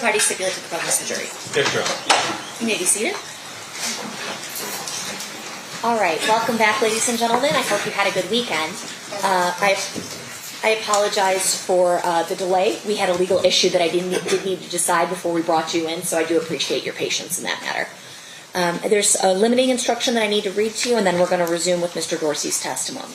parties stipulate to the presence of the jury. Yes, Your Honor. You may be seated. All right, welcome back, ladies and gentlemen. I hope you had a good weekend. I apologize for the delay. We had a legal issue that I did need to decide before we brought you in, so I do appreciate your patience in that matter. There's a limiting instruction that I need to read to you, and then we're going to resume with Mr. Dorsey's testimony.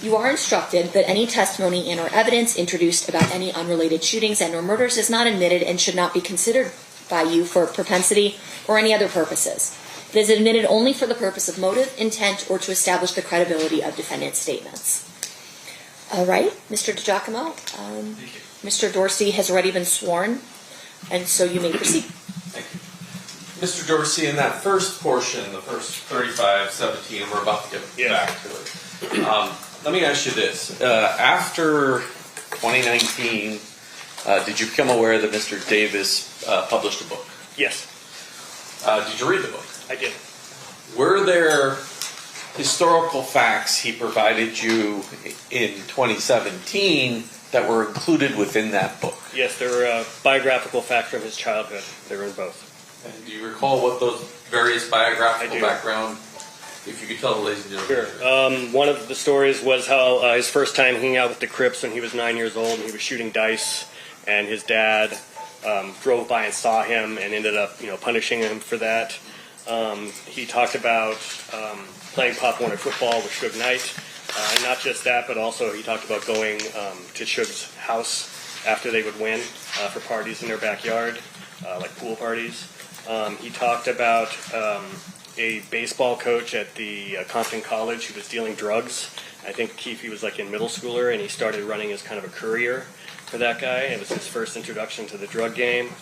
You are instructed that any testimony and or evidence introduced about any unrelated shootings and or murders is not admitted and should not be considered by you for propensity or any other purposes. It is admitted only for the purpose of motive, intent, or to establish the credibility of defendant's statements. All right, Mr. DiGiacomo, Mr. Dorsey has already been sworn, and so you may proceed. Thank you. Mr. Dorsey, in that first portion, the first 35-17, we're about to get back to it. Let me ask you this. After 2019, did you become aware that Mr. Davis published a book? Yes. Did you read the book? I did. Were there historical facts he provided you in 2017 that were included within that book? Yes, there were biographical facts from his childhood. They were in both. And do you recall what those various biographical background? If you could tell the ladies and gentlemen. Sure. One of the stories was how his first time hanging out with the Crips when he was 9 years old, and he was shooting dice, and his dad drove by and saw him and ended up, punishing him for that. He talked about playing Pop Warner football with Suge Knight, and not just that, but also he talked about going to Suge's house after they would win for parties in their backyard, like pool parties. He talked about a baseball coach at the Compton College who was dealing drugs. I think Keffe was like in middle schooler, and he started running as kind of a courier for that guy. It was his first introduction to the drug game.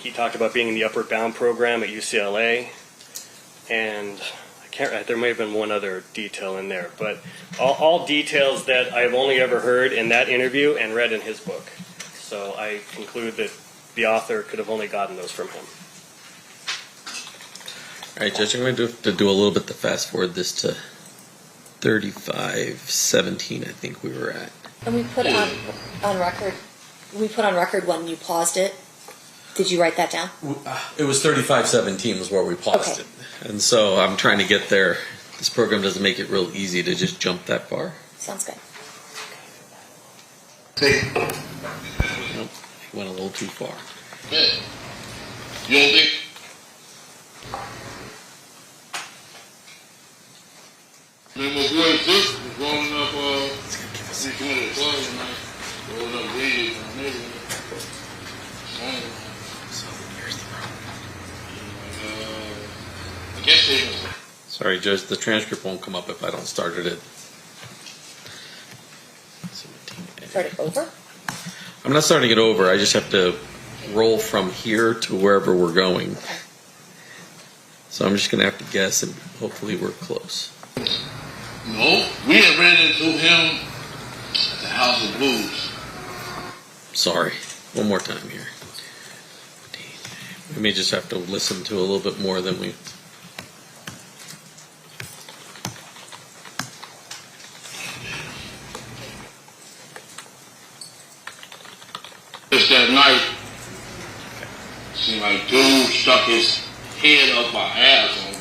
He talked about being in the Upward Bound program at UCLA, and there may have been one other detail in there, but all details that I've only ever heard in that interview and read in his book. So I conclude that the author could have only gotten those from him. All right, Judge, I'm going to do a little bit to fast forward this to 35-17, I think we were at. And we put on record. We put on record when you paused it. Did you write that down? It was 35-17 was where we paused it. And so I'm trying to get there. This program doesn't make it real easy to just jump that far. Sounds good. Nope, he went a little too far. Yeah. You don't think? Man, my boy Dick was rolling up, he's going to the club tonight, rolling up weed in the neighborhood. So here's the problem. I guess they was. Sorry, Judge, the transcript won't come up if I don't start it at 17. Start it over? I'm not starting it over. I just have to roll from here to wherever we're going. Okay. So I'm just going to have to guess, and hopefully we're close. No, we had ran into him at the House of Blues. Sorry. One more time here. We may just have to listen to a little bit more than we... Just that night, seemed like dude stuck his head up my ass on me.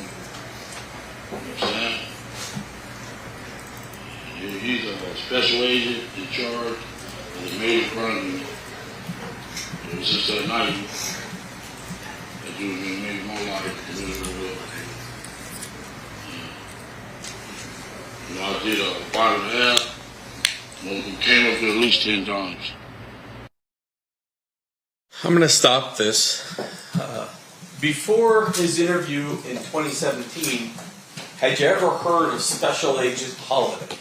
You know what I'm saying? He's a special agent in charge, and he made it fun of me. It was just that night that dude made my life a little bit. You know, I did a bottle and a half. He came up there at least 10 times. I'm going to stop this. Before his interview in 2017, had you ever heard of Special Agent Holiday?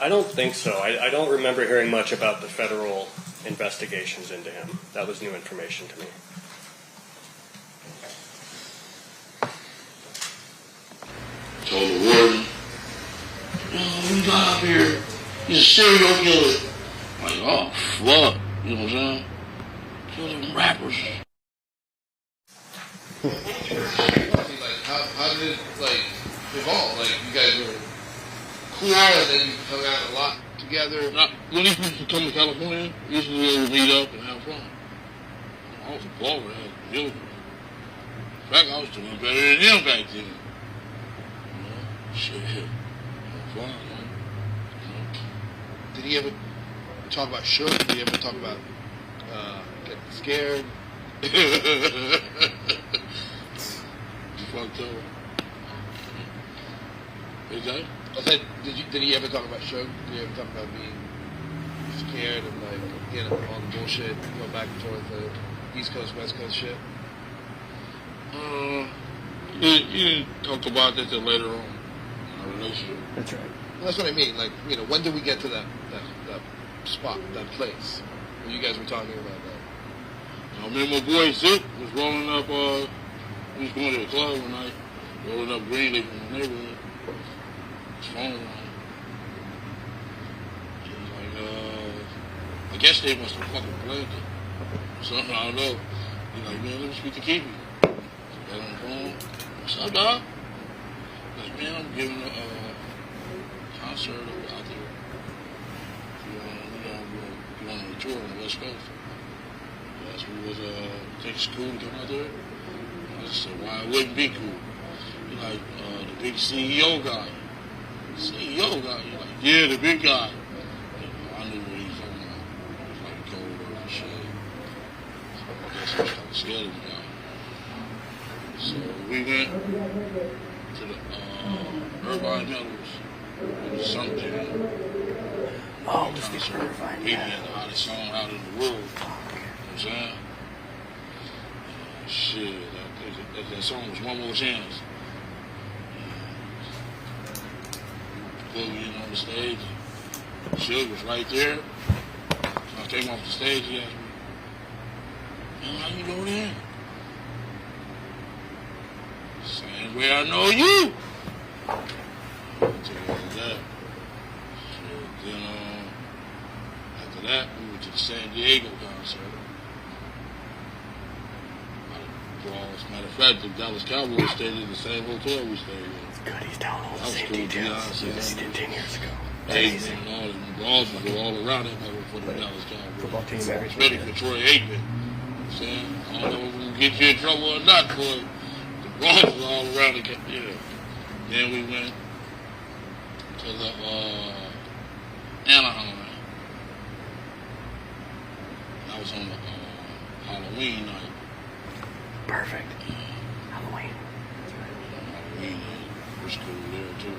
I don't think so. I don't remember hearing much about the federal investigations into him. That was new information to me. Told the warden, we got up here, he's a serial killer. I'm like, oh, fuck. You know what I'm saying? Kill them rappers. How did it, evolve? You guys were cool, and then you hung out a lot together? When these people come to California, usually we meet up and have fun. I was a baller. In fact, I was doing better than him back then. Shit. Fun, man. Did he ever talk about Shook? Did he ever talk about getting scared? You fucked up. Is that? I said, did he ever talk about Shook? Did he ever talk about being scared and like, all the bullshit, going back and forth, the East Coast, West Coast shit? You talked about that later on in our relationship. That's right. Well, that's what I mean. Like, when did we get to that spot, that place where you guys were talking about that? I remember my boy Zip was rolling up, he was going to the club one night, rolling up Greenleaf in the neighborhood. His phone rang. He was like, I guess they must have fucking played it. Something, I don't know. He's like, man, let me speak to Keffe. So I got on the phone. What's up, dog? He's like, man, I'm giving a concert out there. We're on a tour on the West Coast. That's what was, think it's cool to come out there? I just said, why it wouldn't be cool? He's like, the big CEO guy. CEO guy? He's like, yeah, the big guy. I knew what he was talking about. He was like cold or shit. I guess I was kind of scared of the guy. So we went to the Irvine Meadows. It was something. Oh, this is Irvine. He had the hottest song out in the world. You know what I'm saying? Shit, that song was One More Chance. Boogie on the stage. Suge was right there. So I came off the stage, he asked me, man, how you know that? Same way I know you. I took it after that. So then, after that, we went to the San Diego concert. Matter of fact, the Dallas Cowboys stayed in the same hotel we stayed in. It's good. He's telling all the That was same cool, details yeah, as he did 10 years ago. Hey, and all the balls would go all around that mother for the Dallas Football Cowboys. team, I was ready for Troy Aikman. You know what I'm saying? I don't know if we can get you in trouble or not, but the balls was all around the yeah. Then we went to the Anaheim. That was on the Halloween night. Perfect. Halloween. Halloween night. Was cool there too.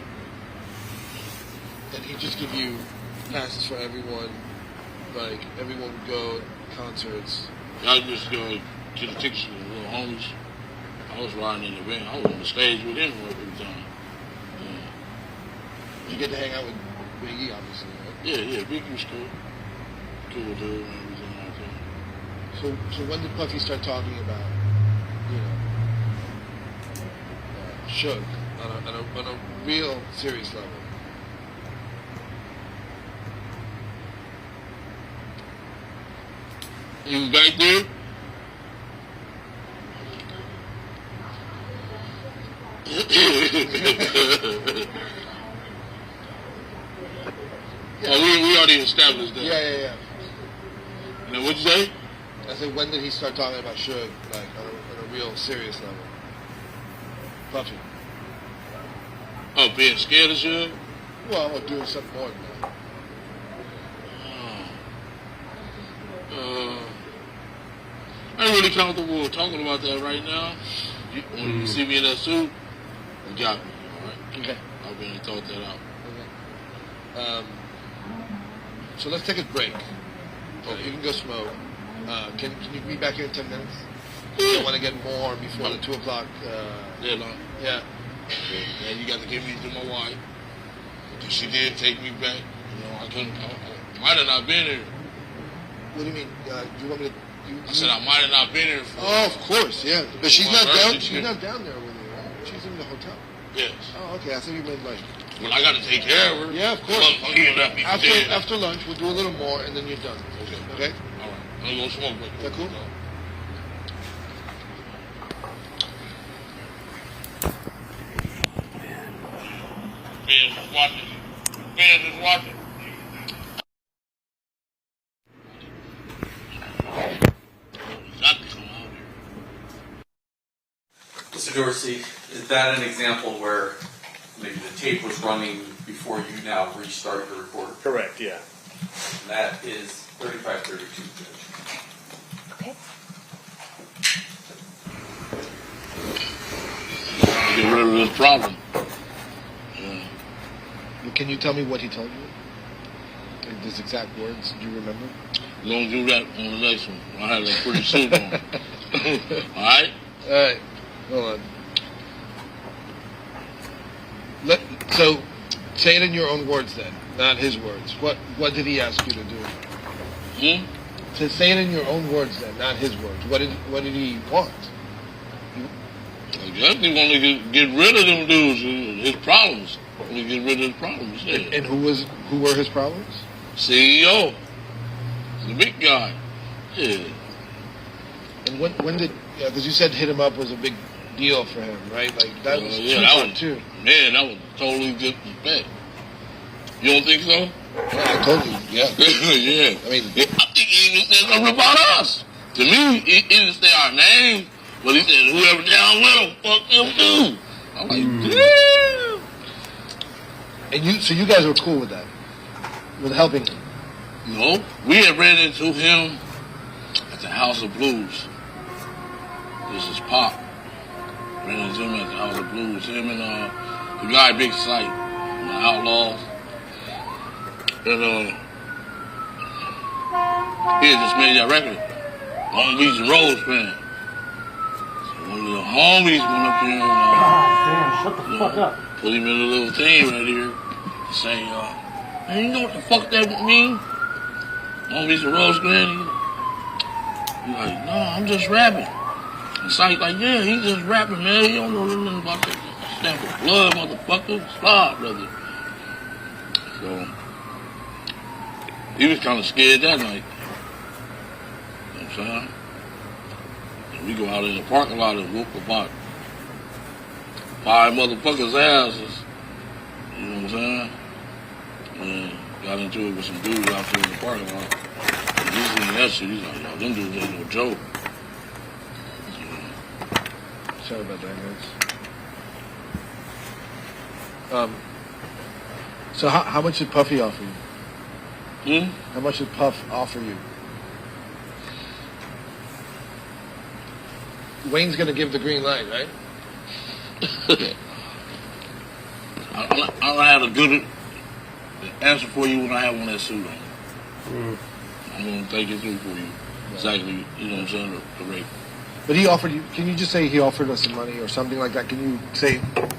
And he just give you passes for everyone, like everyone would go to concerts. I just go to the tickets with the little homies. I was riding in the van. I was on the stage with him every time. You get to hang out with Biggie, obviously, right? Yeah, Big was cool. Cool dude and everything like that. So when did Puffy start talking about, Suge on a real serious level? You was back there? Oh, we already established that. Yeah. You know, what'd you say? I said, when did he start talking about Suge, like on a real serious level? Puffy. Oh, being scared of shit? Well, or doing something more than that. I ain't really comfortable talking about that right now. When you see me in that suit, you got me, alright? Okay. I've been and thought that out. Okay. So let's take a break. Okay. You can go smoke. Can you be back here in 10 minutes? I want to get more before the 2 o'clock. Deadline. Yeah. And you got to give me to my wife. Because she did take me back. You know, I might have not been here. What do you mean? Do you want me to? I said I might have not been here for. Oh, of course, yeah. But she's Well, not down. right, She's not down there with you, right? She's in the hotel. Yes. Oh, okay. I thought you meant like. Well, I got to take care of her. Yeah, of course. After After lunch, we'll do a little more, and then you're done. Okay. All right. I'm going to smoke with Is that cool? Fans is watching. Fans is watching. Got to come Mr. Dorsey, is that an example where maybe the tape was running before you now restart the recorder? Correct, yeah. And that is 3532, Judge. Okay. Get rid of this problem. Can you tell me what he told you? Like his exact words? Do you remember? We're going to do that on the next one. I have that pretty soon on. All right? All right. Hold on. So, say it in your own words then, not his words. What did he ask you to do? So say it in your own words then, not his words. What did he want? I definitely want to get rid of them dudes, his problems. Want to get rid of his problems. Yeah. And who were his problems? CEO, the big guy. Yeah. And when did? Because you said hit him up was a big deal for him, right? Like that was Tupac too. Man, that was totally disrespect. You don't think so? Yeah, I told you. Yeah. Yeah. I mean, I think he even said something about us. To me, he didn't say our name, but he said whoever down with him, fuck them too. I'm like, damn. and you guys were cool with that, with helping him. No, we had ran into him at the House of Blues. This is Pop. Ran into him at the House of Blues. Him and the guy Big Sight, the Outlaws. And he had just made that record. Long Beach and Rose band. So one of the homies went up here and Shut the fuck up. put him in a little thing right here to say, man, you know what the fuck that mean? Long Beach and Rose band? He's like, no, I'm just rapping. And Sight like, yeah, he's just rapping, man. He don't know nothing about that stamp of blood, motherfucker. Stop, brother. So he was kind of scared that night. You know what I'm saying? And we go out in the parking lot and whoop about 5 motherfuckers' asses. You know what I'm saying? And got into it with some dudes out there in the parking lot. And he's seeing that shit. He's like, yo, them dudes ain't no joke. Sorry about that, guys. So how much did Puffy offer you? How much did Puff offer you? Wayne's gonna give the green light, right? I don't have a good answer for you when I have one that suit on. I'm gonna take it through for you. Exactly, you know what I'm saying, the rate. But he offered you. Can you just say he offered us some money or something like that? Can you say that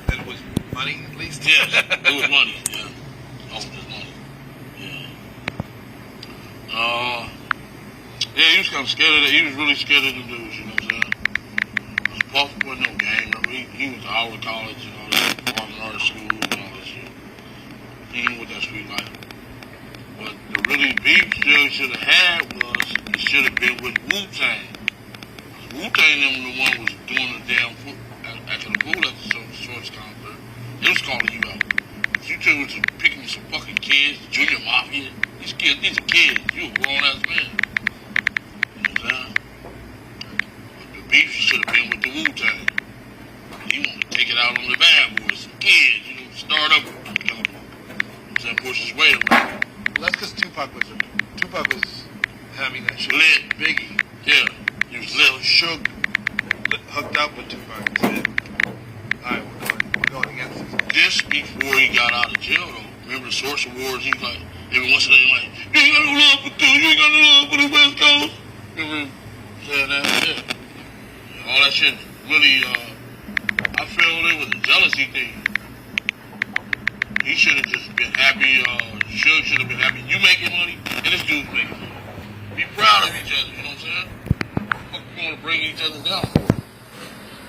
it was money at least? Yes, it was money. Yeah, offered us money. Yeah. Yeah, he was kind of scared of that. He was really scared of the dudes. You know what I'm saying? Because Puff wasn't no game. He was out of college and all that, performing arts school and all that shit. He ain't with that street life. But the really beef should have had was it should have been with Wu-Tang. Wu-Tang them the one was doing the damn food after the food at the Shorts concert. They was calling you out. You two was picking some fucking kids, Junior Mafia. These are kids. You a grown ass man. You know what I'm saying? But the beef should have been with the Wu-Tang. He wanted to take it out on the bad boys, some kids, you know, start up, you know what I'm saying, push his way around. Well, that's because Tupac was having that shit. Lit. Biggie. Yeah, he was So lit. Suge hooked up with Tupac and said, all right, we're going against this. This before he got out of jail, though. Remember the Source Awards? He was like, every once in a while, like, you ain't got no love for two, you ain't got no love for the West Coast. Remember saying that? Yeah. All that shit really, I feel it was a jealousy thing. He should have just been happy, Suge should have been happy. You making money, and this dude's making money. Be proud of each other, you know what I'm saying? Fuck you want to bring each other down for?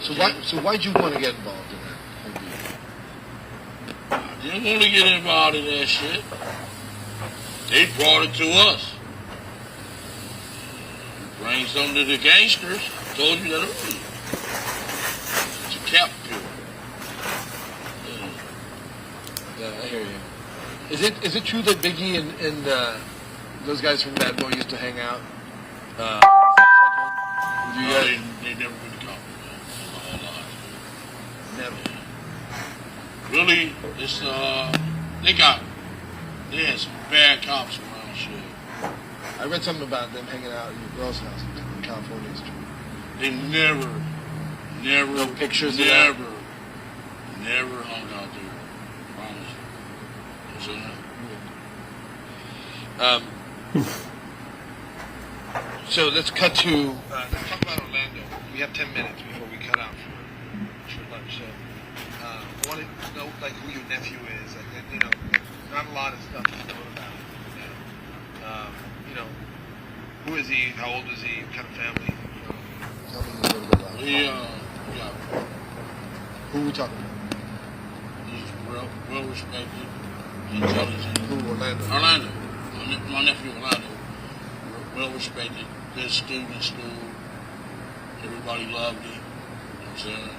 So why'd you want to get involved in that? I didn't want to get involved in that shit. They brought it to us. Bring something to the gangsters. I told you that earlier. It's a cap pill. Yeah, I hear you. Is it true that Biggie and those guys from Bad Boy used to hang out? They never really come. That's a whole lot. Philly, it's they had some bad cops around shit. I read something about them hanging out in your girl's house in California Street. They never No pictures of that? never hung out there. Promise. You know what I'm saying? So let's cut to let's talk about Orlando. We have 10 minutes before we cut out for lunch. So I want to know like who your nephew is. You know, not a lot of stuff to know about him. You know, who is he? How old is he? What kind of family? Tell me a little bit about him. Yeah. Who are we talking about? He's well respected, intelligent. Who, Orlando? Orlando. My nephew Orlando. Well respected, good student in school. Everybody loved him. You know what I'm saying?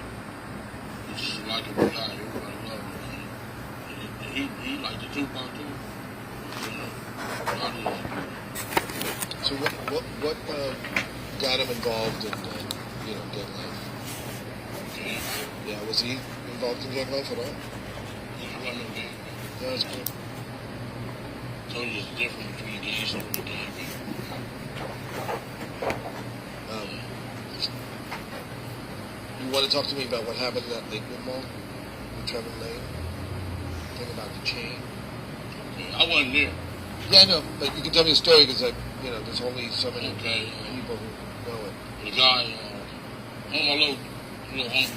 He's just a likable guy. Everybody loved him. And he liked the Tupac too. You know, a lot of these. So what got him involved in gang life? Okay. Yeah, was he involved in gang life at all? He wasn't no gang. Yeah, that's cool. Told you there's a difference between a gangster and a gang. You want to talk to me about what happened at Lakewood Mall with Trevor Lane? Thing about the chain? Okay. I wasn't there. Yeah, I know, but you can tell me the story because there's only so many Okay. people who know it. The guy, one of my little homies,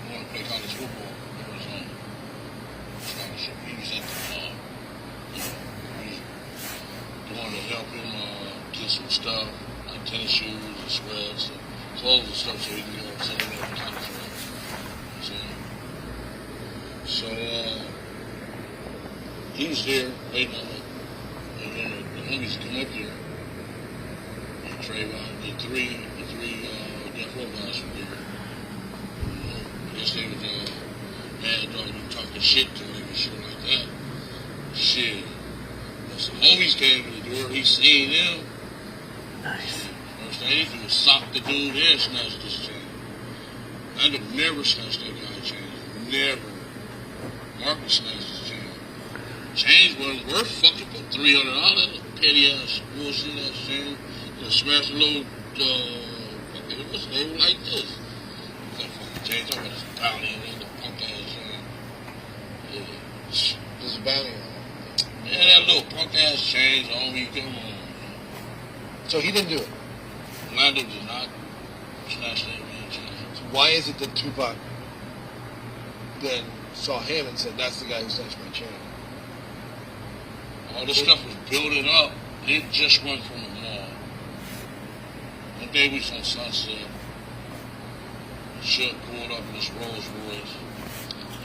wanted to play college football. He was on scholarship. He was at the wanted to help him get some stuff, like tennis shoes and sweats, and clothes and stuff, so he can send him over college. So he was there waiting on it, and then the homies come up there. And Trayvon, the three death row guys were there. I guess they was mad dog, you talking shit to him and shit like that. Shit. But some homies came to the door, he seen them. Nice. First thing he did was sock the dude and snatched his chain. I never snatched that guy's chain. Never. Marcus snatched his chain. Chains wasn't worth fucking but $300. Petty ass bullshit ass chain. Just smashed a little fucking what's the name like this. That fucking chain, talking about this bounty and the punk ass chain. Yeah. There's a bounty on it. Man, that little punk ass chains on me, come on. So he didn't do it. Orlando did not snatch that man's chain. So why is it that Tupac then saw him and said, that's the guy who snatched my chain? All this stuff was building up. It just went from the mall. One day we was on Sunset. Shook pulled up in this Rolls Royce.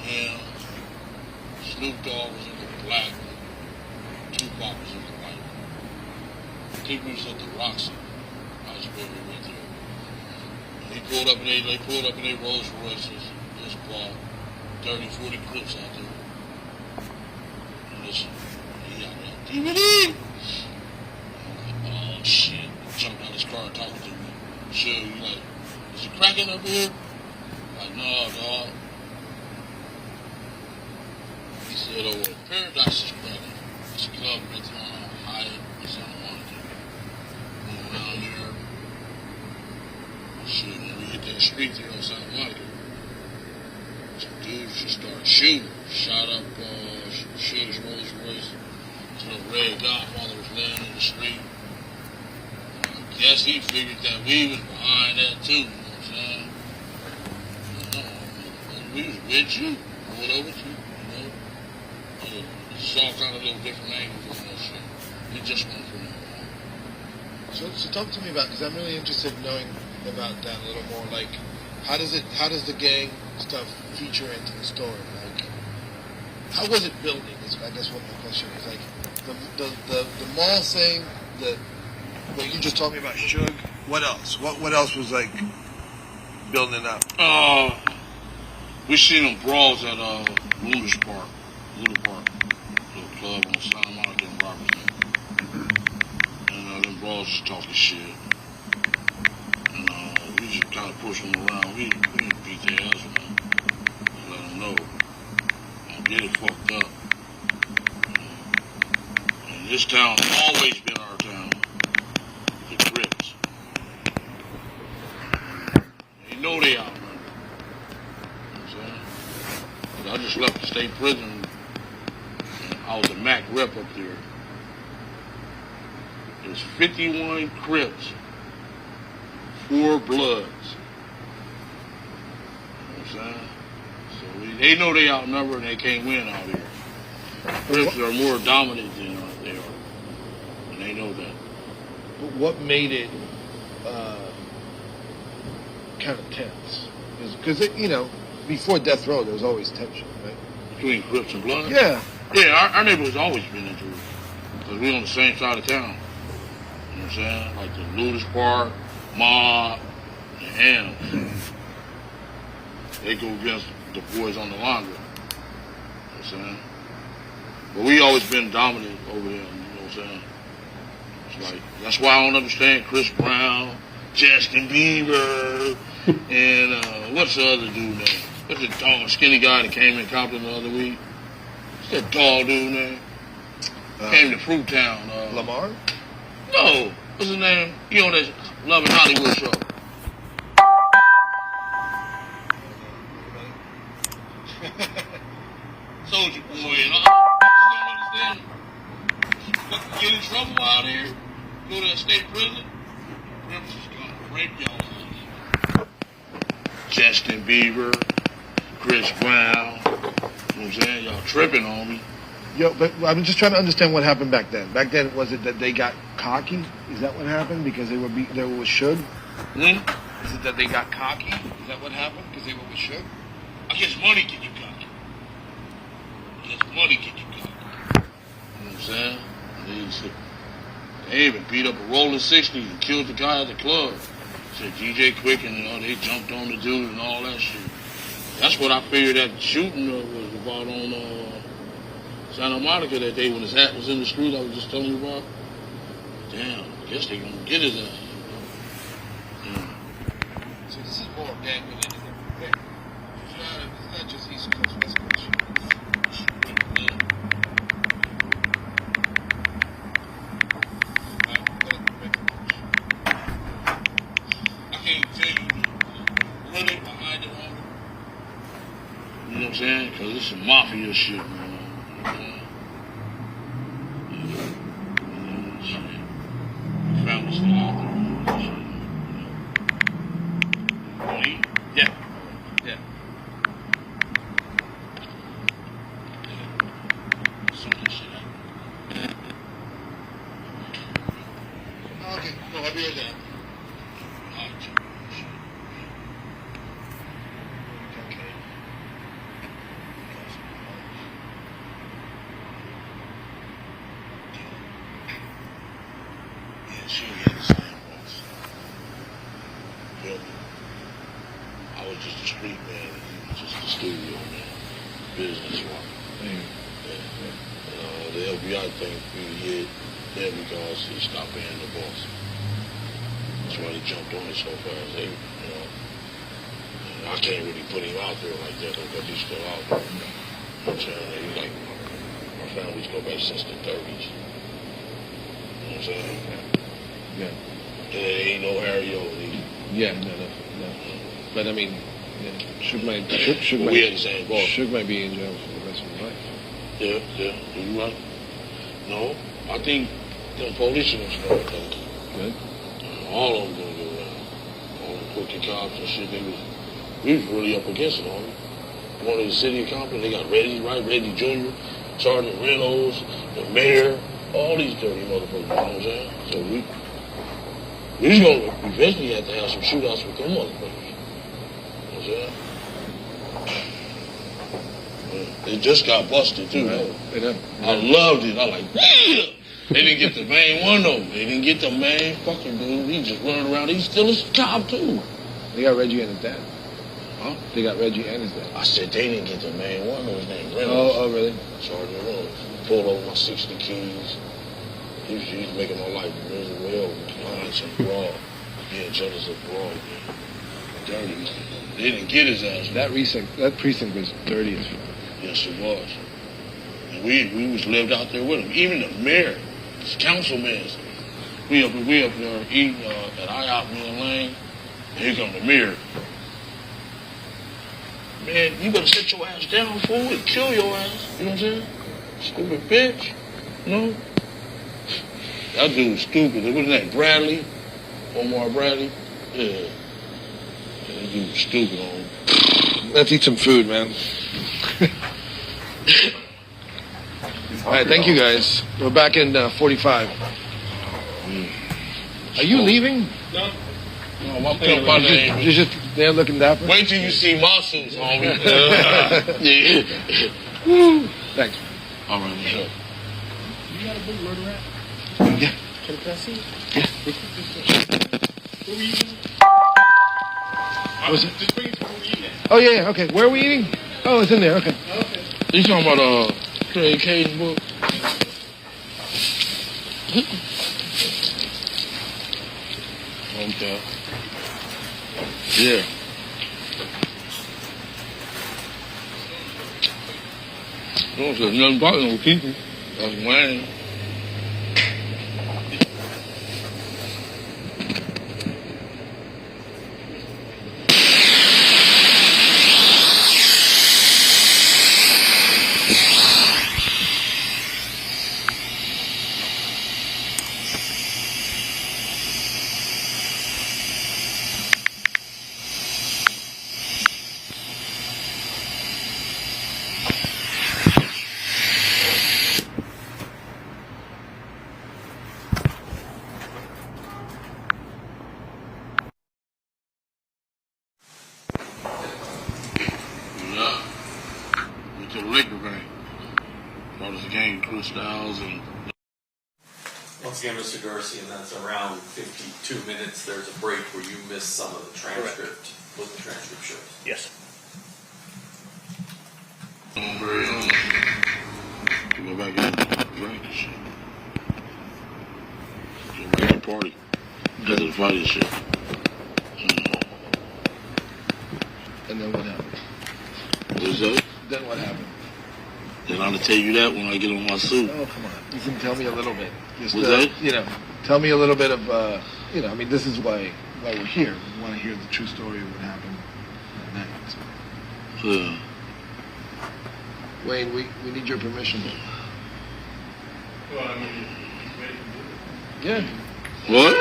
Him, Snoop Dogg was in the black one. Tupac was in the white one. I think we was at the Roxy. I was where we went there. And they pulled up in their Rolls Royces. This ball, 30, 40 clips out there. And listen, he got that DVD. Oh shit. Jumped out his car talking to me. Sure, you like, is it cracking up here? Like, no, dog. He said, oh, well, Paradise is cracking. It's a club right there on Hyatt in Santa Monica. Going around there. Shit, when we hit that street there on Santa Monica, some dudes just started shooting. Shot up Sugar's Rolls Royce to the red dot while it was laying in the street. I guess he figured that we was behind that too, you know what I'm saying? We was with you, or whatever with you, you know? It's all kind of little different angles on that shit. It just went from there. So talk to me about, because I'm really interested in knowing about that a little more. Like, how does the gang stuff feature into the story? Like, how was it building? Is I guess what my question is. Like, the mall thing, what you just told me about Suge. What else? What else was like building up? We seen them brawls at Little Park, little club on Santa Monica in Robertson. And them brawls just talking shit. And we just kind of pushed them around. We didn't beat their ass, man. Let them know. get it fucked up. And this town has always been our town. The Crips. They know they outnumbered. You know what I'm saying? 'Cause I just left the state prison. And I was a MAC rep up there. There's 51 Crips, 4 Bloods. You know what I'm saying? So they know they outnumber and they can't win out here. Crips are more dominant than they are. And they know that. But what made it kind of tense? Because, you know, before death row, there was always tension, right? Between Crips and Bloods? Yeah. Yeah, our neighborhood's always been into it. Because we on the same side of town. You know what I'm saying? Like the Ludus Park, Mob, and Hams. They go against the boys on the laundry. You know what I'm saying? But we always been dominant over there, you know what I'm saying? It's like, that's why I don't understand Chris Brown, Justin Bieber, and what's the other dude name? What's the tall, skinny guy that came in Compton the other week? What's that tall dude name? Came to Fruit Town. Lamar? No. What's his name? You on that Love and Hollywood show. Soldier Boy and all. You don't understand? You get in trouble out here, go to that state prison, Crips is gonna rape y'all. Justin Bieber, Chris Brown, you know what I'm saying? Y'all tripping on me. Yo, but I'm just trying to understand what happened back then. Back then, was it that they got cocky? Is that what happened? Because they were with Suge? Hmm? Is it that they got cocky? Is that what happened? Because they were with Suge? I guess money get you cocky. I guess money get you cocky. You know what I'm saying? They even beat up a rolling 60 and killed the guy at the club. Said DJ Quick and they jumped on the dude and all that shit. That's what I figured that shooting was about on Santa Monica that day when his hat was in the street I was just telling you about. Damn, I guess they gonna get his ass. So this is more gang related than we think. It's not just East Coast, West Coast shit. I can't tell you really behind it all. You know what I'm saying? Because it's some mafia shit, man. Family's still out there. Yeah. Yeah. Some of that shit out. Okay, no, I'll be right there. She had the same voice. Feel me? I was just a street man, and he was just a studio man, business one. And the FBI thing we hit there because he stopped being the boss. That's why he jumped on it so fast. They, you know, and I can't really put him out there like that because he's still out there. You know what I'm saying? He's like, my families go back since the 30s. You know what I'm saying? Yeah. And there ain't no Harry over either. Yeah, no. But I mean, yeah, Suge might We had the same boss. Suge might be in jail for the rest of his life. Yeah, you right. No, I think the police are gonna start though. Good. All of them gonna go around. All them crooked cops and shit, we was really up against it, on one of the city of Compton, they got Reddy, right? Reddy Jr., Sergeant Reynolds, the mayor, all these dirty motherfuckers, you know what I'm saying? So we was gonna eventually have to have some shootouts with them motherfuckers. You know what I'm saying? It just got busted too, though. I loved it. I like, yeah! They didn't get the main one though. They didn't get the main fucking dude. He just running around. He's still a cop too. They got Reggie and his dad. Huh? They got Reggie and his dad. I said they didn't get the main one. His name Reynolds. Oh, really? Sergeant Reynolds. Pulled over my 60 keys. He was making my life miserable. Clients abroad. Being jealous abroad. Dirty. They didn't get his ass. That precinct was dirty as fuck. Yes, it was. And we was lived out there with him. Even the mayor, his councilmen, we up there eating at IHOP Mill Lane. And here come the mayor. Man, you better sit your ass down, fool, and kill your ass. You know what I'm saying? Stupid bitch. You know? That dude was stupid. Wasn't that Bradley? Omar Bradley? Yeah. That dude was stupid on. Let's eat some food, man. All right, thank you guys. We're back in 45. Are you leaving? No, I'm talking about that. You're just there looking dapper? Wait till you see my suits, homie. Yeah. Thanks. All right, what's up? You got a big murder rap? Yeah. Can I see it? Yeah. Where were you eating? Was it? Just bring it to where we eating. Oh, yeah, okay. Where are we eating? Oh, it's in there, okay. Okay. You talking about Craig Caden's book? Okay. Yeah. Don't say nothing about no people. That's Wayne. Yeah. Went to the liquor bank. Bought us a game, Clue Styles, and Once again, Mr. Dorsey, and that's around 52 minutes. There's a break where you missed some of the transcript. What the transcript shows. Yes. I'm very honest. To go back and drink and shit. Go back and party. After the fight and shit. And then what happened? What is that? Then what happened? Then I'll tell you that when I get on my suit. Oh, come on. You can tell me a little bit. Just, What's that? you know, tell me a little bit of, you know, I mean, this is why we're here. We want to hear the true story of what happened that night. So. Yeah. Wayne, we need your permission. Well, I mean, he's ready to do it. Yeah. What? I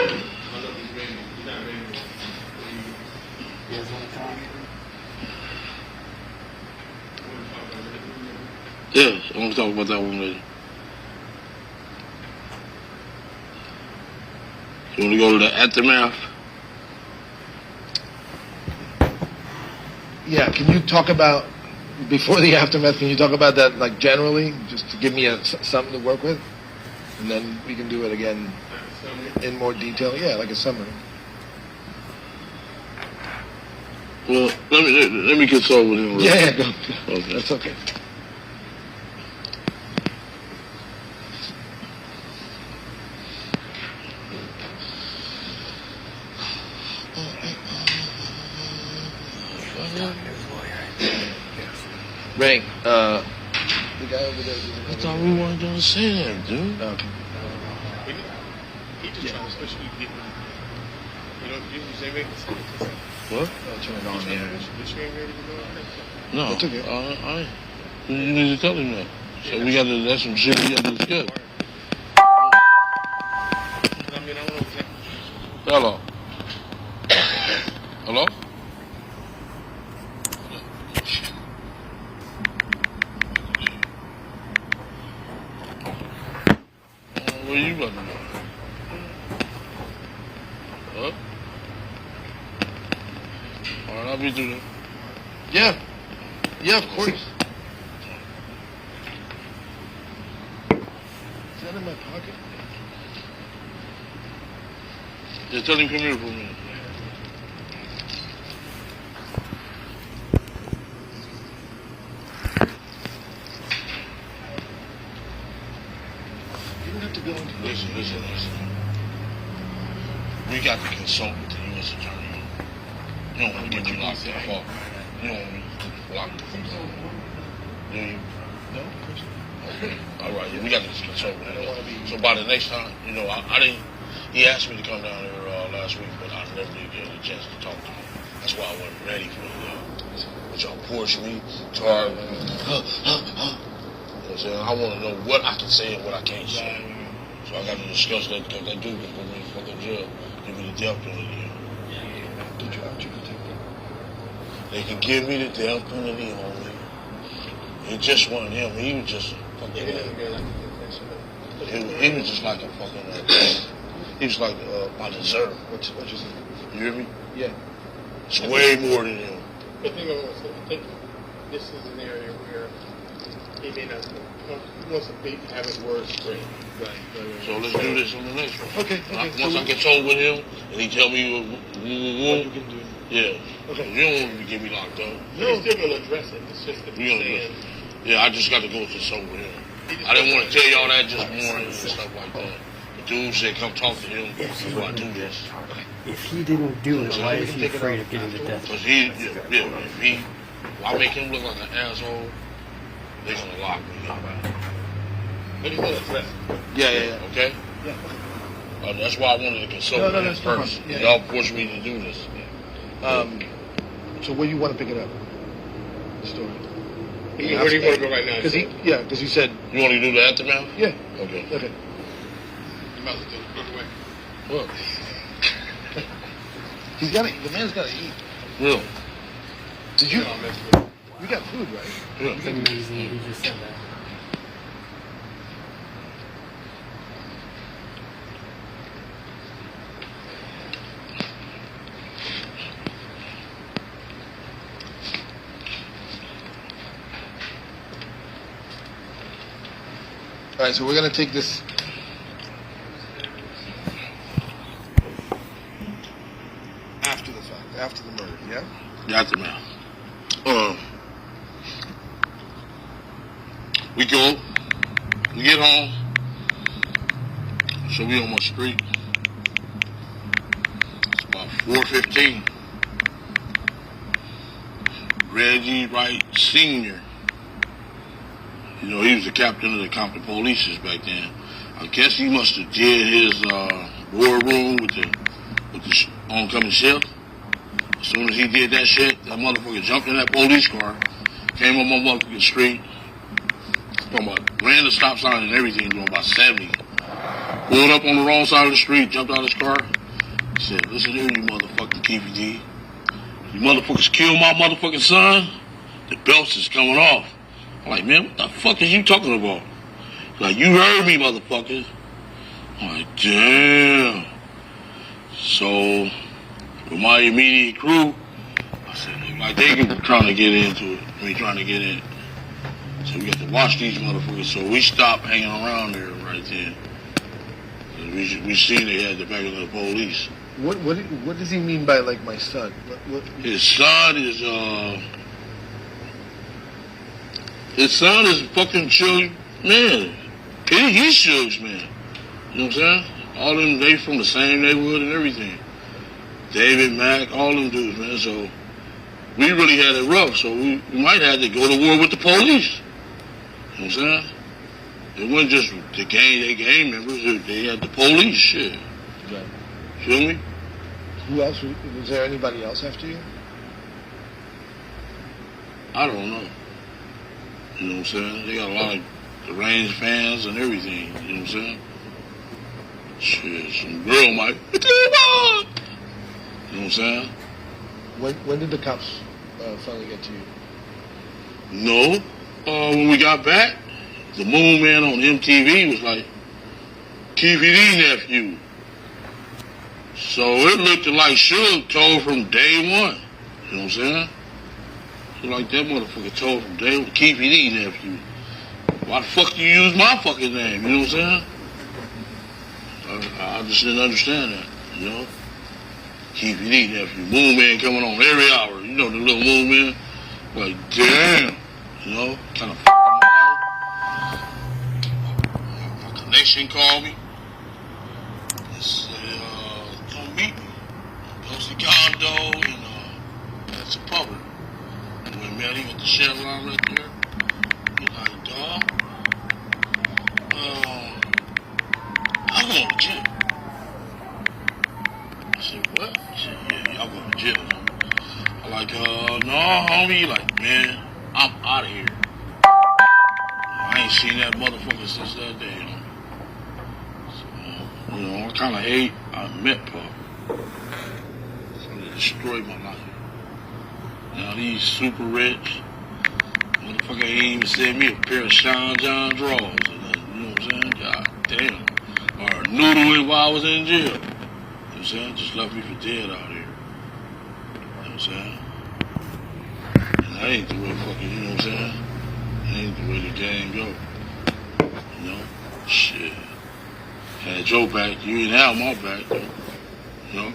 don't know if he's ready. He's not ready to do it. You guys want to talk? Yeah, I want to talk about that one later. You want to go to the aftermath? Yeah, can you talk about, before the aftermath, can you talk about that, like, generally, just to give me something to work with? And then we can do it again in more detail. Yeah, like a summary. Well, let me consult with him. Yeah, go. Okay. That's okay. Ray, the guy over there. I thought we weren't going to say that, dude. Okay. He just trying to especially get you know, you say make it. What? I'll turn it on there. The screen ready to go? No. That's okay. I you need to tell him that. So we got to, that's some shit we got to discuss. I mean, I don't know exactly. Hello. Hello? Where you about to go? Huh? All right, I'll be through there. Yeah. Yeah, of course. Is that in my pocket? Just tell him come here for a minute. You don't have to go into this. Listen. We got to consult with the U.S. Attorney. You don't want to get you locked up. You don't want to lock Do you? No, of course not. Okay. All right. Yeah, we got this control. So by the next time, I didn't. He asked me to come down here last week, but I never did get a chance to talk to him. That's why I wasn't ready for it. But y'all push me hard. You know what I'm saying? I want to know what I can say and what I can't say. So I got to discuss that because that dude can put me in fucking jail. Give me the death penalty. Did you have to protect them? They can give me the death penalty on me. It just wasn't him. He was just a fucking. He was just like a fucking. He was like my dessert. What you say? You hear me? Yeah. It's way more than him. The thing I think this is an area where he may not he wants to have his words straight. Right. So let's do this on the next one. Okay. Once I get told with him and he tell me what you can do. yeah. Okay. You don't want to get me locked up. No. He's still going to address it. It's just that You gonna he's saying, Yeah, I just got to go to sober with him. I didn't want to tell y'all that just morning and stuff like that. The dude said, come talk to him before I do this. If he didn't do it, why is he afraid of getting the death Because penalty? if I make him look like an asshole, they're going to lock me up. but he's going to address it. Yeah. Okay? Yeah. That's why I wanted to consult No, him that's no first. problem. Yeah. Y'all forced me to do this. So where you want to pick it up? The story. Where do you want to go right now? Because he said. You want to do the aftermath? Yeah. Okay. Okay. You might as well just run away. Well, The man's got to eat. yeah. Did you? No, I'm messing with him. You got food, right? Yeah. It's amazing. He just said that. All right, so we're gonna take this. After the fact, after the murder, yeah. The aftermath. We go. We get home. So we on my street. It's about 4:15. Reggie Wright Sr. You know, he was the captain of the Compton Police back then. I guess he must have did his war room with the oncoming shift. As soon as he did that shit, that motherfucker jumped in that police car, came up my motherfucking street, ran the stop sign and everything, doing about 70. Pulled up on the wrong side of the street, jumped out of his car, said, listen here, you motherfucking Keffe D. You motherfuckers killed my motherfucking son, the belts is coming off. I'm like, man, what the fuck is you talking about? He's like, you heard me, motherfucker. I'm like, damn. So, with my immediate crew, I said, look like they trying to get into it. Trying to get in. So we got to watch these motherfuckers. So we stopped hanging around there right then. We seen they had the back of the police. What does he mean by like my son? His son is fucking Suge, man. He's Suge's man. You know what I'm saying? All them, they from the same neighborhood and everything. David, Mac, all them dudes, man. So we really had it rough. So we might have to go to war with the police. You know what I'm saying? It wasn't just the gang members. They had the police shit. Right. Feel me? Who else? Was there anybody else after you? I don't know. You know what I'm saying? They got a lot of deranged fans and everything. You know what I'm saying? Shit, some girl might. You know what I'm saying? When did the cops finally get to you? No. When we got back, the Moon Man on MTV was like, Keffe D nephew. So it looked like Suge told from day one. You know what I'm saying? So like that motherfucker told from day one, Keffe D nephew. Why the fuck you use my fucking name? You know what I'm saying? I just didn't understand that, you know? Keffe D nephew. Moon Man coming on every hour. You know the little Moon Man? Like, damn. You know? Kind of fucking my life. My connection called me. They said, come meet me. Goes to condo and that's a public. We met him at the Chevron right there. going to jail. I said, what? He said, yeah, y'all going to jail, homie. I'm like, no, homie. He like, man, I'm out of here. I ain't seen that motherfucker since that day, So, I kind of hate I met Puff. Something destroyed my life. Now these super rich motherfucker ain't even sent me a pair of Sean John drawers or nothing, you know what I'm saying? God damn. Or a noodle while I was in jail. You know what I'm saying? Just left me for dead out here. You know what I'm saying? And that ain't the way fucking, you know what I'm saying? That ain't the way the game go. You know? Shit. Had your back, you ain't have my back, though. You know?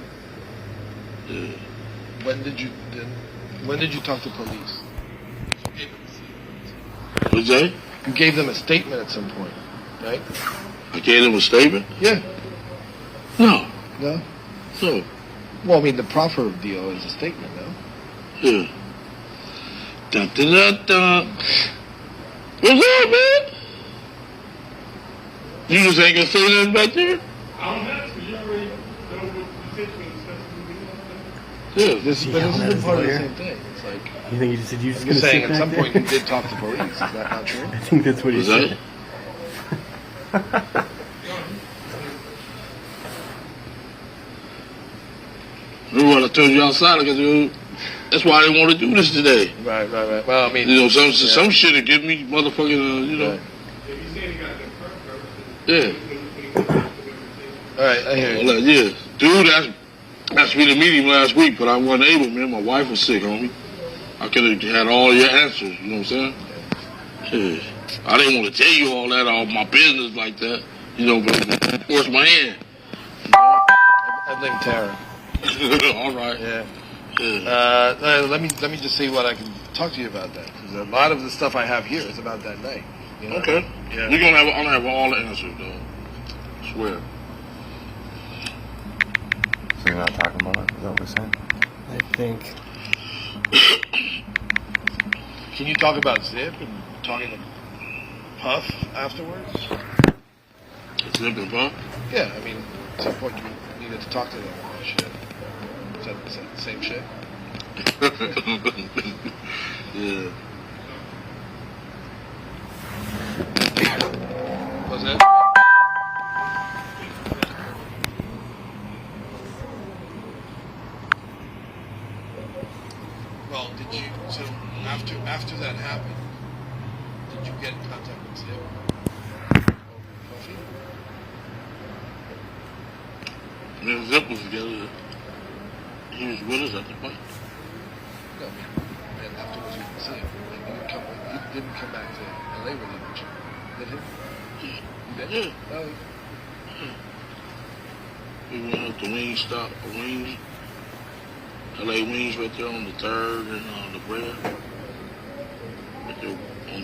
Yeah. When did you talk to police? What's that? You gave them a statement at some point, right? I gave them a statement? Yeah. No. No? No. Well, I mean, the proffer deal is a statement, no? Yeah. Dun, dun, dun, dun. What's up, man? You just ain't gonna say nothing back there? I don't have to. You already know what the situation is. Yeah. This is part of the same thing. It's like, You think you just said you just I'm gonna just saying, sit at back some there? point you did talk to police. Is that not true? I think that's what he Was that? said. Remember what I told you outside? That's why I didn't want to do this today. Right. Well, I mean, You know, some shit to give me motherfucking, you know. Right. If you say you got that Yeah. All right, I hear you. Well, yeah. Dude asked me to meet him last week, but I wasn't able, man. My wife was sick, homie. I could have had all your answers, you know what I'm saying? Yeah. I didn't want to tell you all my business like that, you know, but force my hand. I blame Tara. All right. Yeah. Yeah. Let me just see what I can talk to you about that, because a lot of the stuff I have here is about that night. You know? Okay. Yeah. I'm gonna have all the answers, though. I swear. So you're not talking about it? Is that what we're saying? I think. Can you talk about Zip and talking to Puff afterwards? Zip and Puff? Yeah, I mean, at some point you needed to talk to them about shit. Is that the same shit? Yeah. Was it? Well, did you, so after that happened, did you get in contact with Zip? Puffy? Me and Zip was together. He was with us at the point. No, I mean, and afterwards you didn't see him. Like, you didn't come back to LA with him, did you? Did he? You did? Yeah. Oh, We went up to Wingstop, Wings, LA Wings right there on the 3rd and the bread. Right there on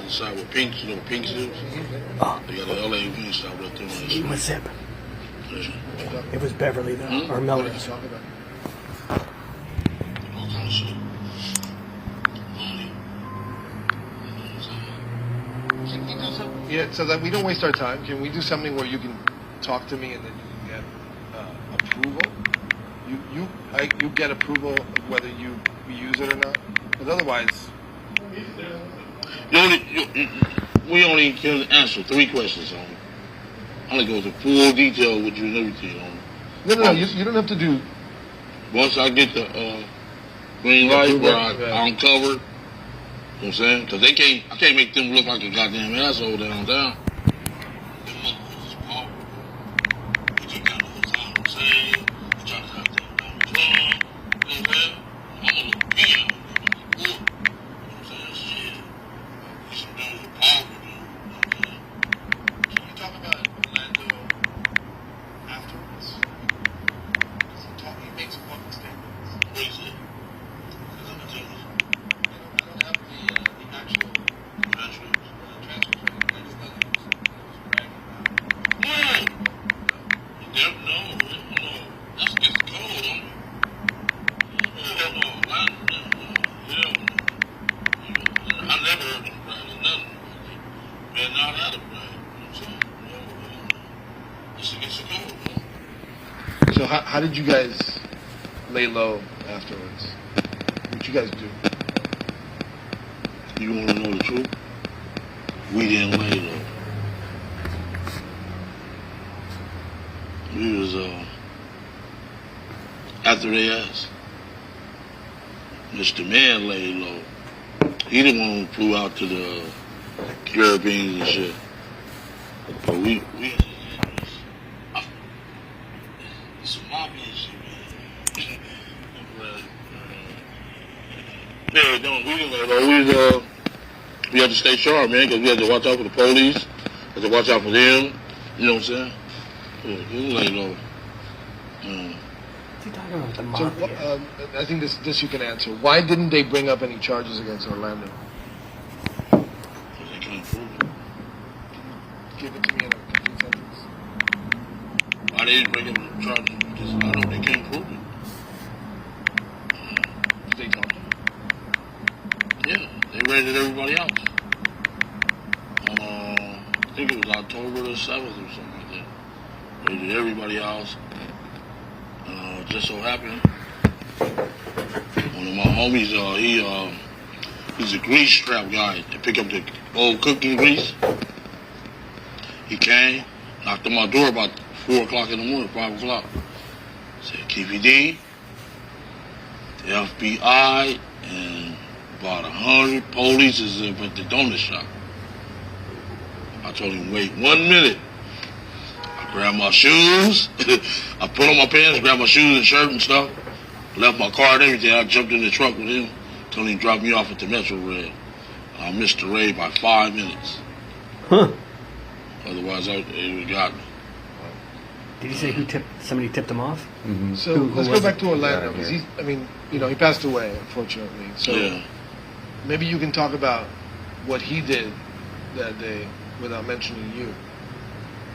the side with Pink's, you know what Pink's is? Oh, They got a LA Wingstop right there on the he side. was Zip. Yeah. It was Beverly though, or what did you Melrose. talk about? All kind of shit. Money. Can we do something? Yeah, so that we don't waste our time, can we do something where you can talk to me and then you can get approval? You get approval whether we use it or not? Because otherwise, We only can answer 3 questions on it. I only go into full detail with you and everything on it. no, you don't have to do. Once I get the green light where Right. I'm covered, you know what I'm saying? Because I can't make them look like a goddamn asshole downtown. Them motherfuckers is powerful. You just got no time, what I'm saying? You trying to have that down the club, you know what I'm saying? I'm a little peon, you know what I'm saying? Shit. These some dudes are powerful, dude. You know what I'm saying? Can you talk about Orlando afterwards? Because he makes fucking statements. What is it? Because I'm a genius. I don't have the actual Transcripts. transcript. I just know that he was bragging about it. No. That's against the code, homie. Hell no. Hell no. I never heard him brag or nothing. Man, not out of brag. You know what I'm saying? No. It's So how did you guys lay low afterwards? What you guys do? You want to know the truth? We didn't lay low. We was, after they asked, Mr. Man laid low. He the one who flew out to the Caribbean and shit. But we it's mafia shit, man. Yeah, don't, we didn't lay low. We had to stay sharp, man, because we had to watch out for the police, had to watch out for them, you know what I'm saying? Yeah, we didn't lay low. What's he talking about? The So mafia? I think this you can answer. Why didn't they bring up any charges against Orlando? Because they couldn't prove it. Give it to me in a complete sentence. Why they didn't bring him to charges? Because I know they couldn't prove it. Did they talk to him? Yeah, they raided everybody else. I think it was October the 7th or something like that. Raided everybody else. Just so happened, one of my homies, he's a grease trap guy. They pick up the old cooking grease. He came, knocked on my door about 4 o'clock in the morning, 5 o'clock. Said, Keffe D, the FBI, and about 100 police is up at the donut shop. I told him, wait 1 minute. I grabbed my shoes, I put on my pants, grabbed my shoes and shirt and stuff, left my car and everything. I jumped in the truck with him, told him to drop me off at the Metro Rail. I missed the raid by 5 minutes. Huh. Otherwise, they would have got me. Did he say somebody tipped him off? Mm-hmm. So Who let's go was back it? to Orlando, because he passed away, unfortunately. So Yeah. maybe you can talk about what he did that day without mentioning you.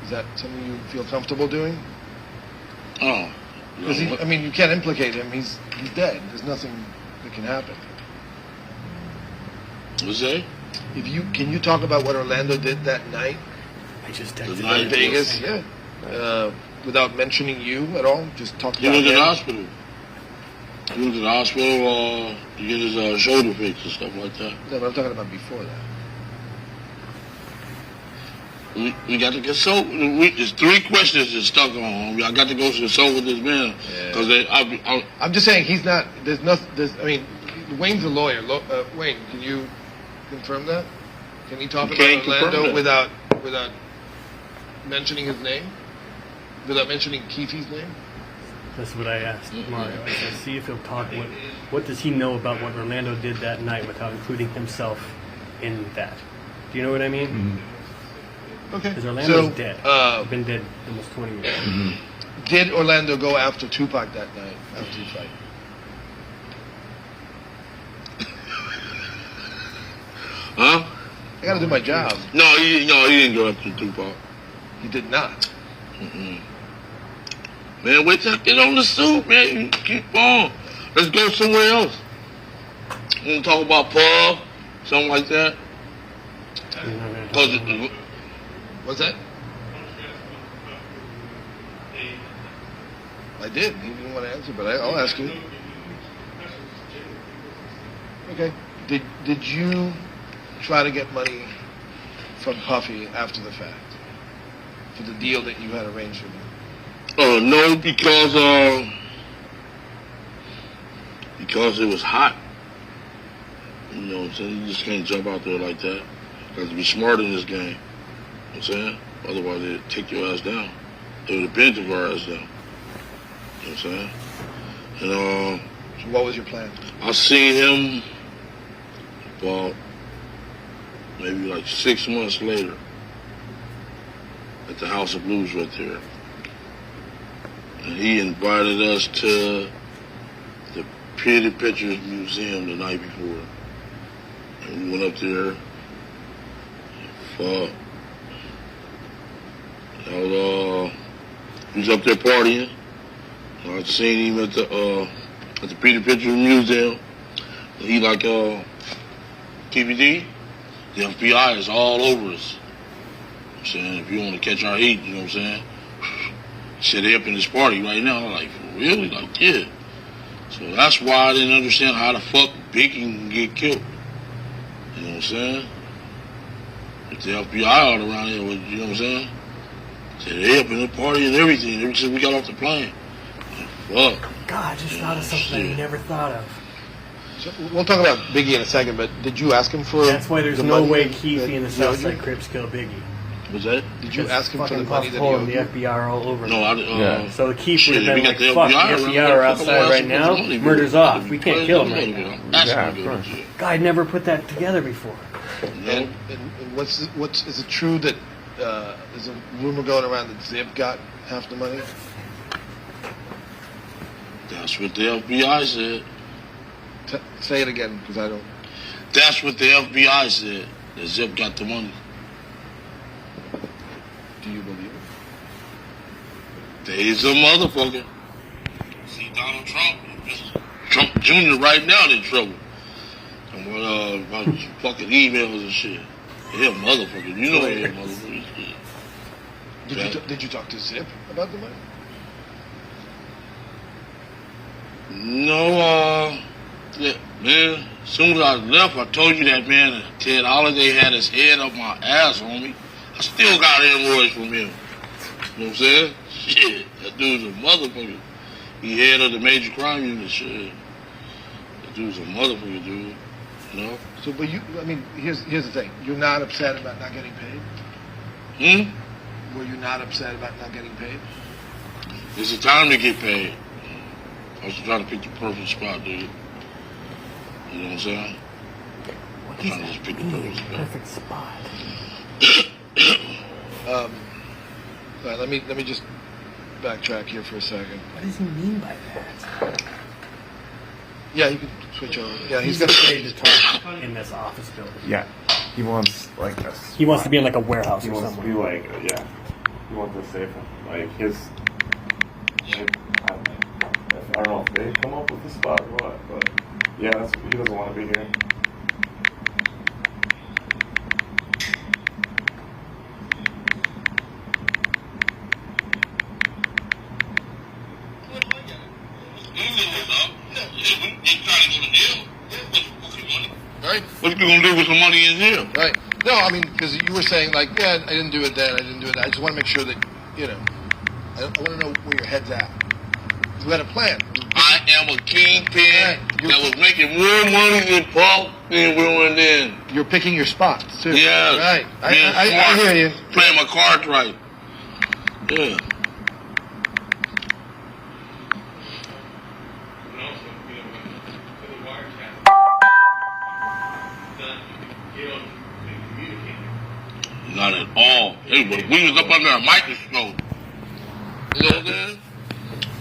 Is that something you feel comfortable doing? Oh. Because you can't implicate him. He's dead. There's nothing that can happen. What's that? Can you talk about what Orlando did that night I just The texted night in Vegas? Yeah. Without mentioning you at all? Just talk He about went to him. the hospital. He went to the hospital to get his shoulder fixed and stuff like that. No, but I'm talking about before that. We got to consult. There's 3 questions that stuck on. I got to go consult with this man because I'm just saying he's not. There's nothing. Wayne's a lawyer. Wayne, can you confirm that? Can he talk Can't about Orlando confirm without mentioning his name? Without mentioning Keffe's name? That's what I asked Mario. I said, see if he'll talk. What does he know about what Orlando did that night without including himself in that? Do you know what I mean? Mm-hmm. Okay. Because Orlando's So, dead. Been dead almost 20 years. Mm-hmm. Did Orlando go after Tupac that night after the fight? Huh? I got to do my job. No, he didn't go after Tupac. He did not. Man, wait till I get on the suit, man. You keep on. Let's go somewhere else. You want to talk about Paul? Something like that? You're not gonna talk about it. What's that? I did. He didn't want to answer, but I'll ask you. Okay. Did you try to get money from Puffy after the fact for the deal that you had arranged with him? No, because it was hot. You know what I'm saying? You just can't jump out there like that. You got to be smart in this game. You know what I'm saying? Otherwise, they'd take your ass down. They would have been to our ass down. You know what I'm saying? And So what was your plan? I seen him about maybe like 6 months later at the House of Blues right there. And he invited us to the Pretty Pictures Museum the night before. And we went up there, fought. He was up there partying. I seen him at the Pretty Pictures Museum. And he like, TBD, the FBI is all over us. You know what I'm saying, if you want to catch our heat, you know what I'm saying? Said they up in this party right now. I'm like, for real? He like, yeah. So that's why I didn't understand how the fuck Biggie can get killed. You know what I'm saying? If the FBI out around here, you know what I'm saying? Said they up in the party and everything ever since we got off the plane. Like, fuck. God, I just thought of something I never thought of. So we'll talk about Biggie in a second, but did you ask him for? That's why there's the no money way that Keffe and the he owed you? Southside Crips killed Biggie. Was that? Did you ask him for the Fucking money Puff that he Pull owed and the you? FBI are all over. No, Yeah. So Keffe would Shit, have we been got like, the fuck, the FBI FBI around. are outside right now. Money, bro. Murder's off. We can't kill him right now. That's Yeah, what of course. it is. God, I'd never put that together before. No. And what's is it true that there's a rumor going around that Zip got half the money? That's what the FBI said. Say it again, because I don't. That's what the FBI said. That Zip got the money. Do you believe it? They's a motherfucker. See Donald Trump. Trump Jr. right now in trouble. And about fucking emails and shit. He a motherfucker. You know he a motherfucker. Did you talk to Zip about the money? No, yeah, man. As soon as I left, I told you that, man, Ted Holiday had his head up my ass on me. I still got invoice from him. You know what I'm saying? Shit, that dude's a motherfucker. He head of the major crime unit, shit. That dude's a motherfucker, dude. You know? So, but here's the thing. You're not upset about not getting paid? Were you not upset about not getting paid? It's the time to get paid. I was trying to pick the perfect spot, dude. You know what I'm saying? What I'm trying to just pick the perfect spot. spot? All right, let me just backtrack here for a second. What does he mean by that? Yeah, you can switch over. Yeah, He's afraid to talk in this office building. Yeah. He wants like this. He wants to be in like a warehouse He or wants to be somewhere. like, yeah. He wants to save him. Like his. I don't know if they come up with the spot or what, but yeah, he doesn't want to be here. Right? What you gonna do with some money in here? Right. No, I mean, because you were saying, like, yeah, I didn't do it then, I didn't do it then. I just want to make sure that, you know, I want to know where your head's at. You had a plan. I am a kingpin Right. that was making more money than Paul than we were then. You're picking your spots, too. Yes. Right. Being I smart. hear you. Playing my cards right. Yeah. Not at all. We was up under a microscope. You know what I'm saying?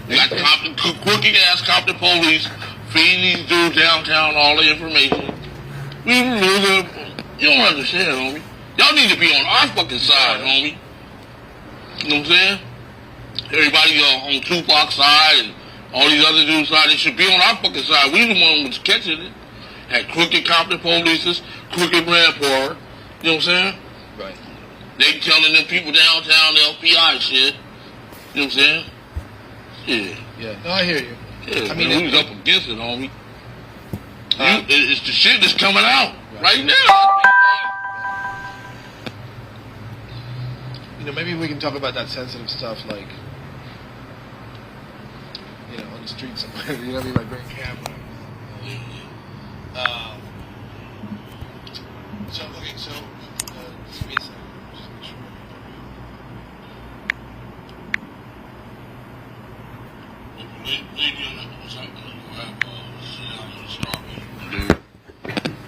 They got crooked ass Compton police feeding these dudes downtown all the information. You don't understand, homie. Y'all need to be on our fucking side, homie. You know what I'm saying? Everybody on Tupac's side and all these other dudes' side, they should be on our fucking side. We the one was catching it. Had crooked Compton police, crooked Rampart. You know what I'm saying? Right. They telling them people downtown the FBI shit. You know what I'm saying? Yeah. Yeah. No, I hear you. Yeah, I mean, we was up against it, homie. It's the shit that's coming out right now. You know, maybe we can talk about that sensitive stuff, like, you know, on the street somewhere. You know what I mean? Like, bring a camera. So, okay, so, just give me a second. Just make sure.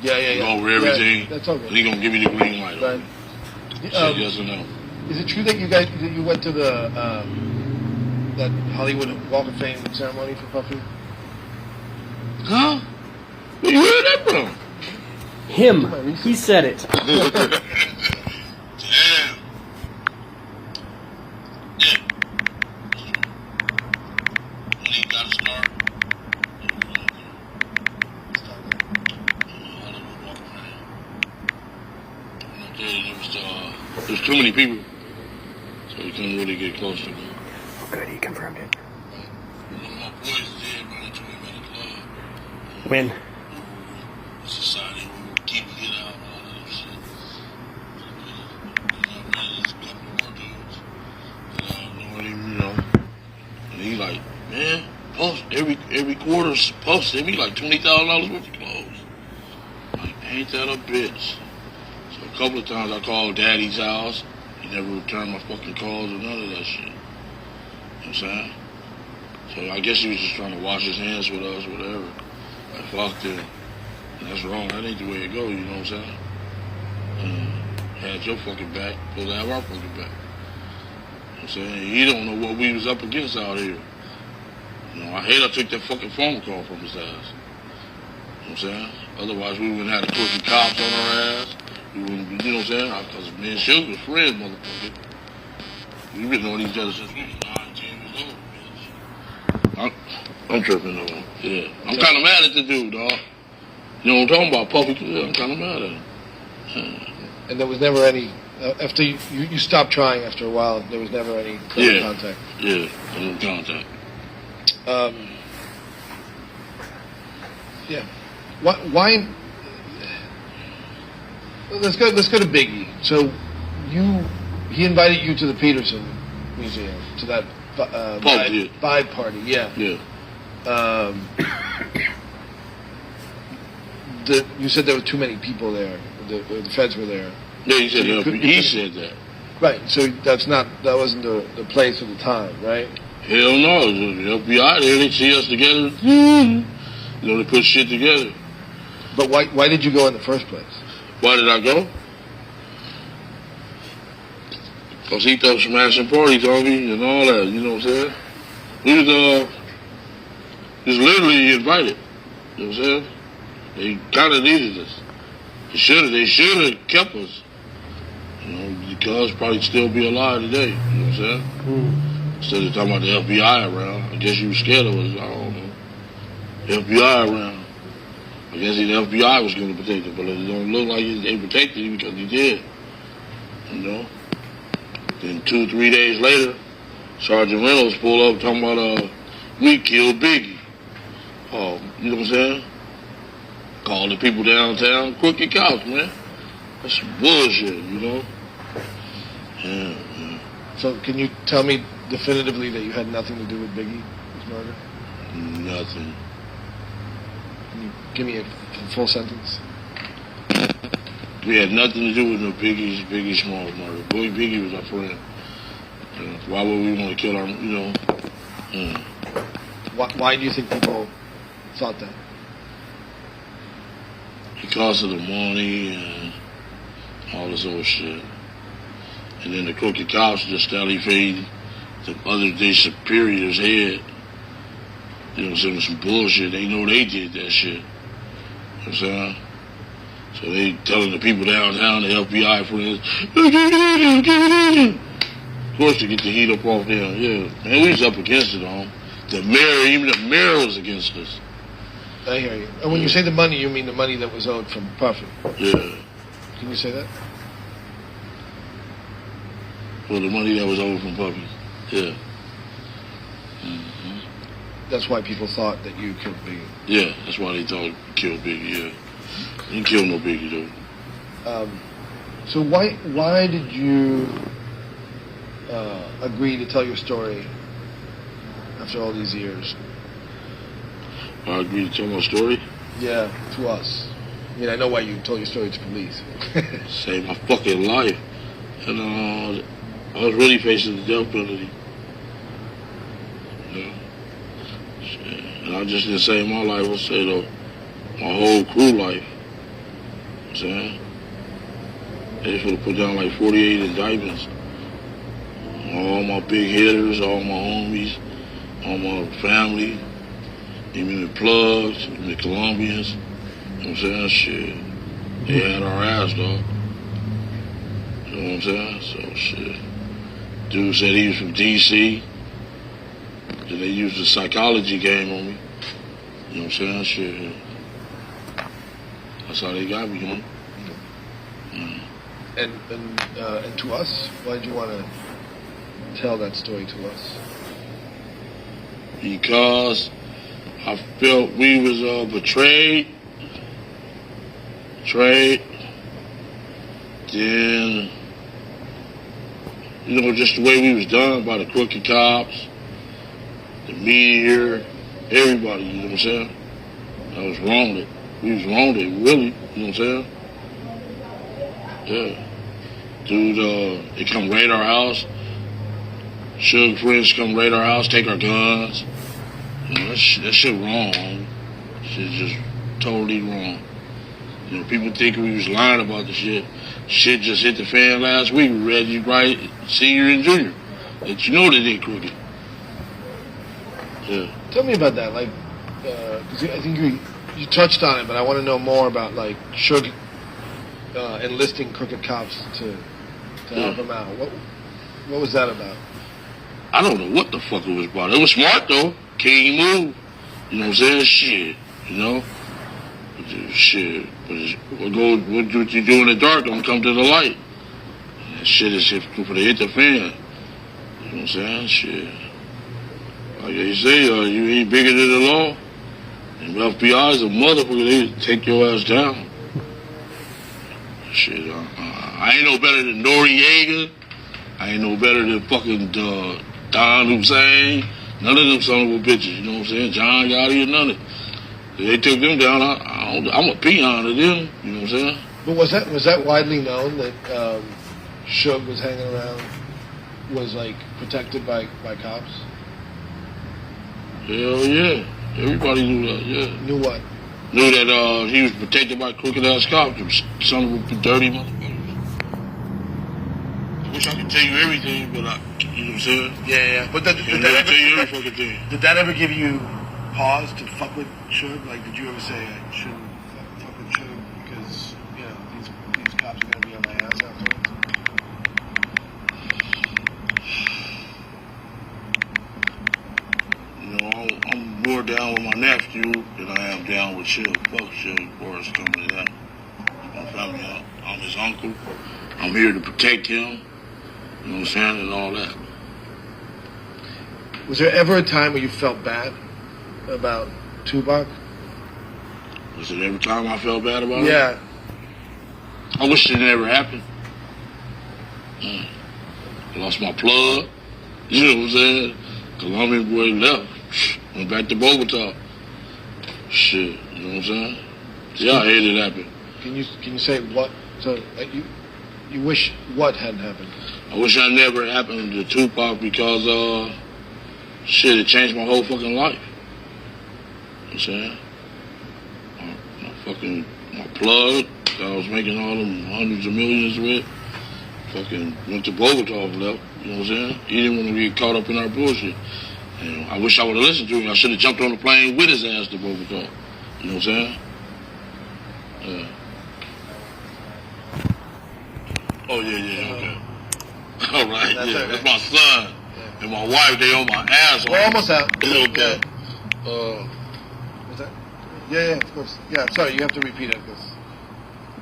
Yeah. Go over everything. Yeah, that's all good. And he gonna give me the green light. Right. Say yes or no. Is it true that you went to the that Hollywood Walk of Fame ceremony for Puffy? Huh? Where you heard that from? Him. He said it. Damn. Yeah. When he got to start. Hollywood Walk of Fame. There's too many people, so you couldn't really get close to them. Good, he confirmed it. One of my boys is there, bro. They told me about the club. When? Society, we will keep it out and all that other shit. You know, man, there's a couple more dudes that I know him, you know. And he like, man, post every quarter post, they be like $20,000 worth of clothes. Like, ain't that a bitch? So a couple of times I called Daddy's house. He never returned my fucking calls or none of that shit. You know what I'm saying? So I guess he was just trying to wash his hands with us, whatever. Like, fuck them. And that's wrong. That ain't the way it go, you know what I'm saying? Had your fucking back, supposed to have our fucking back. You know what I'm saying? He don't know what we was up against out here. You know, I hate I took that fucking phone call from his ass. You know what I'm saying? Otherwise, we wouldn't have the crooked cops on our ass. We wouldn't, you know what I'm saying? Because me and Sugar was friends, motherfucker. We've been knowing each other since we was 9, 10 years old. I'm tripping though. Yeah. I'm kind of mad at the dude, dog. You know what I'm talking about? Puffy, yeah, I'm kind of mad at him. Yeah. And there was never any, after you stopped trying after a while, there was never any contact. Yeah, no contact. Yeah. Why? Let's go to Biggie. So, he invited you to the Peterson Museum, to that vibe party. Yeah. Yeah. You said there were too many people there. The feds were there. Yeah, he said that. Right. So that wasn't the place or the time, right? Hell no. The FBI there, they see us together. You know, they put shit together. But why did you go in the first place? Why did I go? Because he thought smashing parties on me and all that, you know what I'm saying? He was just literally invited. You know what I'm saying? They kind of needed us. They should have kept us. You know, because probably still be alive today. You know what I'm saying? Instead of talking about the FBI around, I guess you were scared of us. I don't know. The FBI around. I guess the FBI was going to protect him, but it don't look like they protected him because he did. You know? Then 2-3 days later, Sergeant Reynolds pulled up talking about, we killed Biggie. Oh, you know what I'm saying? Call the people downtown, crooked cops, man. That's some bullshit, you know? Yeah. So can you tell me definitively that you had nothing to do with Biggie's murder? Nothing. Can you give me a full sentence? We had nothing to do with no Biggie Smalls murder. Boy, Biggie was our friend. Why would we want to kill our, you know? Why do you think people thought that? Because of the money and all this old shit. And then the crooked cops just alligated the other day superior's head. You know what I'm saying? Some bullshit. They know they did that shit. You know what I'm saying? So they telling the people downtown, the FBI friends, of course to get the heat up off them. Yeah, man, we was up against it, on. The mayor, even the mayor was against us. I hear you. And when you say the money, you mean the money that was owed from Puffy? Yeah. Can you say that? Well, the money that was owed from Puffy. Yeah. That's why people thought that you killed Biggie. Yeah, that's why they thought you killed Biggie, yeah. You didn't kill no Biggie, though. So why did you agree to tell your story after all these years? I agreed to tell my story? Yeah, to us. I mean, I know why you told your story to police. Saved my fucking life. And I was really facing the death penalty. You know? And I just didn't save my life, I saved my whole crew life. You know what I'm saying? They just would have put down like 48 indictments. All my big hitters, all my homies, all my family, even the plugs, even the Colombians. You know what I'm saying? Shit. They had our ass, dog. You know what I'm saying? So, shit. Dude said he was from D.C. Then they used the psychology game on me. You know what I'm saying? Shit. That's how they got me, you know? And to us, why did you want to tell that story to us? because I felt we was betrayed. Then, you know, just the way we was done by the crooked cops, the media, everybody, you know what I'm saying? I was wronged. We was wronged, really, you know what I'm saying? Yeah. Dude, they come raid our house. Sugar friends come raid our house, take our guns. You know, that shit wrong. Shit just totally wrong. You know, people think we was lying about the shit. Shit just hit the fan last week. Reggie Wright, senior and junior. That you know that they crooked. Yeah. Tell me about that. Like, 'cause I think you touched on it, but I want to know more about like Suge enlisting crooked cops to help him out. What was that about? I don't know what the fuck it was about. It was smart though. King move. You know what I'm saying? Shit. You know? Shit. But what you do in the dark don't come to the light. That shit is for the hit the fan. You know what I'm saying? Shit. Like they say, you ain't bigger than the law. And FBI is a motherfucker. They take your ass down. Shit. I ain't no better than Noriega. I ain't no better than fucking Don Hussein. None of them son of a bitches. You know what I'm saying? John Gotti or none of them. They took them down. I'm a peon to them. You know what I'm saying? But was that widely known that Suge was hanging around, was like protected by cops? Hell yeah. Everybody knew that, yeah. Knew what? Knew that he was protected by crooked ass cops. Son of a dirty motherfuckers. I wish I could tell you everything, but you know what I'm saying? Yeah. But Tell you every fucking thing. did that ever give you pause to fuck with Suge? Like, did you ever say I shouldn't fuck with Suge because you know these cops are gonna be on my ass afterwards? You know, I'm more down with my nephew than I am down with Suge. Fuck Suge, before it's coming to that. My family, I'm his uncle. I'm here to protect him. You know what I'm saying? And all that. Was there ever a time where you felt bad about Tupac? Was it every time I felt bad about it? Yeah. I wish it never happened. I lost my plug. You know what I'm saying? Colombian boy left. Went back to Bogota. Shit, you know what I'm saying? Yeah, I hated it happen. Can you say what? So you wish what hadn't happened? I wish that never happened to Tupac because shit, it changed my whole fucking life. You know what I'm saying? My plug that I was making all them hundreds of millions with, fucking went to Bogota left. You know what I'm saying? He didn't want to get caught up in our bullshit. And I wish I would have listened to him. I should have jumped on the plane with his ass to Bogota. You know what I'm saying? Yeah. Oh, yeah, okay. All right, That's okay. That's my son. And my wife, they on my ass. We're almost out. Okay. Was that? Yeah, of course. Yeah, sorry, you have to repeat it because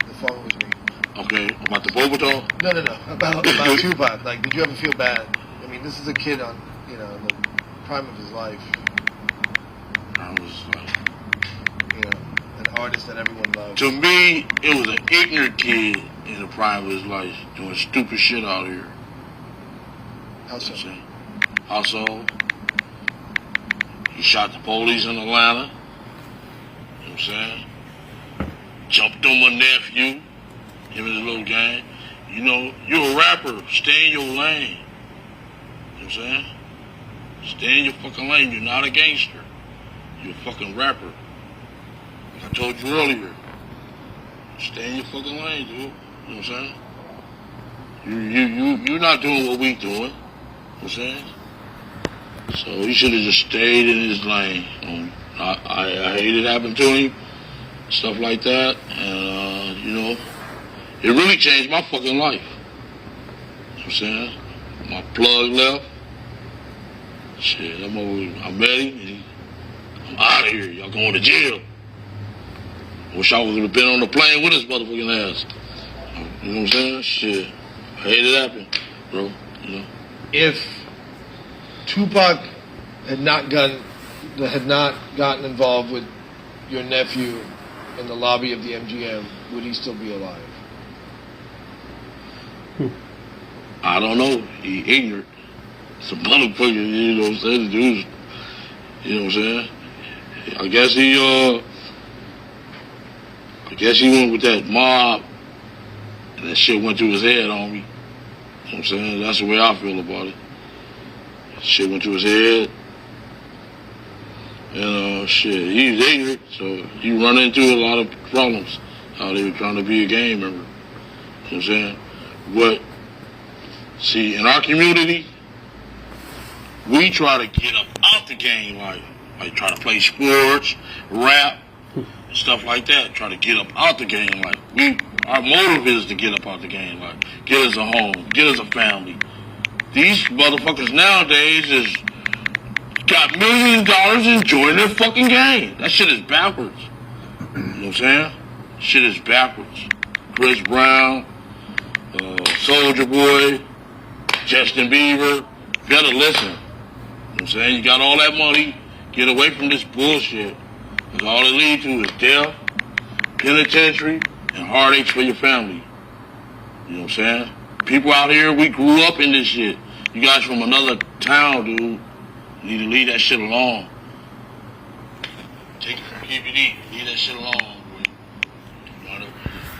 the phone was ringing. Okay, about the Bogota? No. About Tupac. Like, did you ever feel bad? I mean, this is a kid on, the prime of his life. I was like, An artist that everyone loves. to me, it was an ignorant kid in the prime of his life doing stupid shit out here. How so? Also, he shot the police in Atlanta. You know what I'm saying? Jumped on my nephew, him and his little gang. You know, you're a rapper. Stay in your lane. You know what I'm saying? Stay in your fucking lane. You're not a gangster. You're a fucking rapper. Like I told you earlier. Stay in your fucking lane, dude. You know what I'm saying? You're not doing what we doing. You know what I'm saying? So he should have just stayed in his lane. I hate it happened to him. Stuff like that. And, it really changed my fucking life. You know what I'm saying? My plug left. Shit, I met him. I'm out of here. Y'all going to jail. Wish I would have been on the plane with his motherfucking ass. You know what I'm saying? Shit. I hate it happen, bro. If Tupac had not gotten that had not gotten involved with your nephew in the lobby of the MGM, would he still be alive? I don't know. He ignorant. Some motherfucker, you know what I'm saying? The dude's, you know what I'm saying? I guess he went with that mob, and that shit went through his head on me. You know what I'm saying? That's the way I feel about it. Shit went through his head. And shit, he's ignorant, so he run into a lot of problems. How they were trying to be a gang member. You know what I'm saying? But see, in our community, we try to get up out the gang life. Like try to play sports, rap, stuff like that. Try to get up out the gang life. Our motive is to get up out the gang life. Get us a home. Get us a family. These motherfuckers nowadays is got millions of dollars enjoying their fucking game. That shit is backwards. You know what I'm saying? Shit is backwards. Chris Brown, Soulja Boy, Justin Bieber, better listen. You know what I'm saying? You got all that money, get away from this bullshit. Because all it leads to is death, penitentiary, and heartaches for your family. You know what I'm saying? People out here, we grew up in this shit. You guys from another town, dude, you need to leave that shit alone. Take it from KBD, leave that shit alone, boy.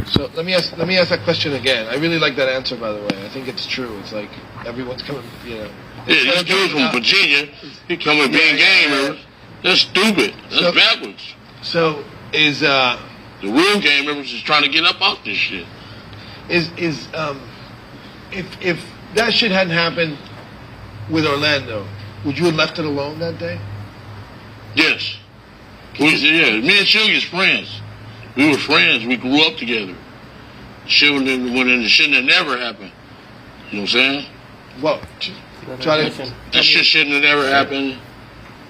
So let me ask that question again. I really like that answer, by the way. I think it's true. It's like everyone's coming, you know. Yeah, this dude from Virginia, he coming being gang members. That's stupid. That's backwards. So is the real gang members is trying to get up out this shit. If that shit hadn't happened with Orlando, would you have left it alone that day? Yes. Me and Suge is friends. We were friends. We grew up together. Shit when the shit that never happened. You know what I'm saying? Well, that shit shouldn't have never happened.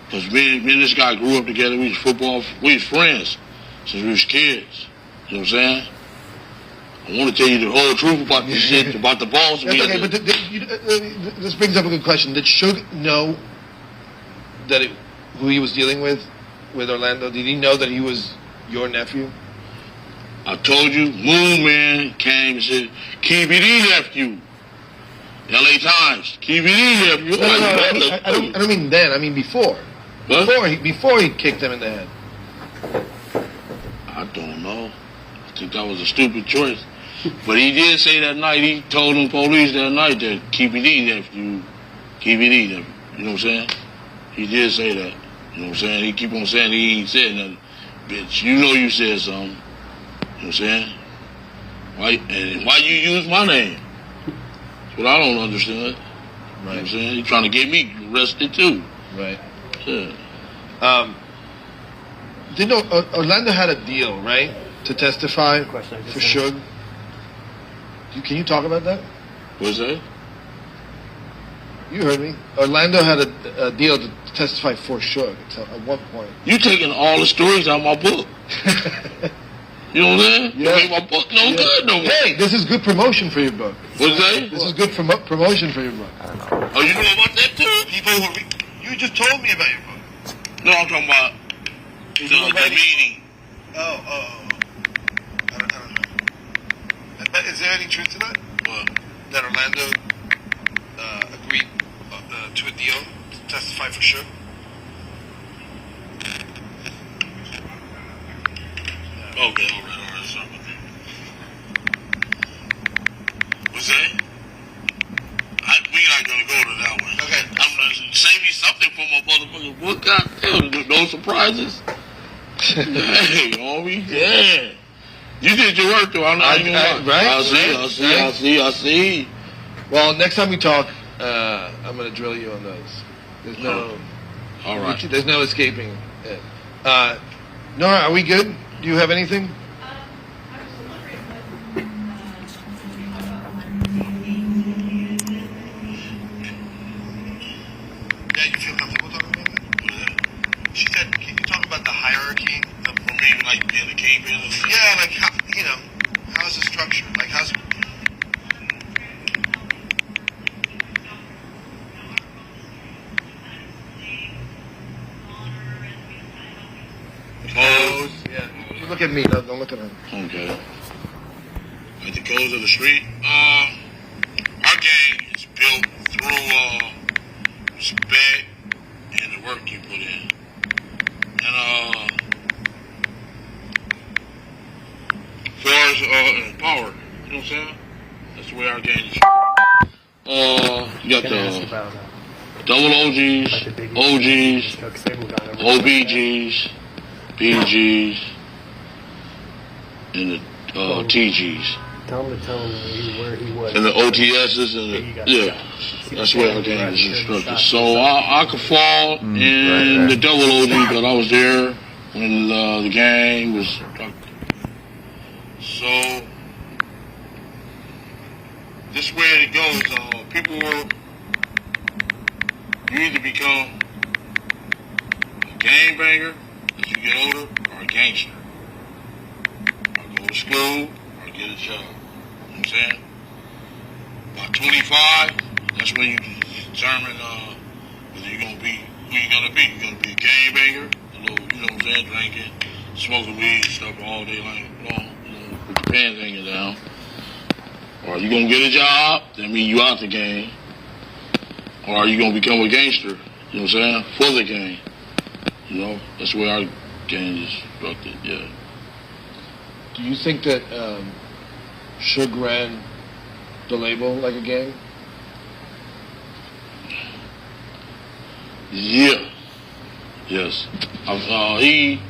Because me and this guy grew up together. We was friends since we was kids. You know what I'm saying? I want to tell you the whole truth about this shit, about the balls. That's okay, but this brings up a good question. Did Suge know that who he was dealing with Orlando? Did he know that he was your nephew? I told you, Moon Man came and said, KBD nephew. LA Times, KBD nephew. No, I don't mean then. I mean before. What? Before he kicked him in the head. I don't know. I think that was a stupid choice. But he did say that night, he told them police that night that KBD nephew, KBD nephew. You know what I'm saying? He did say that. You know what I'm saying? He keep on saying he ain't said nothing. Bitch, you know you said something. You know what I'm saying? Why you use my name? That's what I don't understand. Right. You know what I'm saying? He trying to get me arrested too. Right. Yeah. Orlando had a deal, right? To testify for Suge. Can you talk about that? What's that? You heard me. Orlando had a deal to testify for Suge at one point. You taking all the stories out of my book. You know what I'm saying? Yeah. You make my book no good no more. Hey, this is good promotion for your book. What's that? This is good promotion for your book. Oh, you know about that too? You just told me about your book. No, I'm talking about the meeting. I don't know. Is there any truth to that? What? That Orlando agreed to a deal to testify for Suge? Okay, all right, something. What's that? We not gonna go to that one. Okay. I'm gonna save me something for my motherfucking book. Goddamn, no surprises. Hey, homie, yeah. You did your work though. Right? I see. Well, next time we talk, I'm gonna drill you on those. There's no. All right. There's no escaping it. Nora, are we good? Do you have anything? Yeah, you feel comfortable talking about that? She said, can you talk about the hierarchy of, or maybe like being a kingpin? Yeah, like how, how's the structure? Like how's codes. Yeah. You look at me, don't look at him. Okay. Like the codes of the street. Our gang is built through respect and the work you put in. And as far as power, you know what I'm saying? That's the way our gang is. You got Can I ask the about double OGs, like the big OGs, because they moved on over OBGs, BGs, and the TGs. Tell him to tell him where he was. And the OTSs and yeah, that's where our game is instructed. So I could fall in the double OG because I was there when the gang was instructed. So this way it goes. People will you either become a gang banger as you get older or a gangster. Or go to school or get a job. You know what I'm saying? By 25, that's when you determine whether you're gonna be who you're gonna be. You're gonna be a gang banger, a little, you know what I'm saying, drinking, smoking weed and stuff all day long, with your pants hanging down. Or you gonna get a job, that means you out the game. Or are you gonna become a gangster, you know what I'm saying, for the gang. You know, that's where our gang is structured, yeah. Do you think that Suge ran the label like a gang? Yeah. Yes. He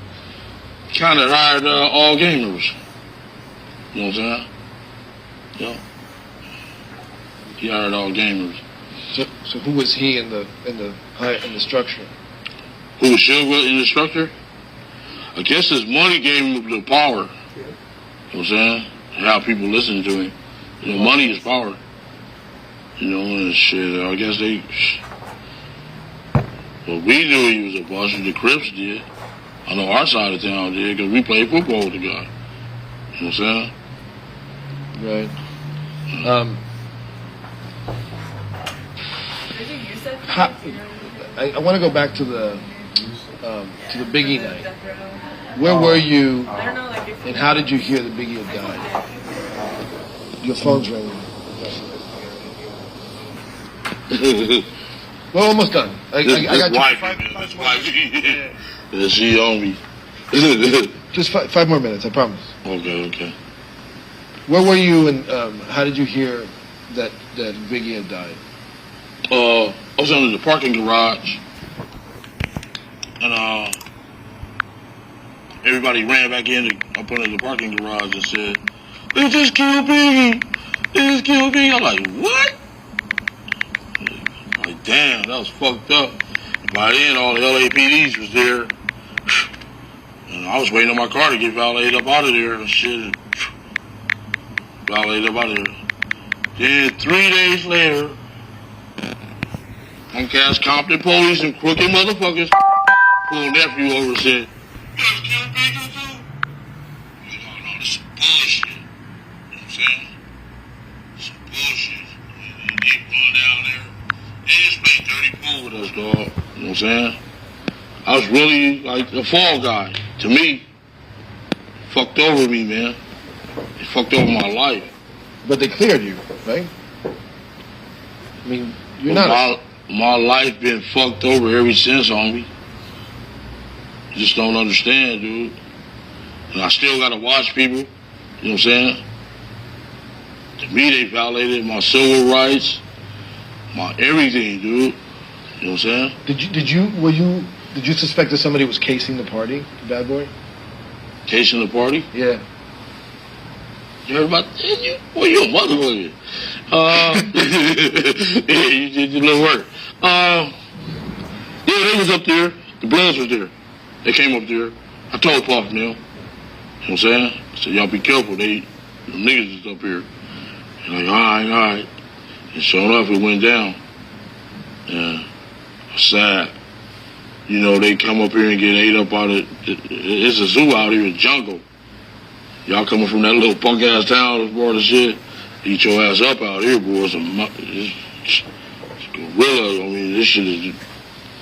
kind of hired all gang members. You know what I'm saying? Yeah. He hired all gang members. So who was he in the structure? Who was Suge in the structure? I guess his money gave him the power. You know what I'm saying? How people listen to him. You know, money is power. You know, and shit, I guess they... Well, we knew he was a bust, the Crips did. I know our side of town did, because we played football with the guy. You know what I'm saying? Right. I want to go back to the Biggie night. Where were you, and how did you hear that Biggie had died? Your phone's ringing. We're almost done. I got That's wifey. Yeah, she on me. Just 5 more minutes, I promise. Okay. Where were you, and how did you hear that Biggie had died? I was under the parking garage, and everybody ran back up under the parking garage and said, "They just killed Biggie! They just killed Biggie!" I'm like, "What?" I'm like, damn, that was fucked up. By then, all the LAPDs was there, and I was waiting on my car to get valeted up out of there and shit. Valeted up out of there. Then 3 days later, Cass Compton police and crooked motherfuckers pulled nephew over and said, "You guys killed Biggie too?" I'm like, "Oh no, this is some bullshit." You know what I'm saying? Some bullshit. They run down there. They just played dirty pool with us, dog. You know what I'm saying? I was really like a fall guy. To me, fucked over me, man. It fucked over my life. But they cleared you, right? I mean, you're not... My life been fucked over ever since, homie. You just don't understand, dude. And I still gotta watch people. You know what I'm saying? To me, they violated my civil rights, my everything, dude. You know what I'm saying? Did you suspect that somebody was casing the party, Bad Boy? Casing the party? Yeah. You heard about that? Well, you a motherfucker. Yeah, you did your little work. Yeah, they was up there. The Bloods was there. They came up there. I told Puff, you know what I'm saying? I said, y'all be careful. The niggas is up here. They're like, all right. And sure enough, it went down. Yeah, sad. You know, they come up here and get ate up out of it's a zoo out here, a jungle. Y'all coming from that little punk ass town that's bored of shit. Eat your ass up out here, boys. It's gorillas. I mean, this shit is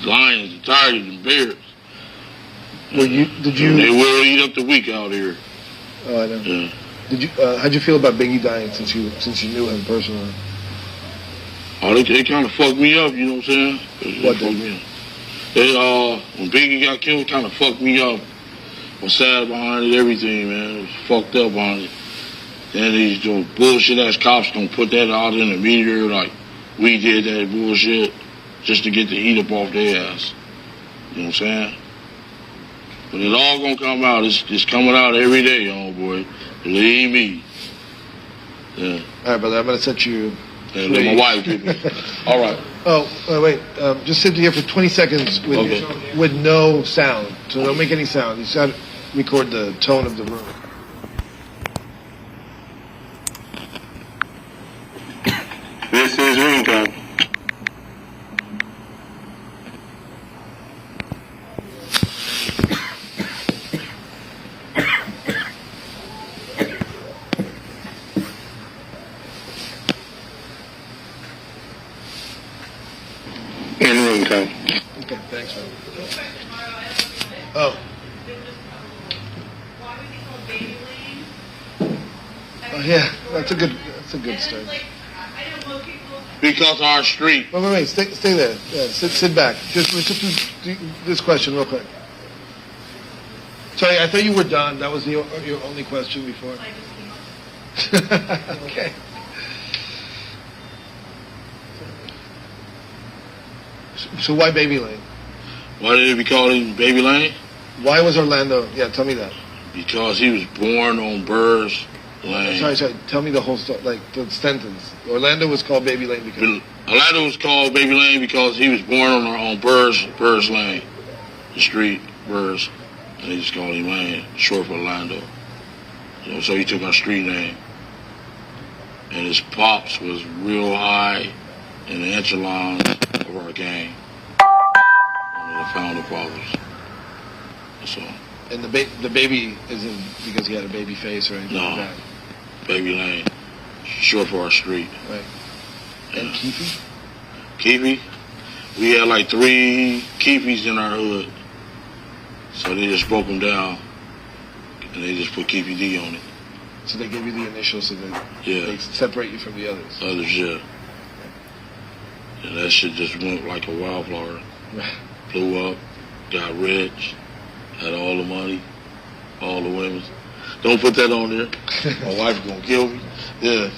lions and tigers and bears. Did you? They will eat up the week out here. Oh, I know. Yeah. Did you? How'd you feel about Biggie dying since you knew him personally? Oh, they kind of fucked me up. You know what I'm saying? They What fucked did? me up. They when Biggie got killed, kind of fucked me up. I was sad behind it, everything, man. It was fucked up behind it. Then these bullshit ass cops gonna put that out in the media like we did that bullshit just to get the heat up off their ass. You know what I'm saying? But it's all gonna come out. It's coming out every day, homeboy. Believe me. Yeah. All right, brother. I'm gonna set you. And let my wife get me. All right. Oh, wait. Just sit here for 20 seconds with no sound. So don't make any sound. You just gotta record the tone of the room. This is ringtone. In ringtone. Okay, thanks, man. Oh. Oh yeah, that's a good start. Because our street. Wait, stay there. Yeah, sit back. Just do this question real quick. Sorry, I thought you were done. That was your only question before. Okay. So why Baby Lane? Why did it be called Baby Lane? Why was Orlando? Yeah, tell me that. Because he was born on Burrs Lane. Sorry. Tell me the whole story, like the sentence. Orlando was called Baby Lane because. Orlando was called Baby Lane because he was born on Burrs Lane, the street Burrs, and they just called him Lane, short for Orlando. You know, so he took our street name. And his pops was real high in the echelons of our gang. One of the founder fathers. That's all. And the baby isn't because he had a baby face or anything like that. Baby Lane, short for our street. Right. And Keffe? Keffe? We had like 3 Keffes in our hood. So they just broke them down. And they just put Keffe D on it. So they give you the initials so that Yeah. they separate you from the others. Others, yeah. And that shit just went like a wildflower. Blew up, got rich, had all the money, all the women. Don't put that on there. My wife's gonna kill me. Yeah.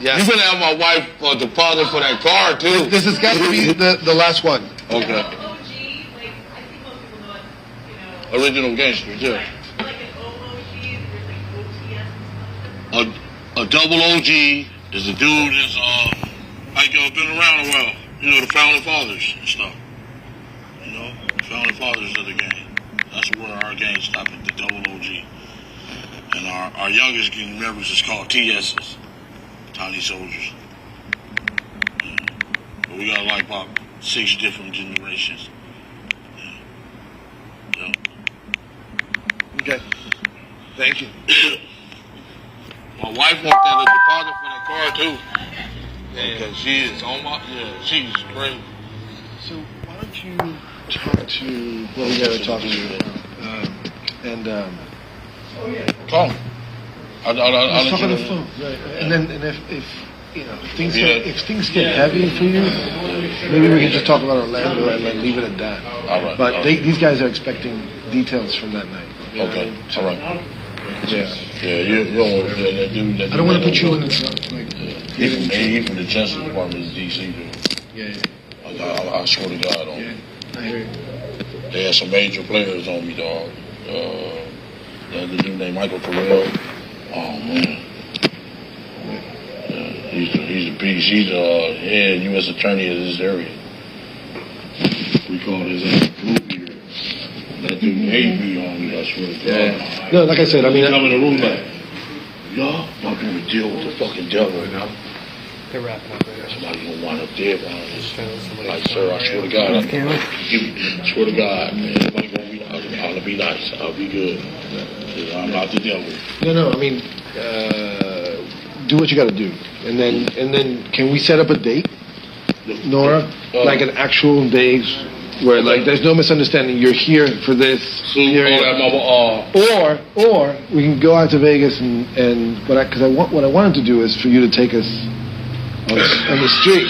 Yeah. You better have my wife deposit for that car too. This has got to be the last one. Okay. Original gangsters, yeah. A double OG is a dude that's been around a while. You know, the founding fathers and stuff. You know, the founding fathers of the gang. That's where our gang stopped at, the double OG. And our youngest gang members is called TSs, Tiny Soldiers. Yeah. But we got like about 6 different generations. Yeah. Yeah. Okay. Thank you. My wife wants that deposit for that car too. Because she is on she's great. So why don't you talk to well, we gotta talk to you. Call me. I'll Let's let talk you on the know. phone. Right. And then if you know if things get heavy for you, maybe we can just talk about Orlando and like leave it at that. All right. But these guys are expecting details from that night. You know Okay. what I mean? So, All right. Yeah. Yeah, you don't that dude. I don't want to put you in the like. He from the Justice Department is DC dude. Yeah. I swear to God on me. I hear you. They had some major players on me, dog. The other dude named Michael Dorsey. Oh man. Yeah, he's a beast. He's head U.S. attorney of this area. We call his Bluebeard. That dude hate me on me, I swear to God. Yeah. No, like I said, I mean, come in the room like, y'all not gonna deal with the fucking devil right now. They're wrapping up right now. Somebody gonna wind up dead behind this. Like, sir, I swear to God. I swear to God, man. Everybody gonna be, I'll be nice. I'll be good. I'm not the devil. no. I mean, do what you got to do, and then can we set up a date, Nora? Like an actual day where like there's no misunderstanding. You're here for this. So, or we can go out to Vegas and what I wanted to do is for you to take us on the street.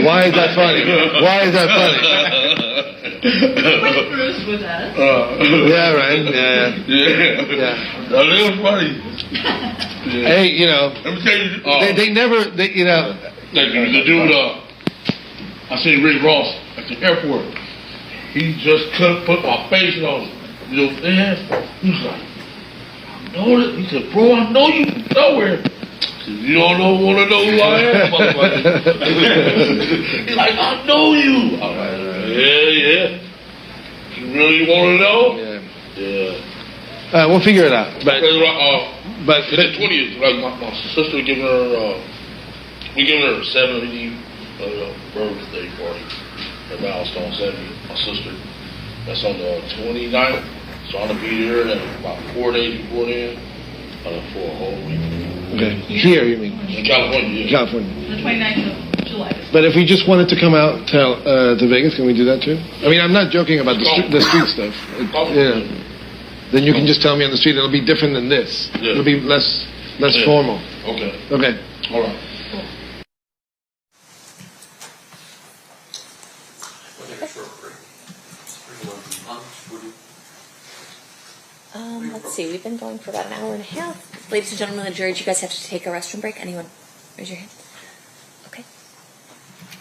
Why is that funny? Why is that funny? Yeah, right. Yeah. That is funny. Hey, you know, Let me tell you. they never, you know. The dude, I seen Rick Ross at the airport. He just couldn't put my face on him. You know what I'm saying? He was like, I know that. He said, bro, I know you from nowhere. I said, you don't want to know who I am, motherfucker. He's like, I know you. I'm like, yeah. You really want to know? Yeah. We'll figure it out. But it's the 20th. Like my sister giving her, we giving her a 70th birthday party. Her milestone 70. My sister. That's on the 29th. So I'm gonna be there about 4 days before then. For a whole week. okay, here you mean? In California. Yeah. California. The 29th of July. But if we just wanted to come out to Vegas, can we do that too? I mean, I'm not joking about the street stuff. Yeah. Then you can just tell me on the street. It'll be different than this. Yeah. It'll be less formal. Okay. Okay. All right. We'll take a short break. Let's see, we've been going for about an hour and a half. Ladies and gentlemen of the jury, do you guys have to take a restroom break? Anyone? Raise your hand. Okay.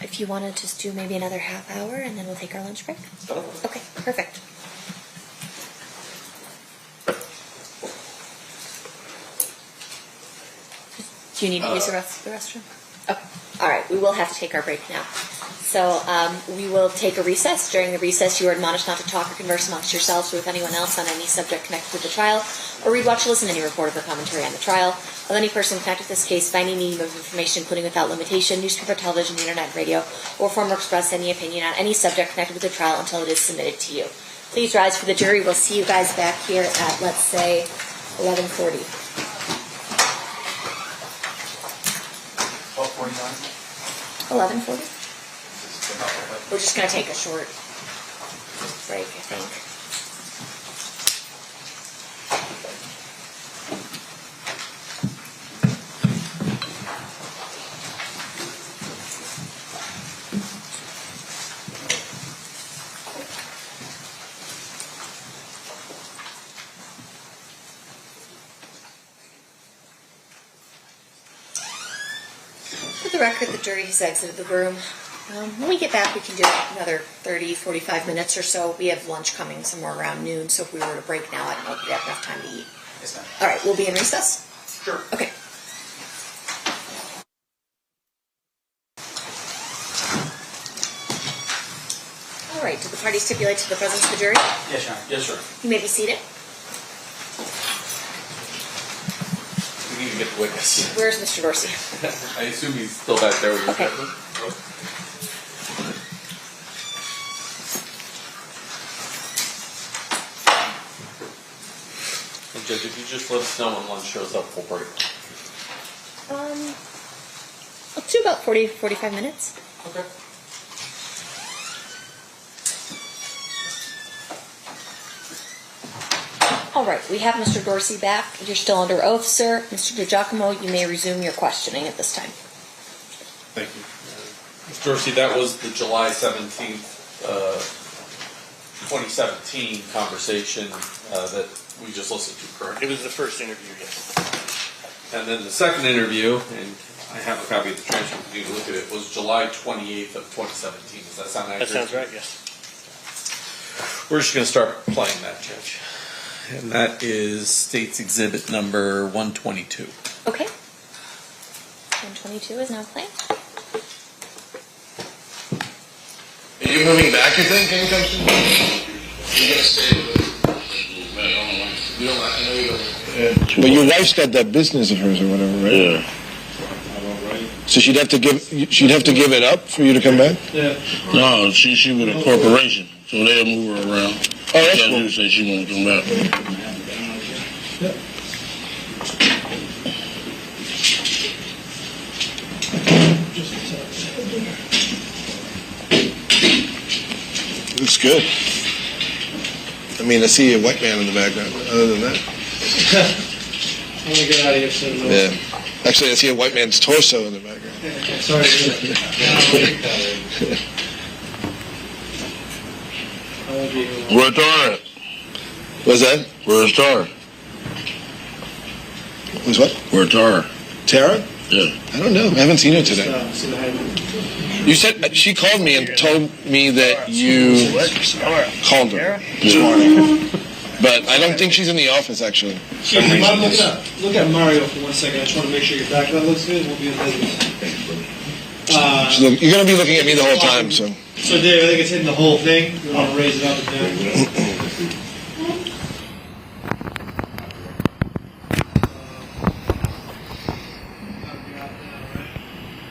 If you want to just do maybe another half hour and then we'll take our lunch break? Okay, perfect. Do you need to use the restroom? Okay. All right, we will have to take our break now. So we will take a recess. During the recess, you are admonished not to talk or converse amongst yourselves or with anyone else on any subject connected with the trial, or read, watch, or listen to any report or commentary on the trial of any person connected with this case by any medium of information, including without limitation, newspaper, television, internet, radio, or form or express any opinion on any subject connected with the trial until it is submitted to you. Please rise for the jury. We'll see you guys back here at, let's say, 11:40. 11:40? We're just going to take a short break, I think. For the record, the jury has exited the room. When we get back, we can do another 30, 45 minutes or so. We have lunch coming somewhere around noon, so if we were to break now, I don't know if we have enough time to eat. Yes, ma'am. All right, we'll be in recess? Sure. Okay. All right, did the party stipulate to the presence of the jury? Yes, Your Honor. Yes, sir. You may be seated. We need to get the witness. Where's Mr. Dorsey? I assume he's still back there with your Okay. judgment? And Judge, if you just let us know when lunch shows up, we'll break. Let's do about 40, 45 minutes. Okay. All right, we have Mr. Dorsey back. You're still under oath, sir. Mr. DiGiacomo, you may resume your questioning at this time. Thank you. Mr. Dorsey, that was the July 17th, 2017 conversation that we just listened to, correct? It was the first interview, yes. And then the second interview, and I have a copy of the transcript if you look at it, was July 28th of 2017. Does that sound accurate? That sounds right, yes. We're just going to start playing that, Judge. And that is State's Exhibit number 122. Okay. 122 is now playing. Are you moving back, you think, anytime soon? You're gonna stay with You don't, I know you don't. Yeah. But your wife's got that business of hers or whatever, right? Yeah. So she'd have to give it up for you to come back? Yeah. No, she with a corporation, so they'll move her around. Oh, that's Tell cool. her say she won't come back. Looks good. I mean, I see a white man in the background. Other than that, I'm gonna get out of here soon. yeah. Actually, I see a white man's torso in the background. Sorry to hear that. I won't be here long. Where's Tara? What's that? Where's Tara? Who's what? Where's Tara? Tara? Yeah. I don't know. I haven't seen her today. See the head. You said she called me and told me that you called her this morning, but I don't think she's in the office actually. Chief, you mind looking up? Look at Mario for 1 second. I just want to make sure your background looks good. We'll be in business. You're going to be looking at me the whole time, so. So Dave, I think it's hitting the whole thing. We want to raise it up and down.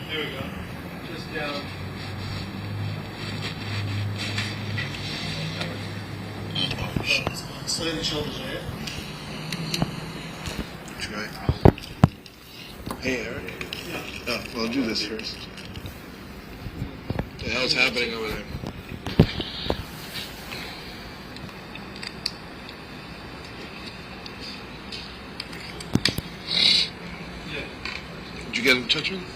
There we go. Just down. Slay the shoulders, right? Try. Hey, Eric. Yeah. Oh, well, do this first. What the hell's happening over there? Did you get in touch with him?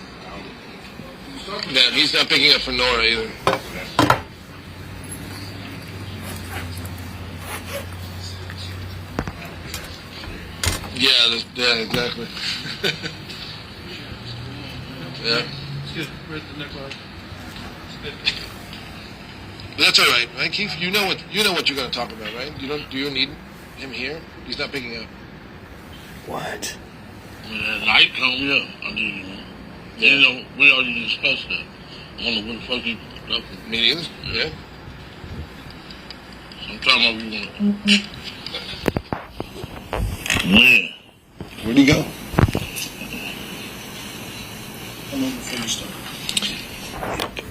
Yeah, he's not picking up for Nora either. Yeah, exactly. Yeah. Excuse me, where's the neck line? That's all right, right, Keith? You know what you're going to talk about, right? Do you need him here? He's not picking up. What? When that light come, yeah, I need you. You know, we already discussed that. I don't know when the fuck he picked up. Me neither. Yeah. Sometime we want to. When? Where'd he go? Come on before you start.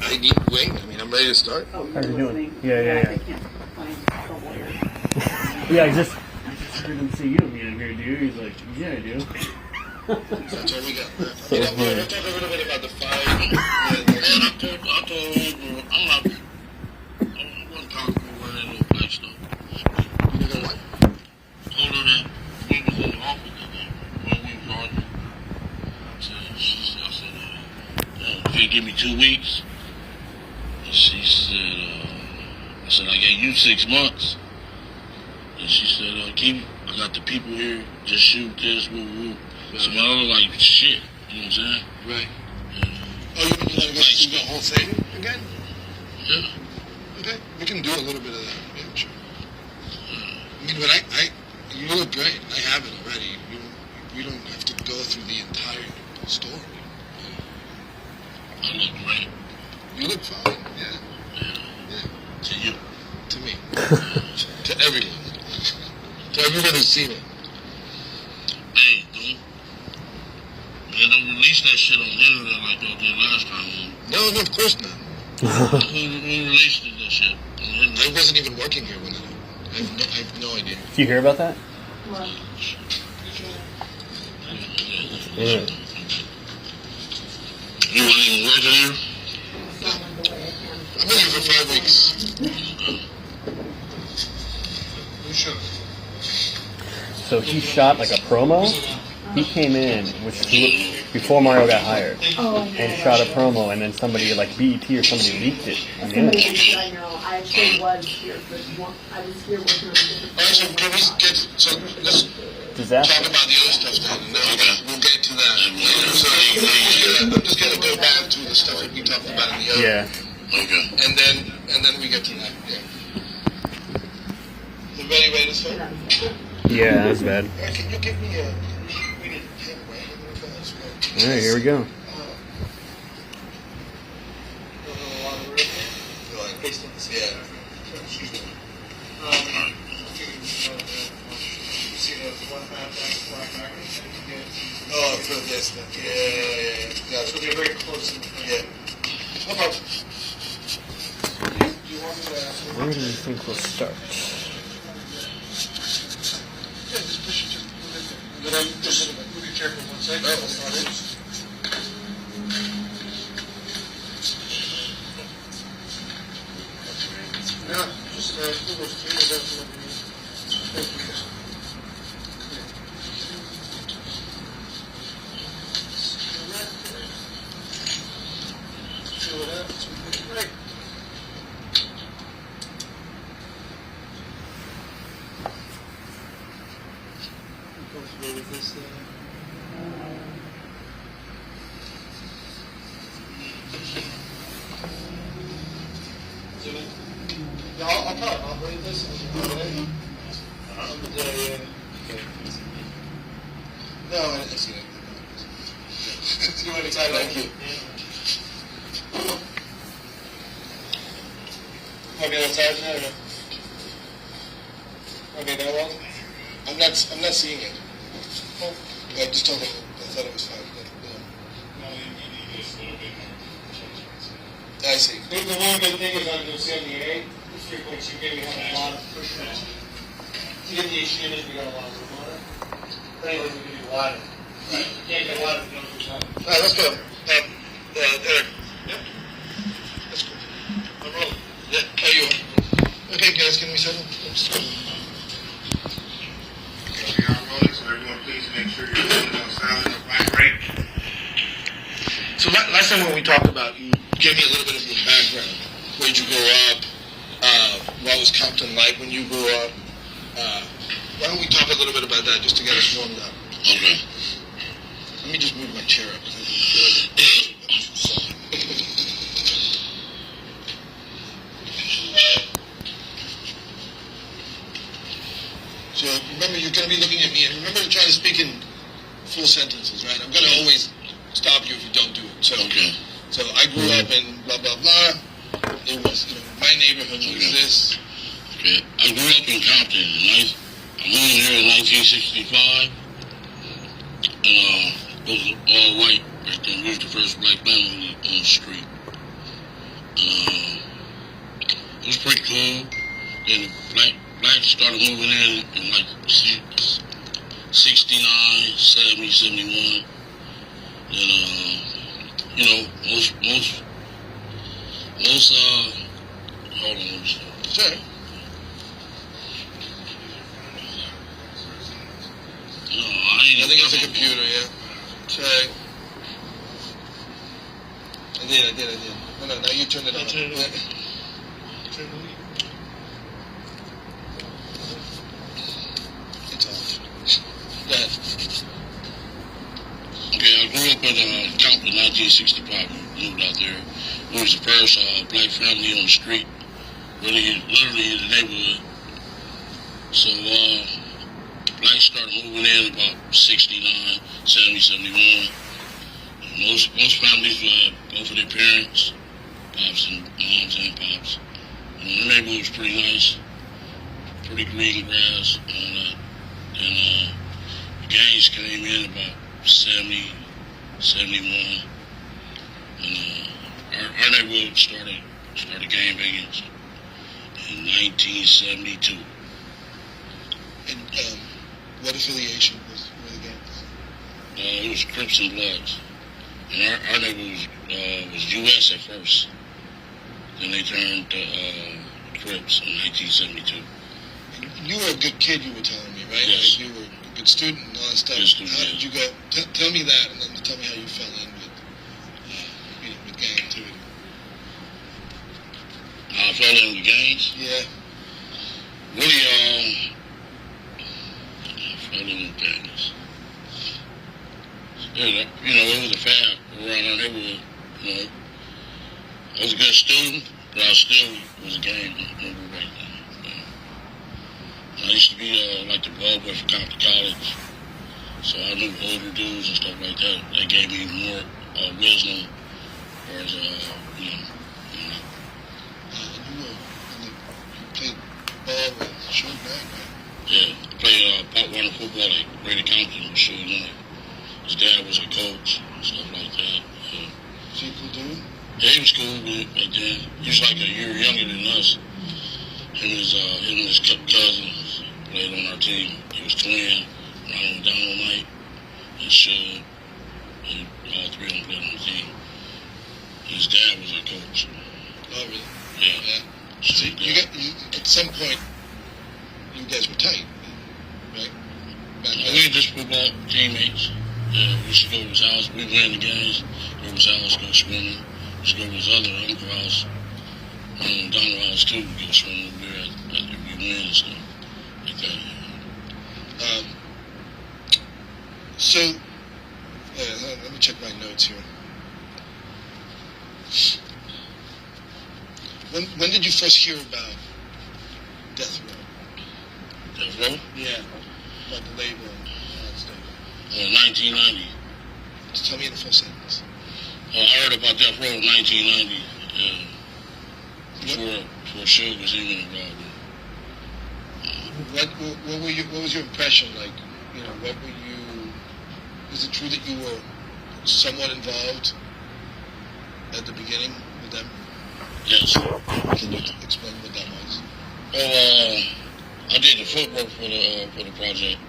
I need wait. I mean, I'm ready to start. How are you doing? Yeah. Yeah, I just heard him say you don't need him here, do you? He's like, yeah, I do. That's all we got. We'll talk a little bit about the fight. I told him, I'm not. I wasn't talking to her in no place though. You know what? Told her that we was in the office that day when we was arguing. I said, if you give me 2 weeks, and she said, I said, I gave you 6 months. And she said, Keith, I got the people here, just shoot this, woo. So I was like, shit, you know what I'm saying? Right. Yeah. Oh, you want to go see the whole thing again? Yeah. Okay, we can do a little bit of that. Yeah, sure. I mean, but you look great. I have it already. We don't have to go through the entire story. I look great. You look fine. Yeah. Yeah. To you. To me. To everyone. To everyone who's seen it. Hey, don't release that shit on the internet like y'all did last time. No, of course not. Who released that shit on the internet? I wasn't even working here when that happened. I have no idea. Did you hear about that? Yeah. You weren't even working here? I've been here for 5 weeks. Who shot? So he shot like a promo. He came in, before Mario got hired, and shot a promo, and then somebody like BET or somebody leaked it on the internet. I know. I actually was here, but I was here working on a different. All right, so can we let's Disaster. talk about the other stuff then, and then we'll get to that later. So I'm just gonna go back to the stuff that we talked about in the other. Yeah. Okay. And then we get to that. Yeah. Everybody ready to start? Yeah, that's bad. Can you give me a? All right, here we go. Oh, for this stuff. Yeah. So they're very close. Yeah. No problem. Where do you think we'll start? Just be careful 1 second. Oh, that's not it. No, just who was thank you. Fill it up. Right. Comfortable with this Yeah, I'll read this and yeah. No, I didn't see it. You want to try that? Thank you. Okay, that's happening. Okay, that one. I'm not seeing it. Oh, yeah, just told them. I thought it was fine. I see. The one good thing is on the 78, the frequency we have a lot of pushbacks. To get the HD image, we got a lot of room on it. But anyway, we can do water. Right. You can't get water if you don't do something. No, that's good. Eric. Yep. That's cool. I'm rolling. Yeah, how you? Okay, guys, give me a second. We are rolling, so everyone please make sure you're holding on sound and mic rate. So last time when we talked about, you gave me a little bit of your background. Where'd you grow up? What was Compton like when you grew up? Why don't we talk a little bit about that just to get us warmed up? Okay. Let me just move my chair up. So remember, you're going to be looking at me, and remember to try to speak in full sentences, right? I'm going to always stop you if you don't do it. So, Okay. So I grew up in blah, blah, blah. It was, my neighborhood was this. Okay. I grew up in Compton. I moved here in 1965. And it was all white back then. We was the first black family on the street. It was pretty cool. Then the blacks started moving in like 69, 70, 71. And most hold on. Sorry. No, I think it's a computer, yeah. Sorry. I did. No, now you turned it on. It's off. Go ahead. Okay, I grew up in Compton, 1965. Moved out there. We was the first black family on the street, literally in the neighborhood. So blacks started moving in about 69, 70, 71. Most families had both of their parents, pops and moms and pops. The neighborhood was pretty nice, pretty green grass and all that. And the gangs came in about 70, 71. And our neighborhood started gangbanging in 1972. And what affiliation were the gangs? It was Crips and Bloods. And our neighborhood was U.S. at first. Then they turned to Crips in 1972. And you were a good kid, you were telling me, right? Yes. Like you were a good student and all that stuff. Good student, How did you go? Tell me that, and then tell me how you fell in with gang activity. I fell in with gangs. Yeah. Really, I fell in with gangs. It was a fad around our neighborhood. I was a good student, but I still was a gang member back then. I used to be like the ball boy for Compton College, so I knew older dudes and stuff like that. That gave me more wisdom, whereas You played ball with Suge Knight, right? yeah, played Pop Warner football at Greater Compton with Suge Knight. His dad was a coach and stuff like that. So you cool dude? Yeah, he was cool back then. He was like a year younger than us. Him and his cousins played on our team. He was twin, Ronald Dynamite, and Suge. And all three of them played on the team. His dad was our coach. Oh, really? Yeah. So you some point, you guys were tight, right? Back We then. were just football teammates. Yeah, we used to go to his house. We win the games. Go to his house, go swimming. We used to go to his other uncle house. Donald house too. We go swimming over there after we win and stuff. Like that. So, let me check my notes here. When did you first hear about Death Row? Death Row? Yeah. About the label and all that stuff. 1990. Just tell me in a full sentence. I heard about Death Row in 1990. Before Suge was even involved. What was your impression like? You know, what were you? Is it true that you were somewhat involved at the beginning with them? Yes. Can you explain what that was? Well, I did the footwork for the project.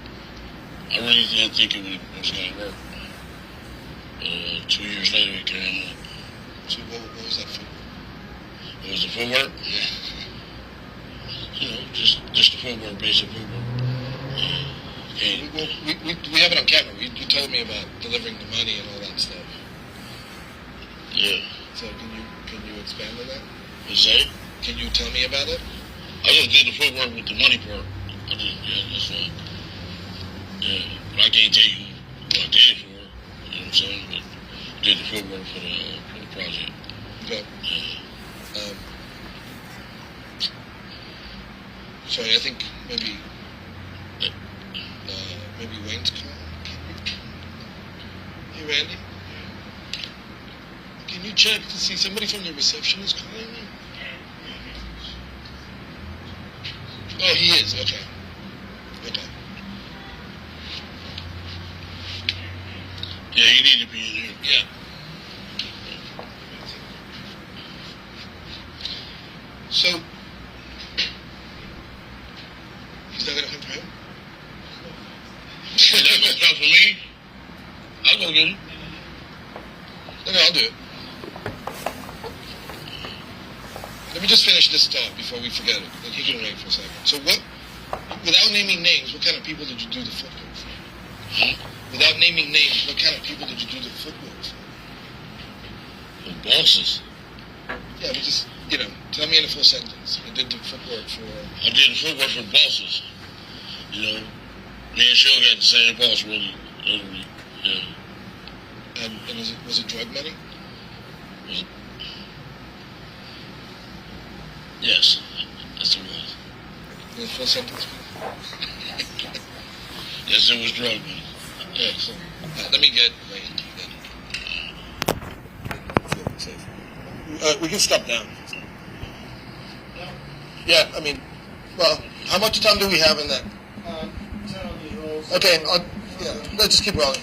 I really didn't think it was going to work. 2 years later, it came up. So what was that for? It was the footwork? Yeah. You know, just the footwork, basic footwork. We have it on camera. You told me about delivering the money and all that stuff. Yeah. So can you expand on that? What's that? Can you tell me about it? I just did the footwork with the money part. That's fine. Yeah, but I can't tell you what I did it for. You know what I'm saying? But I did the footwork for the project. Okay. Yeah. Sorry, I think maybe Wayne's calling. Hey, Randy. Can you check to see somebody from the reception is calling me? Oh, he is. Okay. Yeah, you need to be in here. Yeah. So, he's not gonna come for him? Is that gonna come for me? I'll go get him. No, I'll do it. Let me just finish this thought before we forget it. Then he can wait for a second. So without naming names, what kind of people did you do the footwork for? Huh? Without naming names, what kind of people did you do the footwork for? The bosses. Yeah, but just, tell me in a full sentence. You did the footwork for... I did the footwork for bosses. You know, me and Suge got the same boss, really. Literally. Yeah. And was it drug money? Yes. Yes, it was. In a full sentence? Yes, it was drug money. Yeah, so let me get Wayne then. We can stop down. Yeah, I mean, well, how much time do we have in that? 10 on these rolls. Okay, let's just keep rolling.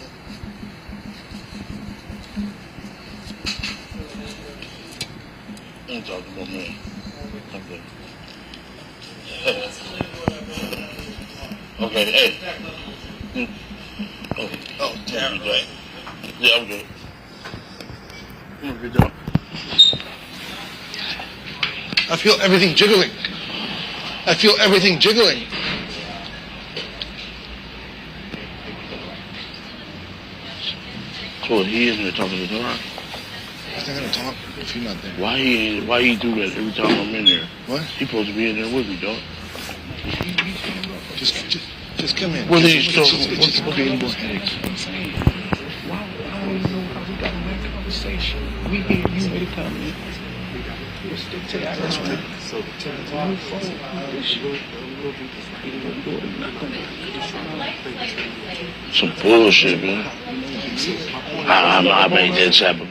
I'm talking about me. Okay. Okay, hey. Oh, damn. Yeah, I'm good. Good job. I feel everything jiggling. So he in there talking to the door? He's not gonna talk if you're not there. Why he do that every time I'm in there? What? He supposed to be in there with me, dog. Just come in. What are you still? What's creating more headaches? Why don't we know how we got to make a conversation? We hear you made a comment. We'll stick to that. That's right. So to move forward with this, you're not going to. Some bullshit, man. I made that type of.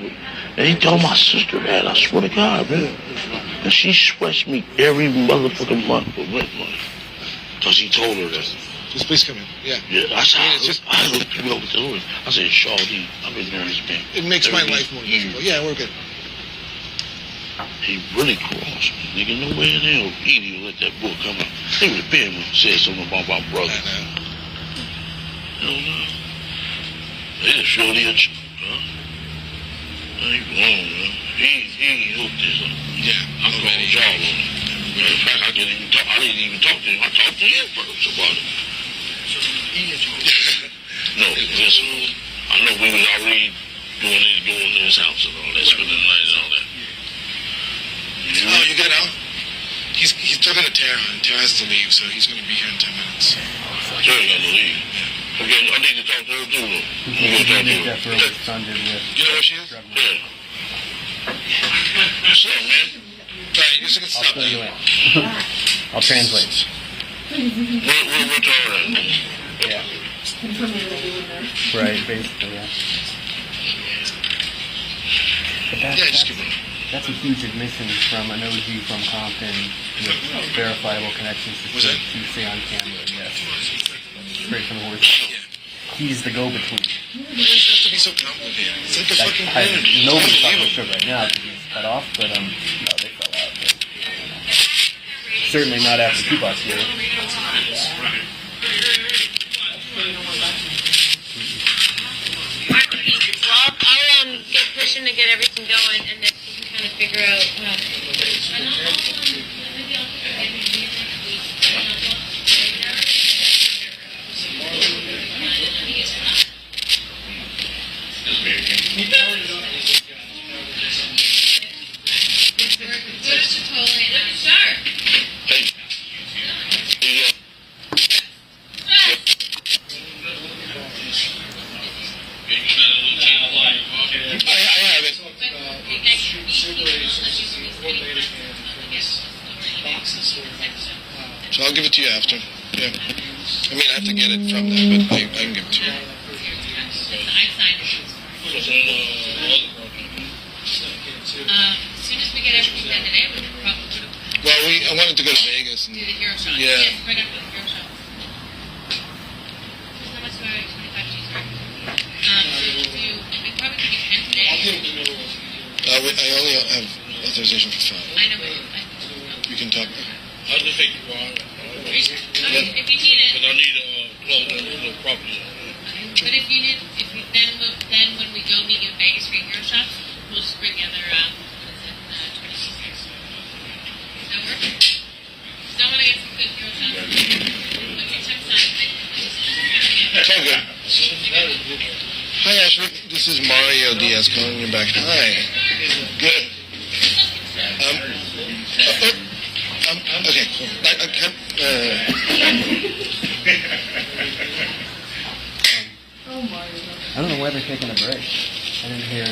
And he told my sister that. I swear to God, man. And she sweats me every motherfucking month for rent money. Because he told her that. Just please come in. Yeah. Yeah, I looked through over the door. I said, Shawty, I've been doing this man. It makes my life more difficult. Yeah, we're good. He really crossed me. Nigga, no way in hell Edie let that book come out. He would have been when he said something about my brother. Hell no. They just Shawty a chick, huh? I ain't wrong, man. He hooked this up. Yeah, I'm going to y'all on it. In fact, I didn't even talk to him. I talked to him first about it. No, listen, I know we was already doing his house and all that, spending the night and all that. Oh, you good now? He's talking to Tara, and Tara has to leave, so he's going to be here in 10 minutes. Tara got to leave. Okay, I need to talk to her too. You know where she is? Yeah. What's up, man? Alright, you're just going to stop Fill you there. in. I'll translate. We're talking. Yeah. Right, basically, yeah. But that's a huge admission from an OG from Compton with verifiable connections to say on camera, yes. Straight from the horse. He's the go-between. Why does it have to be so complicated? It's like the fucking community. Nobody's talking about sugar right now because he's cut off, but no, they fell out. But, certainly not after Tupac here. I'll get pushing to get everything going, and then we can kind of figure out. So I'll give it to you after. Yeah. I mean, I have to get it from them, but I can give it to you. As soon as we get everything done today, we can probably Well, I wanted to go to Vegas. And, do the hero shot. Yeah. Yes, right after the hero shot. There's not much about 25 G's, right? We probably could do 10 today. I only have authorization for 5. I know, but You can talk. I'll just take it for if you need it. because I need the property. But if you need, then when we go meet you in Vegas for your hero shots, we'll just bring the other, 26. Does that work? Still want to get some good hero shots. When you check time, It's all good. Hi, Ashley. This is Mario Diaz calling you back. Hi. Good. Okay, cool. I can't, I don't know why they're taking a break. I didn't hear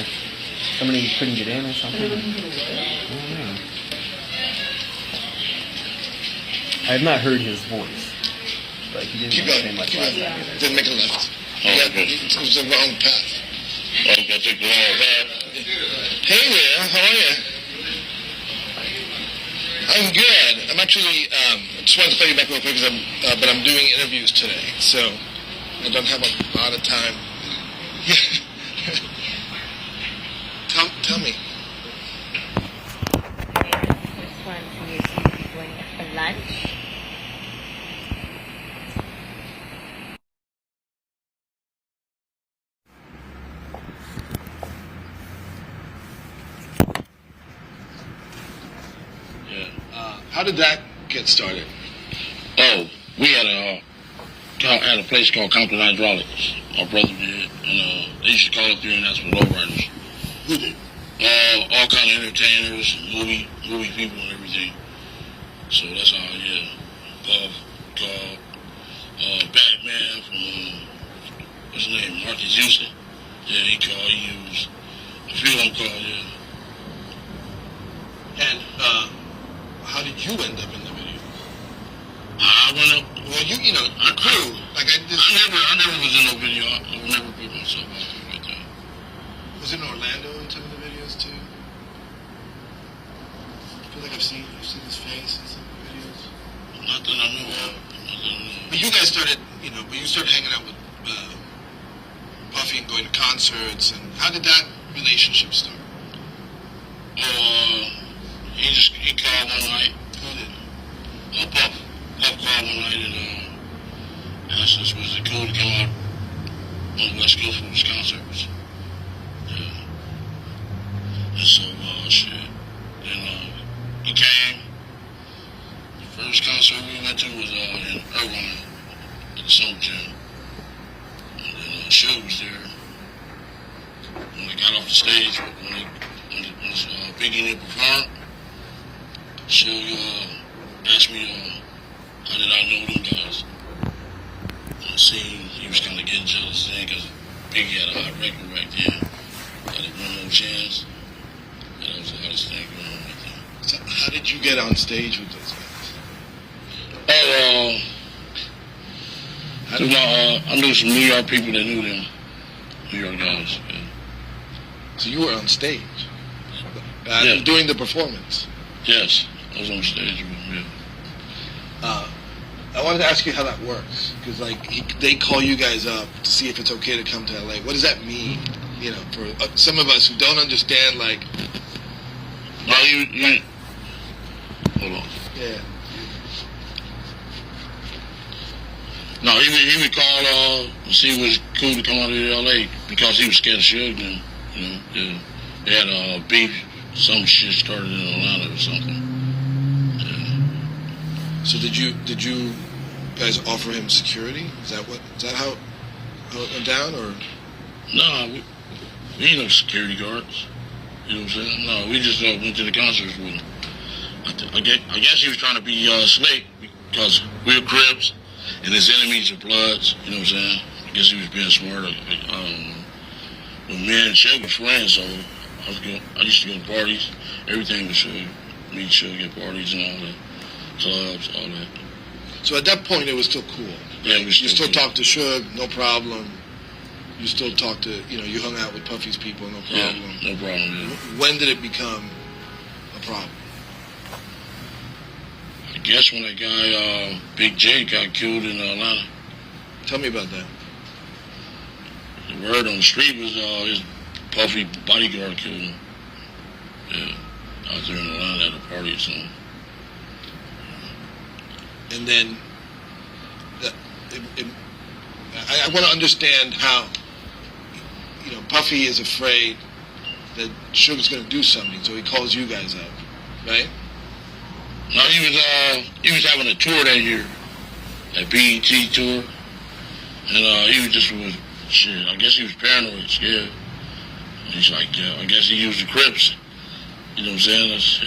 somebody couldn't get in or something. I don't know. I have not heard his voice, but he didn't keep say going. much Keep last going. time either. Didn't make a left. It was the wrong path. Okay, take the wrong path. Hey there, how are you? I'm good. I'm actually, just wanted to call you back real quick because but I'm doing interviews today, so I don't have a lot of time. Tell me. This one from you to be going for lunch. How did that get started? Oh, we had a place called Compton Hydraulics. My brother did, and they used to call up there and ask for lowriders. Who did? All kind of entertainers, movie people, and everything. So that's how, called Batman from what's his name, Marcus Houston. Yeah, he used a few of them called, And how did you end up in the video? I went up. Well, you know, the crew. Like I never was in no video. I would never put myself out there like that. Was it in Orlando in some of the videos too? I feel like I've seen his face in some of the videos. Not that I know of. But you guys started, but you started hanging out with Puffy and going to concerts, and how did that relationship start? He called one night. Who did? Puff called one night and asked us was it cool to come out on the West Coast for his concerts. Yeah. And so, shit. Then he came, concert we went to was in Irvine at the Soul Gym. And then Suge was there. When they got off the stage, when Biggie didn't perform, Suge asked me, how did I know them guys? I seen he was kind of getting jealous then because Biggie had a hot record back then. Got it one more chance. And that was the hottest thing going on right there. So how did you get on stage with those guys? I knew some New York people that knew them. New York guys. Yeah. So you were on stage Yeah. during the performance? Yes, I was on stage with them, yeah. I wanted to ask you how that works, because they call you guys up to see if it's okay to come to LA. What does that mean? You know, for some of us who don't understand, No, hold on. Yeah. No, he would call and see if it was cool to come out to LA because he was scared of Suge. And yeah, they had beef. Some shit started in Atlanta or something. So did you guys offer him security? Is that how it went down, or? No, we ain't no security guards. You know what I'm saying? No, we just went to the concerts with him. I guess he was trying to be slick because we're Crips and his enemies are Bloods. You know what I'm saying? I guess he was being smart. When me and Suge was friends, so I used to go to parties. Everything was Suge. Me and Suge at parties and all that. Clubs, all that. So at that point, it was still cool. Yeah, it was you still talked to Suge, no problem. You still talked to, you hung out with Puffy's people, no problem. Yeah, no problem. Yeah. When did it become a problem? I guess when that guy, Big J, got killed in Atlanta. Tell me about that. The word on the street was his Puffy bodyguard killed him. Yeah, out there in Atlanta at a party or something. And then, I want to understand how, Puffy is afraid that Suge's going to do something, so he calls you guys up, right? No, he was having a tour that year, that BET tour, and he was just shit. I guess he was paranoid, scared. And he's like, I guess he used the Crips. You know what I'm saying? That's,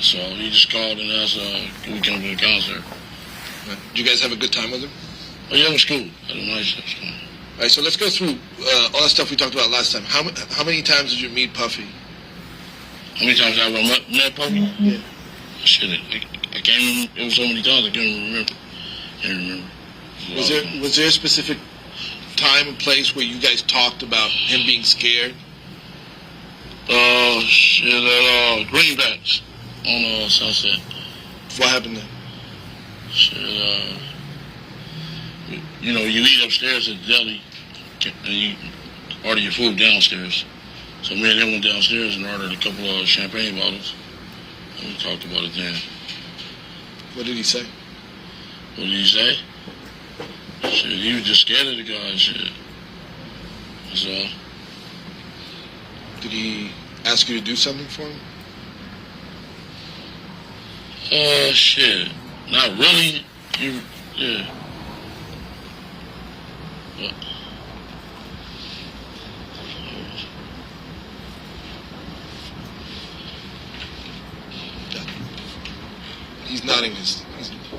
so he just called and asked, can we come to the concert? Did you guys have a good time with him? Oh yeah, it was cool. Had a nice time. All right, so let's go through all the stuff we talked about last time. How many times did you meet Puffy? How many times have I met Puffy? Yeah. Shit, I can't remember. It was so many times I can't remember. Was there a specific time and place where you guys talked about him being scared? Shit, at Greenbacks on Sunset. What happened there? Shit, you eat upstairs at the deli, and you order your food downstairs. So me and him went downstairs and ordered a couple of champagne bottles, and we talked about it then. What did he say? What did he say? Shit, he was just scared of the guy and shit. That's all. Did he ask you to do something for him? Shit. Not really. Yeah. What? He's nodding he's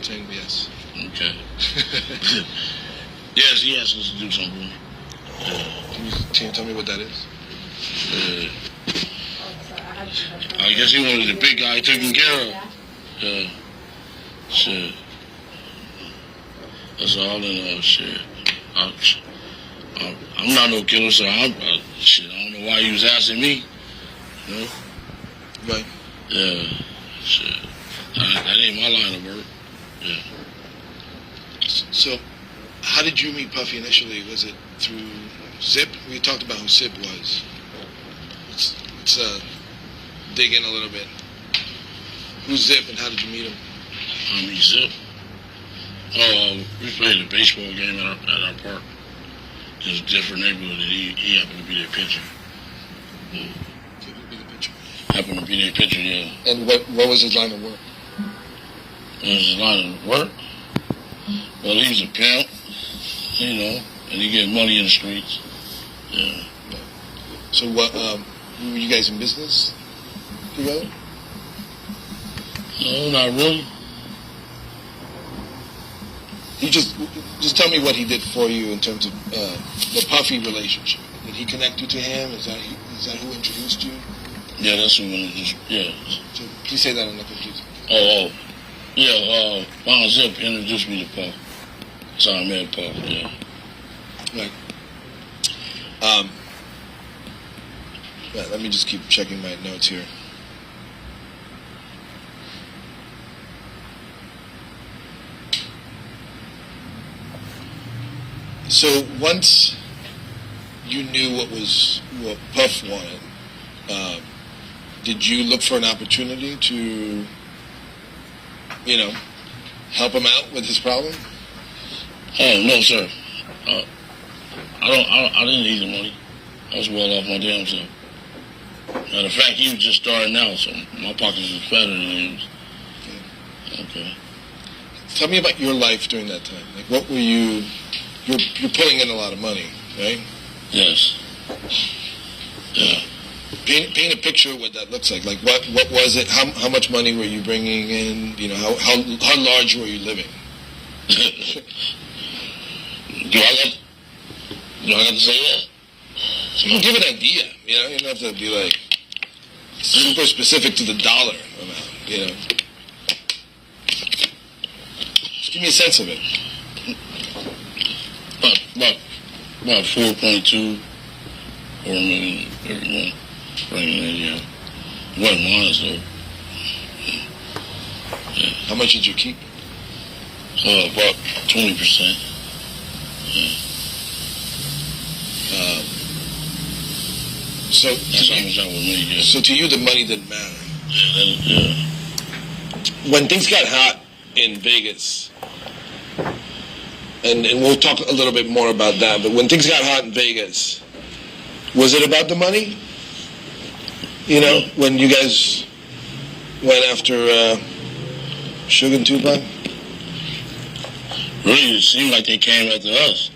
saying yes. Okay. Yes, he asked us to do something. Can you tell me what that is? I guess he wanted the big guy taken care of. Yeah. Shit. That's all in shit. I'm not no killer, so shit, I don't know why he was asking me. You know? Right. Yeah. Shit. That ain't my line of work. Yeah. So, how did you meet Puffy initially? Was it through Zip? We talked about who Zip was. Let's dig in a little bit. Who's Zip and how did you meet him? I meet Zip. We played a baseball game at our park. It's a different neighborhood, and he happened to be their pitcher. Happened to be their pitcher, yeah. And what was his line of work? There's a lot of work. Well, he was a pimp, you know, and he get money in the streets. Yeah. So what? Were you guys in business together? No, not really. You just tell me what he did for you in terms of the Puffy relationship. Did he connect you to him? Is that who introduced you? Yeah, that's who introduced. Yeah. So, can you say that on the computer? Oh. Yeah, Von Zip introduced me to Puff. So I met Puff, yeah. Right. Let me just keep checking my notes here. So once you knew what Puff wanted, did you look for an opportunity to, help him out with his problem? Oh, no, sir. I didn't need the money. I was well off my damn self. Matter of fact, he was just starting out, so my pockets was fatter than his. Okay. Tell me about your life during that time. Like, what were you? You're pulling in a lot of money, right? Yes. Yeah. Paint a picture of what that looks like. Like, what was it? How much money were you bringing in? How large were you living? Do I got to say that? So you can give an idea. You don't have to be like super specific to the dollar amount. Just give me a sense of it. About 4.2 or a million every month. Yeah. It wasn't mine, though. Yeah. How much did you keep? About 20%. Yeah. So that's how much I was made, yeah. So to you, the money didn't matter. Yeah. When things got hot in Vegas, and we'll talk a little bit more about that, but when things got hot in Vegas, was it about the money? When you guys went after Suge and Tupac? Really, it seemed like they came after us.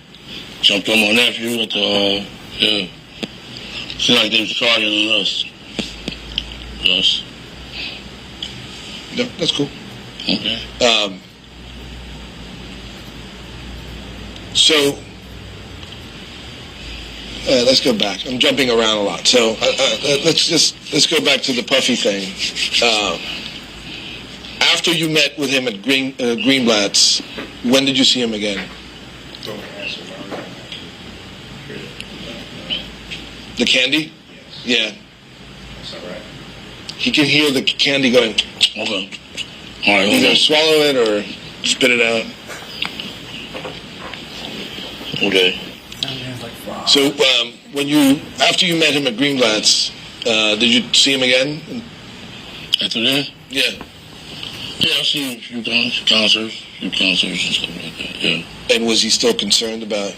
Jumped on my nephew with the, yeah. Seemed like they was targeting us. Yes. Yeah, that's cool. Okay. So, let's go back. I'm jumping around a lot. So let's go back to the Puffy thing. After you met with him at Greenblatt's, when did you see him again? The candy? Yeah. That's all right. He can hear the candy going. Okay. All right. You gonna swallow it or spit it out? Okay. So after you met him at Greenblatt's, did you see him again? After that? Yeah. Yeah, I've seen a few concerts and stuff like that, yeah. And was he still concerned about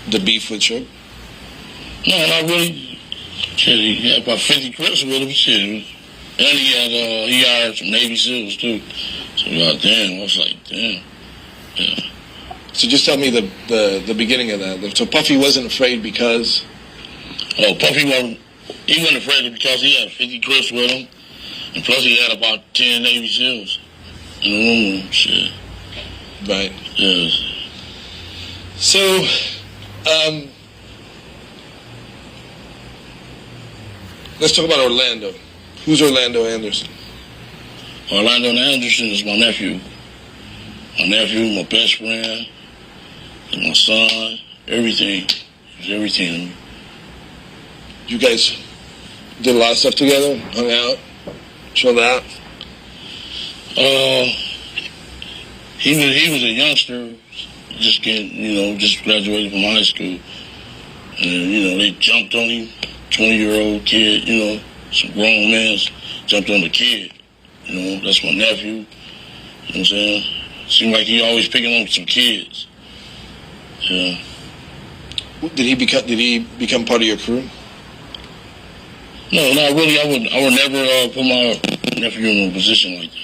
the beef with Suge? No, not really. Shit, he had about 50 Crips with him, shit. And he hired some Navy SEALs, too. So, goddamn, I was like, damn. Yeah. So just tell me the beginning of that. So Puffy wasn't afraid because? Oh, Puffy wasn't afraid because he had 50 Crips with him. And plus he had about 10 Navy SEALs in the room, shit. Right. Yes. So, let's talk about Orlando. Who's Orlando Anderson? Orlando Anderson is my nephew. My nephew, my best friend, and my son, everything. He's everything to me. You guys did a lot of stuff together, hung out, chilled out? He was a youngster, just graduated from high school. And, they jumped on him, 20-year-old kid, some grown men jumped on the kid. That's my nephew. You know what I'm saying? Seemed like he always picking on some kids. Yeah. Did he become part of your crew? No, not really. I would never put my nephew in a position like that.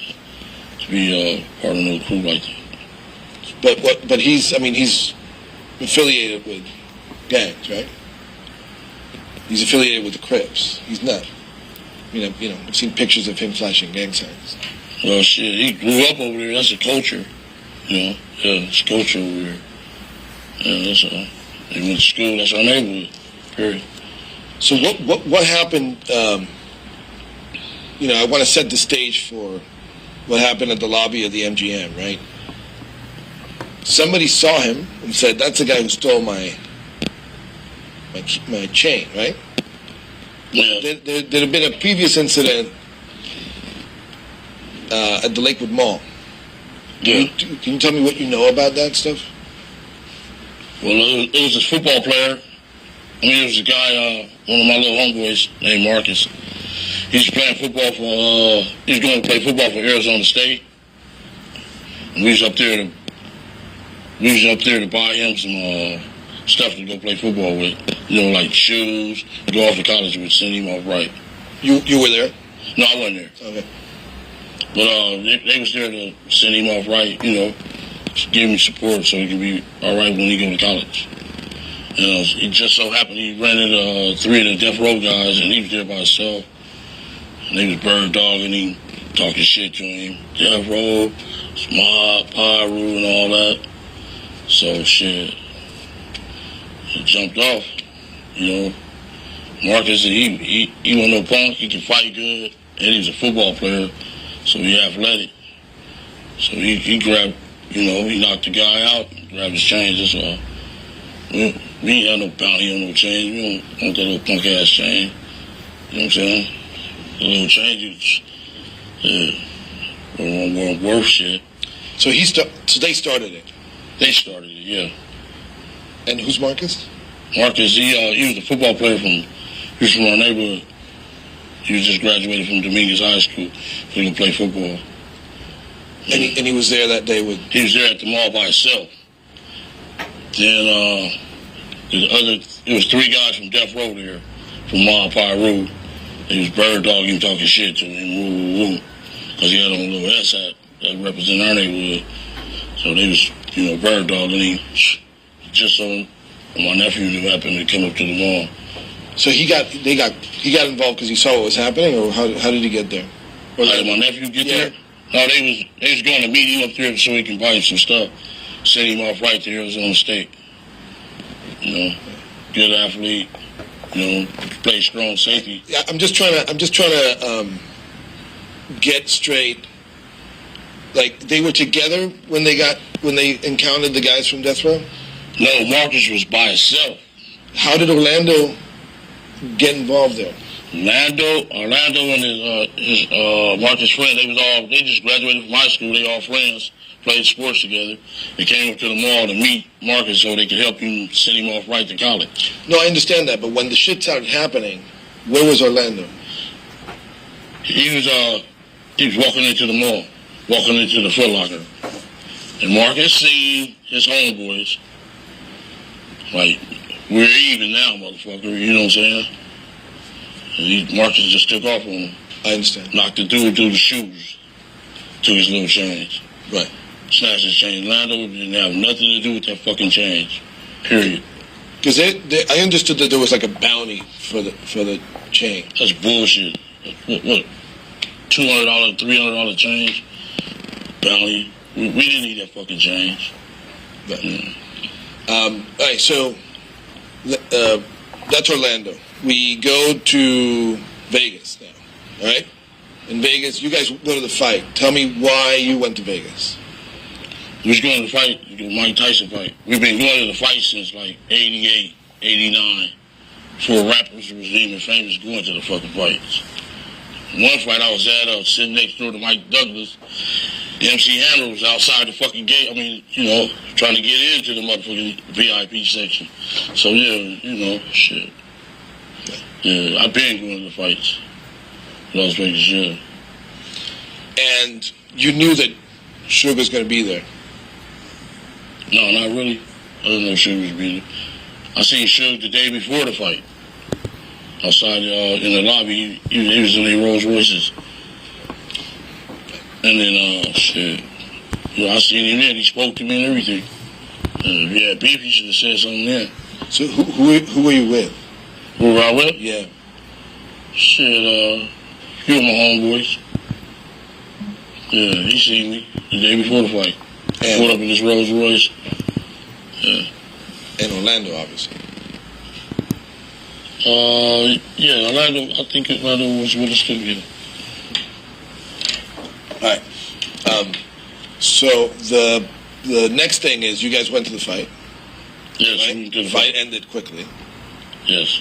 be part of no crew like that. But he's affiliated with gangs, right? He's affiliated with the Crips. He's not. I've seen pictures of him flashing gang signs. Well, shit, he grew up over there. That's a culture, Yeah, it's culture over there. Yeah, that's all. He went to school. That's our neighborhood. Period. So what happened? I want to set the stage for what happened at the lobby of the MGM, right? Somebody saw him and said, "That's the guy who stole my chain," right? Yeah. There had been a previous incident at the Lakewood Mall. Yeah. Can you tell me what you know about that stuff? Well, it was a football player. It was a guy, one of my little homeboys named Marcus. He was playing football he was going to play football for Arizona State. And we was up there to buy him some stuff to go play football with. Like shoes, to go off to college with, send him off right. You were there? No, I wasn't there. Okay. But they was there to send him off right, give him support so he can be all right when he go to college. It just so happened he rented 3 of the death row guys, and he was there by himself. And they was bird dogging him, talking shit to him. Death row, mob, pyro, and all that. So shit, he jumped off. Marcus, he wasn't no punk. He could fight good, and he was a football player, so he athletic. So he grabbed, he knocked the guy out, grabbed his chains. That's all. We ain't had no bounty on no chain. We don't want that little punk ass chain. You know what I'm saying? The little chain, weren't worth shit. So so they started it. They started it, yeah. And who's Marcus? Marcus, he was a football player from our neighborhood. He was just graduated from Dominguez High School. So he could play football. And he was there that day with... He was there at the mall by himself. Then it was 3 guys from Death Row there, from Mob Pyro. They was bird dogging, talking shit to him, woo, because he had on a little S hat that represented our neighborhood. So they was, bird dogging him, just so my nephew knew happened to come up to the mall. So he got involved because he saw what was happening, or how did he get there? How did my nephew get there? No, they was going to meet him up there so he can buy him some stuff. Send him off right to Arizona State. Good athlete. Play strong safety. Yeah, I'm just trying to get straight. Like, they were together when they encountered the guys from Death Row? No, Marcus was by himself. How did Orlando get involved there? Orlando and his Marcus friend, they just graduated from high school. They all friends, played sports together. They came up to the mall to meet Marcus so they could help him, send him off right to college. No, I understand that, but when the shit started happening, where was Orlando? He was walking into the mall, walking into the Foot Locker. And Marcus seen his homeboys, like, we're even now, motherfucker, you know what I'm saying? And Marcus just took off on him. I understand. Knocked the dude through the shoes. Took his little change. Right. Snatched his change. Lando didn't have nothing to do with that fucking change. Period. Because I understood that there was like a bounty for the chain. That's bullshit. What? $200, $300 change? Bounty. We didn't need that fucking change. Right. All right, so that's Orlando. We go to Vegas now, all right? In Vegas, you guys go to the fight. Tell me why you went to Vegas. We was going to fight, the Mike Tyson fight. We've been going to the fight since like 88, 89. Before rappers was even famous going to the fucking fights. One fight I was at, sitting next door to Mike Douglas. MC Hammer was outside the fucking gate. Trying to get into the motherfucking VIP section. So yeah, shit. Yeah, I've been going to the fights. Las Vegas, yeah. And you knew that Sugar's going to be there? No, not really. I didn't know Sugar was be there. I seen Sugar the day before the fight. Outside in the lobby, he was in their Rolls Royces. And then, shit. You know, I seen him there. He spoke to me and everything. If he had beef, he should have said something there. So who were you with? Who were I with? Yeah. Shit, he was my homeboys. Yeah, he seen me the day before the fight. I pulled up in this Rolls Royce. Yeah. In Orlando, obviously. Yeah, Orlando, I think Orlando was with us too, yeah. All right. So the next thing is you guys went to the fight. Yes, right? we did The fight ended quickly. Yes.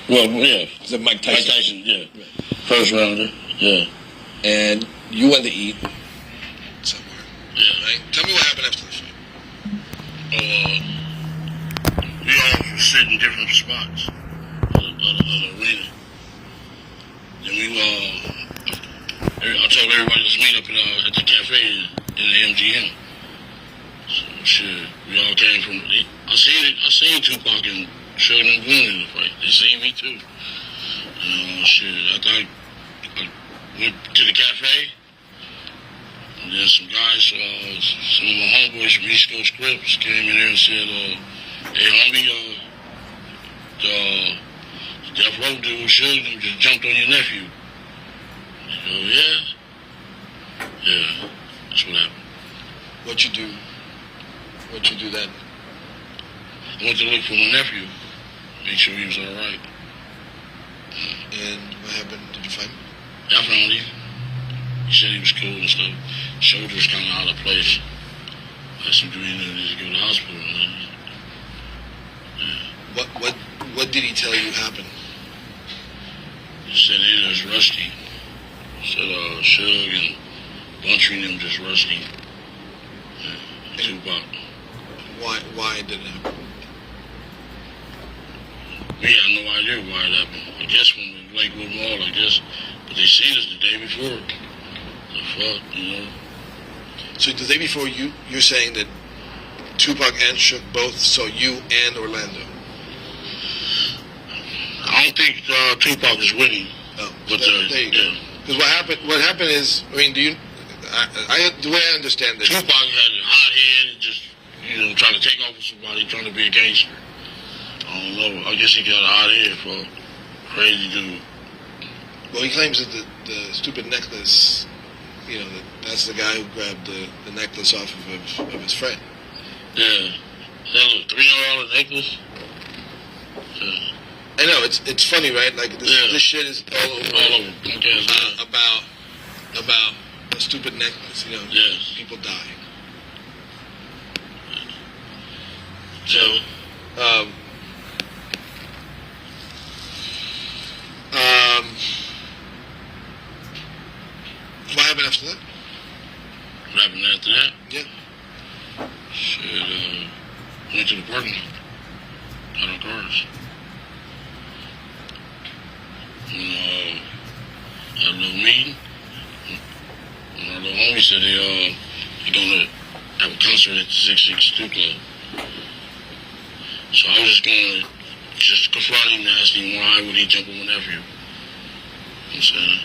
Well, yeah. Is it Mike Tyson? Mike Tyson, yeah. First rounder, yeah. And you went to eat somewhere. Yeah. Right? Tell me what happened after the fight. We all sit in different spots of the arena. Then I told everybody let's meet up at the cafe in the MGM. So shit, we all came from. I seen Tupac and Shakur and Duane in the fight. They seen me too. Shit, I went to the cafe. And then some guys, some of my homeboys from East Coast Crips came in there and said, hey homie, the Death Row dude shooting him just jumped on your nephew. I go, yeah? Yeah, that's what happened. What'd you do then? I went to look for my nephew, make sure he was alright. And what happened? Did you find him? Yeah, I found him. He said he was cool and stuff. Shoulder was kind of out of place. I said, do you need to go to the hospital? Yeah. What did he tell you happened? He said he was rusty. He said Shug and Buntry and them just rusty. Yeah, Tupac. Why did it happen? We had no idea why it happened. I guess when we Lakewood Mall, I guess. But they seen us the day before. The fuck, you know. So the day before you're saying that Tupac and Shook both saw you and Orlando? I don't think Tupac is with him. Oh, but there you go. Because what happened is, I mean, the way I understand this, Tupac had a hot head and just, trying to take off with somebody, trying to be a gangster. I don't know. I guess he got a hot head for a crazy dude. Well, he claims that the stupid necklace, that's the guy who grabbed the necklace off of his friend. Yeah. That was a $300 necklace. Yeah. I know, it's funny, right? Like, this shit is all over. Okay, about a stupid necklace, Yes. People die. So, what happened after that? what happened after that? Yeah. Shit, went to the parking lot. Got our cars. And, had a little meeting. And our little homie said they're gonna have a concert at the 662 Club. So I was just gonna confront him and ask him why would he jump on my nephew. I'm saying.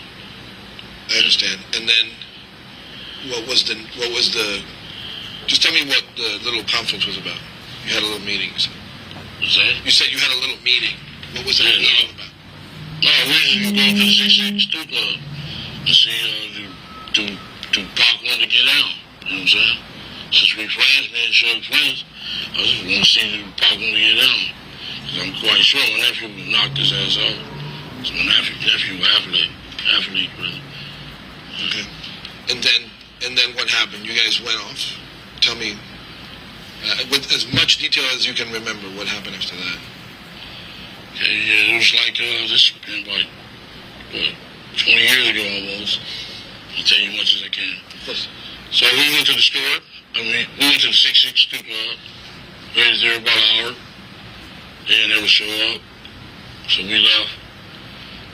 I understand. And then, what was the? Just tell me what the little conference was about. You had a little meeting. You said. What's that? You said you had a little meeting. What was that meeting about? No, we was going to the 662 Club to see to Pac wanted to get out. You know what I'm saying? Since we friends, me and Shug friends, I just want to see if Pac wanted to get out. Because I'm quite sure my nephew would knock his ass out. So my nephew athlete, really. Okay. And then what happened? You guys went off. Tell me, with as much detail as you can remember, what happened after that? Yeah, it was like this been like 20 years ago almost. I'll tell you as much as I can. So we went to the store. We went to the 662 Club. Waited there about an hour. They never show up. So we left.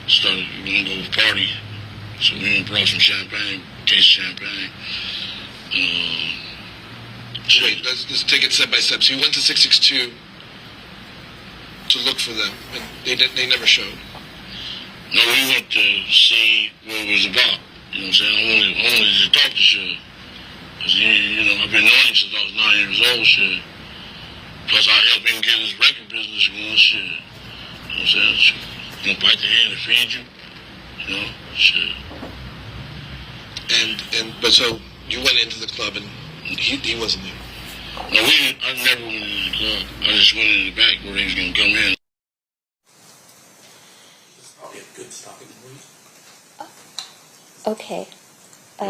Started going to go party. So we went and brought some champagne, case of champagne. Wait, let's take it step by step. So you went to 662 to look for them, and they never showed. No, we went to see what it was about. You You know what I'm saying? I wanted to talk to shit. Cause you know, I've been knowing him since I was 9 years old, shit. Plus, I helped him get his record business going, shit. You know what I'm saying? You know, bite the hand and feed you. You know, shit. But so you went into the club and he wasn't there. No, I never went into the club. I just went in the back where they was gonna come in. This is probably a good stopping point. Okay. I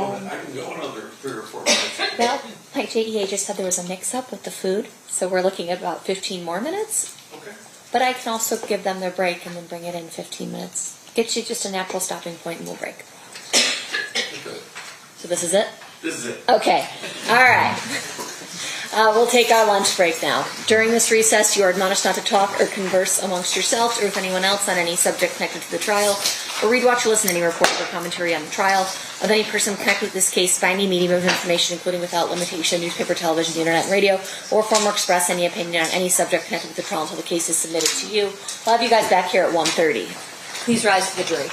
can go another 3 or 4 minutes. Well, like JDA just said, there was a mix-up with the food, so we're looking at about 15 more minutes. Okay. But I can also give them their break and then bring it in 15 minutes. Get you just a natural stopping point and we'll break. Good. So this is it? This is it. Okay. All right. We'll take our lunch break now. During this recess, you are admonished not to talk or converse amongst yourselves or with anyone else on any subject connected to the trial, or read, watch, or listen to any report or commentary on the trial of any person connected with this case by any medium of information, including without limitation, newspaper, television, the internet, and radio, or form or express any opinion on any subject connected with the trial until the case is submitted to you. We'll have you guys back here at 1:30. Please rise to the jury.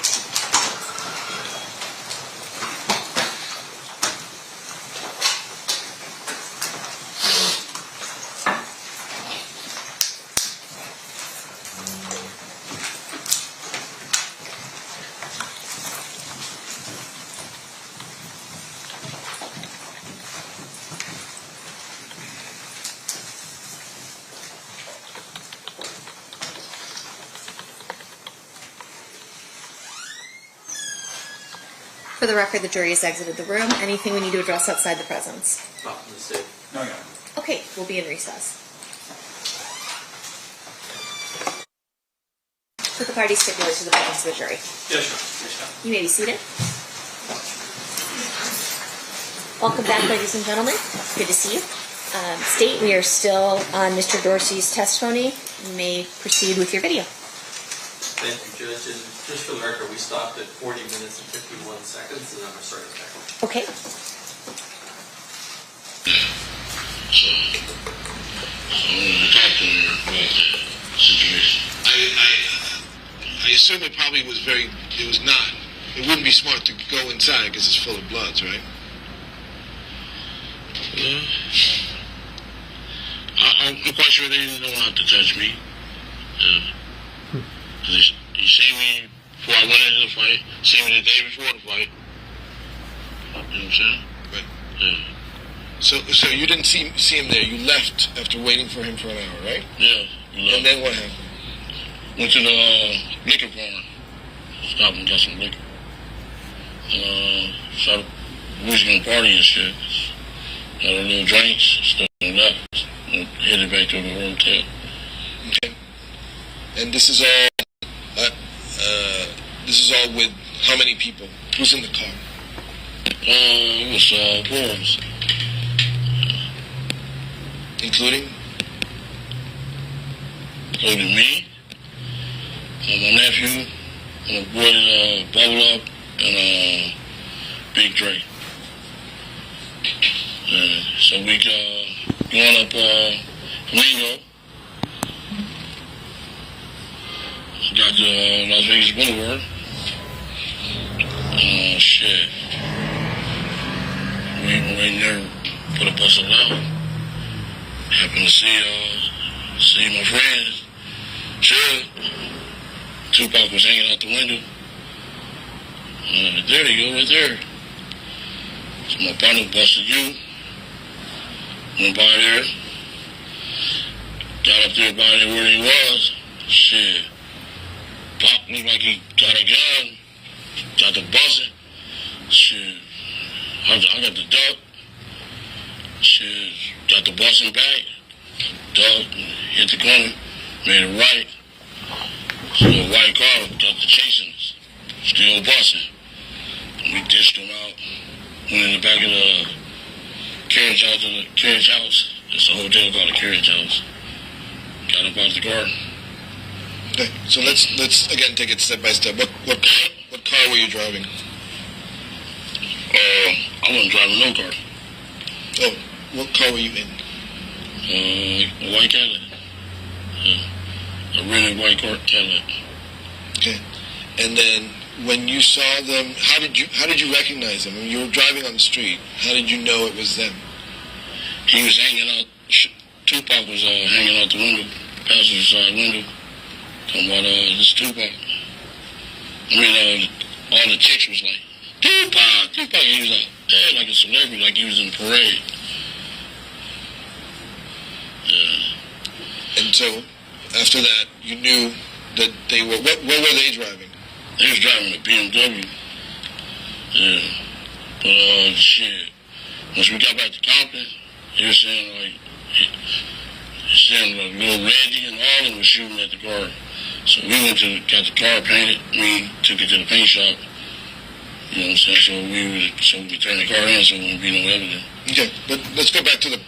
For the record, the jury has exited the room. Anything we need to address outside the presence? Oh, let's see. No, yeah. Okay, we'll be in recess. Would the party stipulate to the presence of the jury? Yes, sir. Yes, sir. You may be seated. Welcome back, ladies and gentlemen. Good to see you. State, we are still on Mr. Dorsey's testimony. You may proceed with your video. Thank you, Judge. And just for the record, we stopped at 40 minutes and 51 seconds, and then we're starting back. Okay. So, I wanted to talk to him about the situation. I assume it probably was it was not. It wouldn't be smart to go inside because it's full of bloods, right? Yeah. I'm quite sure they didn't know not to touch me. Because you see me before I went into the fight, see me the day before the fight. You know what I'm saying? Right. Yeah. So you didn't see him there. You left after waiting for him for an hour, right? Yeah. And then what happened? Went to the liquor barn. Stopped and got some liquor. Started, we was gonna party and shit. Got a little drinks, stuff like that. And headed back to the hotel. Okay. And this is all with how many people? Who's in the car? It was boys. Including me, my nephew, and a boy, Bubble Up, and Big Dre. So we going up Flamingo. Got to Las Vegas Boulevard. Shit. We ain't never put a bustle out. Happened to see my friends. Sure. Tupac was hanging out the window. There they go, right there. So my partner busted you. Went by there. Got up there by there where he was. Shit. Pop looked like he got a gun. Got the busting. Shit. I got the duck. Shit. Got the busting back. Duck. Hit the corner. Made it right. So a white car got the chasing us. Still busting. We dished them out. Went in the back of the carriage house. It's a hotel called the carriage house. Got up out the car. Okay, so let's again take it step by step. What car were you driving? I wasn't driving no car. Oh, what car were you in? A white Cadillac. A rented white car Cadillac. Okay, and then when you saw them, how did you recognize them? When you were driving on the street, how did you know it was them? He was hanging out. Tupac was hanging out the window, passenger side window. Talking about this Tupac. I mean, all the chicks was like, Tupac, Tupac. He was like a celebrity, like he was in a parade. Yeah. And so, after that, you knew that they were. What were they driving? They was driving a BMW. Yeah. But shit. Once we got back to Compton, he was saying little Reggie and all of them was shooting at the car. So we got the car painted. We took it to the paint shop. You know what I'm saying? So we turned the car in so there wouldn't be no evidence. Okay, but let's go back to the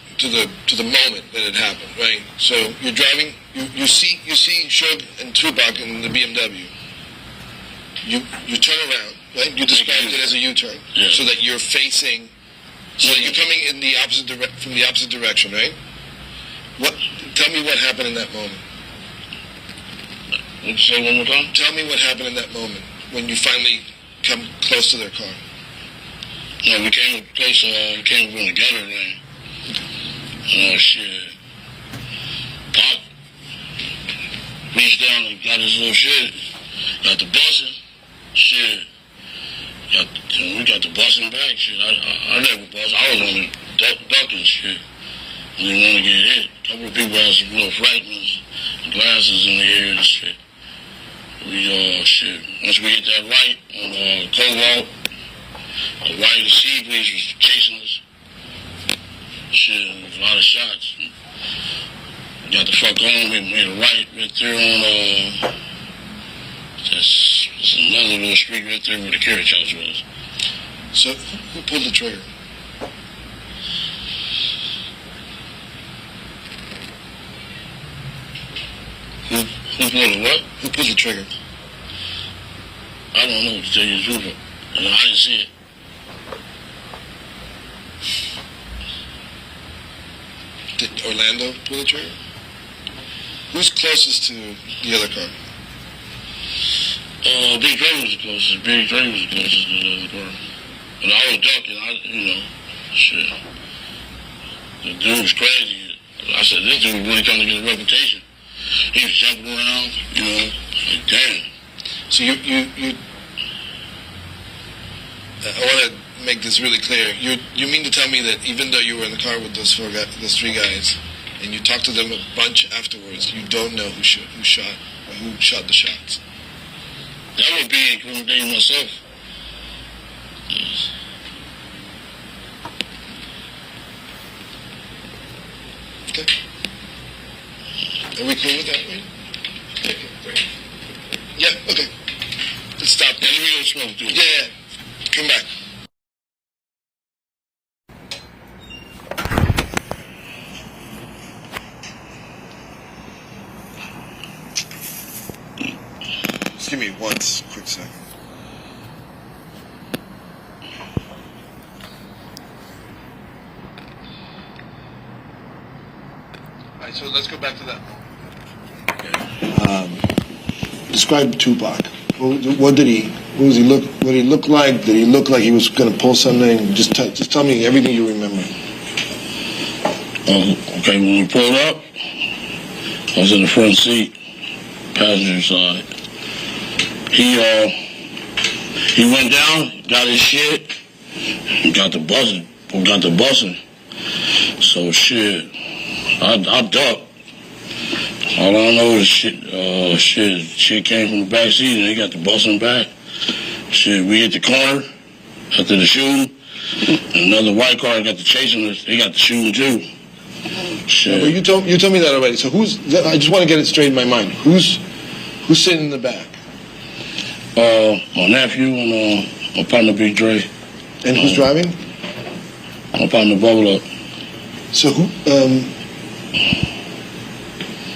moment that it happened, right? So you're driving, you see Suge and Tupac in the BMW. You turn around, right? You described it as a U-turn, so that you're facing, so that you're coming in the from the opposite direction, right? Tell me what happened in that moment. Would you say one more time? Tell me what happened in that moment when you finally come close to their car. No, we came close. We came from the gutter lane. Shit. Pop reached down and got his little shit. Got the busing. Shit. We got the busing back. Shit. I never bust. I was only ducking shit. I didn't want to get hit. A couple of people had some little fragments, glasses in the air and shit. Shit. Once we hit that light on Cobalt, the right of the sea breeze was chasing us. Shit, there was a lot of shots. We got the fuck on, we made a right there on, that's another little street right there where the carriage house was. So, who pulled the trigger? Who pulled the what? Who pulled the trigger? I don't know, to tell you the truth. I didn't see it. Did Orlando pull the trigger? Who's closest to the other car? Big Dre was the closest. Big Dre was the closest to the other car. But I was ducking, shit. The dude was crazy. I said, this dude was really trying to get a reputation. He was jumping around, like, damn. So I want to make this really clear. You mean to tell me that even though you were in the car with those three guys, and you talked to them a bunch afterwards, you don't know who shot the shots? That would be incriminating myself. Yes. Okay. Are we cool with that, right? Okay, great. Yeah, okay. Let's stop. Yeah, let me go smoke too. Yeah. Come back. Just give me one quick second. All right, so let's go back to that. Describe Tupac. What did he look? What did he look like? Did he look like he was going to pull something? Just tell me everything you remember. Okay, when we pulled up, I was in the front seat, passenger side. He went down, got his shit, and got the busing. So shit, I ducked. All I know is shit came from the back seat and they got the busing back. Shit, we hit the corner after the shooting. And another white car got the chasing us. They got the shooting too. Shit. Yeah, but you told me that already. So I just want to get it straight in my mind. Who's sitting in the back? My nephew and my partner Big Dre. And who's driving? My partner Bubble Up. So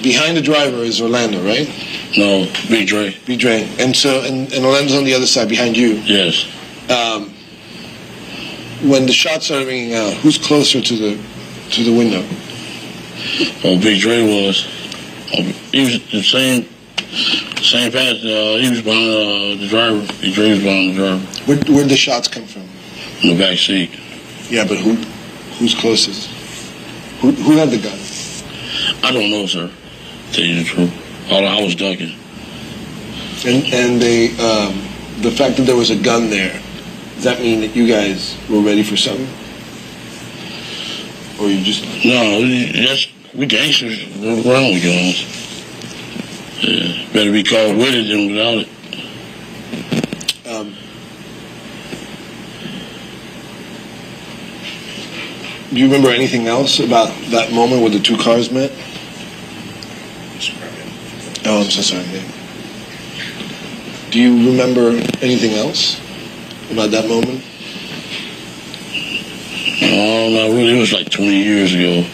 behind the driver is Orlando, right? No, Big Dre. Big Dre. And so and Orlando's on the other side behind you. Yes. When the shots started ringing out, who's closer to the window? Oh, Big Dre was. He was the Same path. He was behind the driver. He was behind the driver. Where'd the shots come from? In the back seat. Yeah, but who's closest? Who had the gun? I don't know, sir. Tell you the truth. All I was ducking. And the fact that there was a gun there, does that mean that you guys were ready for something? Or you just... No, we gangsters. What's wrong with guns? Yeah, better be caught with it than without it. Do you remember anything else about that moment where the two cars met? Oh, I'm so sorry. Yeah. Do you remember anything else about that moment? No, not really. It was like 20 years ago.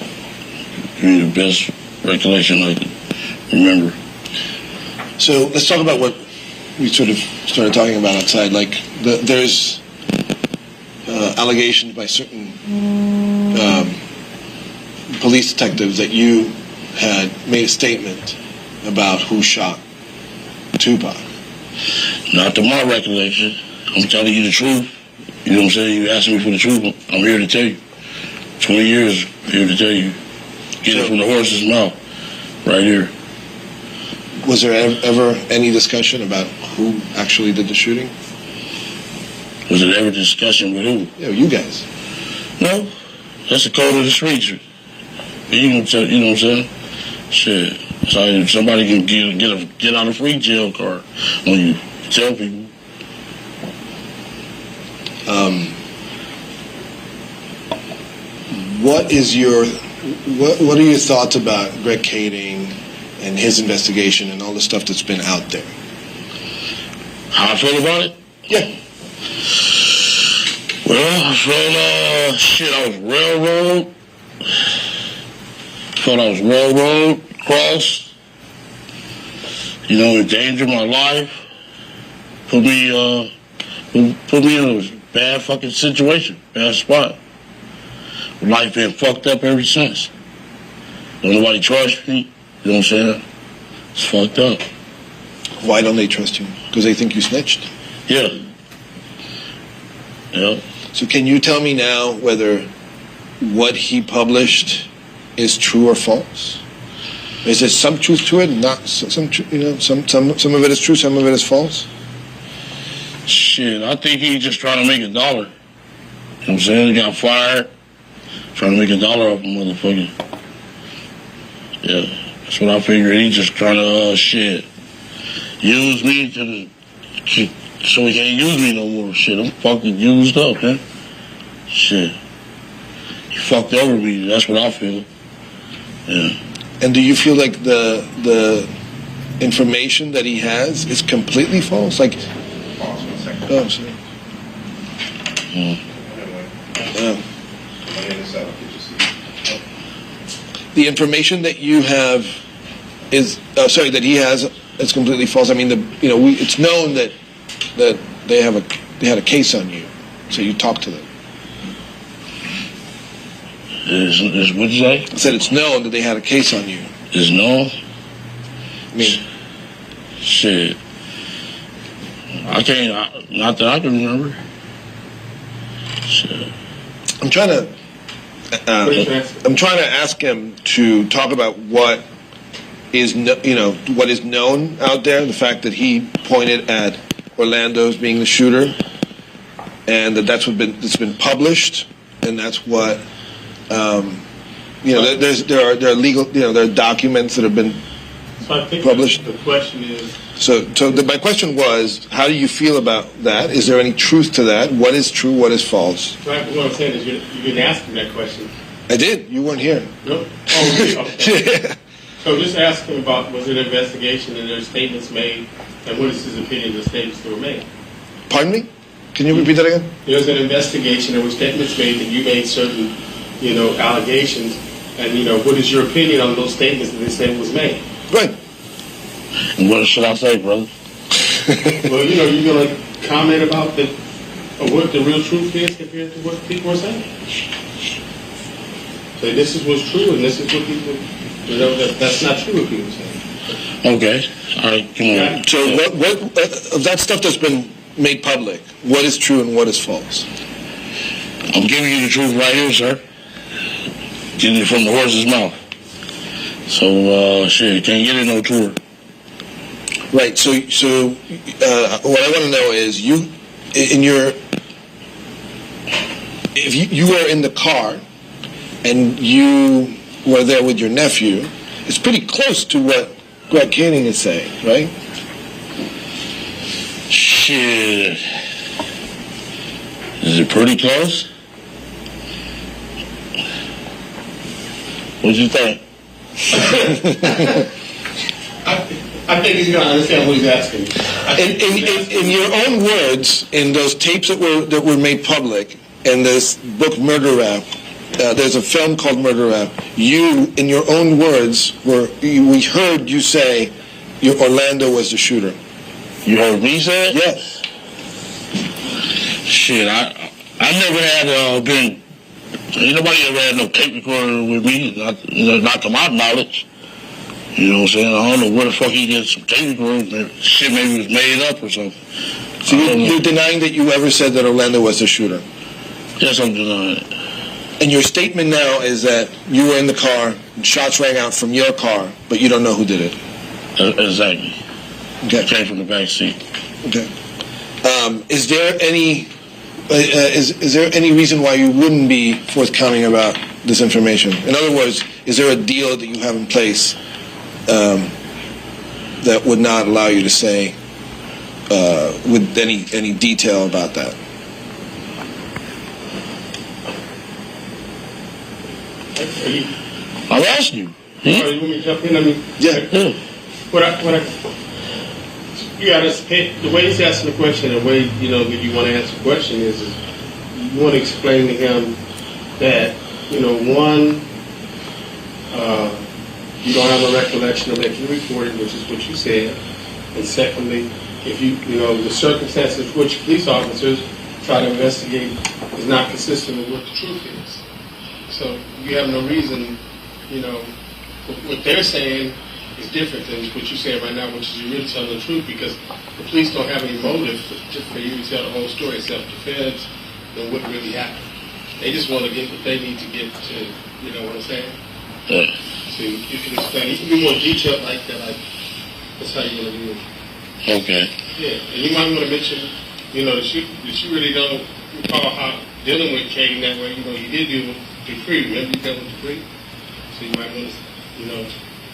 Give me the best recollection I can remember. So let's talk about what we sort of started talking about outside. Like there's allegations by certain police detectives that you had made a statement about who shot Tupac. Not to my recollection. I'm telling you the truth. You know what I'm saying? You asking me for the truth. I'm here to tell you. 20 years, here to tell you. Get it from the horse's mouth. Right here. Was there ever any discussion about who actually did the shooting? Was there ever discussion with who? Yeah, you guys. No. That's the code of the streets. You know what I'm saying? Shit. So somebody can get out a free jail card when you tell people. What are your thoughts about Greg Kading and his investigation and all the stuff that's been out there? How I feel about it? Yeah. Well, I felt, I was railroad. I was railroad, crossed. You know, endangered my life. Put me in a bad fucking situation, bad spot. Life been fucked up ever since. Don't nobody trust me. You know what I'm saying? It's fucked up. Why don't they trust you? Because they think you snitched? Yeah. Yeah. So can you tell me now whether what he published is true or false? Is there some truth to it? Not some of it is true, some of it is false? Shit, I think he's just trying to make $1. You know what I'm saying? He got fired. Trying to make $1 off a motherfucker. Yeah, that's what I figured. He's just trying to, use me so he can't use me no more. Shit, I'm fucking used up, man. Shit. He fucked over me. That's what I feel. Yeah. And do you feel like the information that he has is completely false? Like, oh, sorry. The information that you have that he has is completely false. I mean, it's known that they had a case on you, so you talked to them. Is what you say? I said it's known that they had a case on you. It's known? I mean, shit. I can't, not that I can remember. Shit. I'm trying to ask him to talk about what is known out there. The fact that he pointed at Orlando as being the shooter, and that's been published, and that's what there are legal there are documents that have been published. The question is. My question was, how do you feel about that? Is there any truth to that? What is true? What is false? Right, what I'm saying is you didn't ask him that question. I did. You weren't here. No. Oh, okay. Yeah. So just ask him about, was it an investigation and there were statements made, and what is his opinion of the statements that were made? Pardon me? Can you repeat that again? There was an investigation, there were statements made that you made certain, allegations, and, what is your opinion on those statements that this statement was made? Right. And what should I say, brother? Well, you're going to comment about what the real truth is compared to what people are saying. So this is what's true, and this is what people, that's not true what people say. Okay. All right. Come on. So what of that stuff that's been made public, what is true and what is false? I'm giving you the truth right here, sir. Getting it from the horse's mouth. So, shit, can't get it no tour. Right. So what I want to know is if you were in the car and you were there with your nephew, it's pretty close to what Greg Canning is saying, right? Shit. Is it pretty close? What you think? I think he's going to understand what he's asking. In your own words, in those tapes that were made public, and this book Murder Rap, there's a film called Murder Rap. You, in your own words, we heard you say Orlando was the shooter. You heard me say it? Yes. Shit, I never had been. Ain't nobody ever had no tape recorder with me, not to my knowledge. You know what I'm saying? I don't know where the fuck he gets some tape recorders. Shit maybe was made up or something. So you're denying that you ever said that Orlando was the shooter? Yes, I'm denying it. And your statement now is that you were in the car, shots rang out from your car, but you don't know who did it. Exactly. Okay. Came from the back seat. Okay. Is there any is there any reason why you wouldn't be forthcoming about this information? In other words, is there a deal that you have in place that would not allow you to say with any detail about that? I'm asking you. You want me to jump in? I mean, yeah. You got to the way he's asking the question, the way that you want to answer the question is you want to explain to him that one, you don't have a recollection of that you reported, which is what you said, and secondly, if the circumstances which police officers try to investigate is not consistent with what the truth is. So you have no reason, what they're saying is different than what you're saying right now, which is you're really telling the truth because the police don't have any motive for you to tell the whole story except the feds and what really happened. They just want to get what they need to get to, you know what I'm saying? Yeah. So you can explain. You can be more detailed like that. That's how you're going to do it. Okay. Yeah, and you might want to mention, that you really don't recall how dealing with Katie that way. You did deal with Dupree. Remember you dealt with Dupree? So you might want to,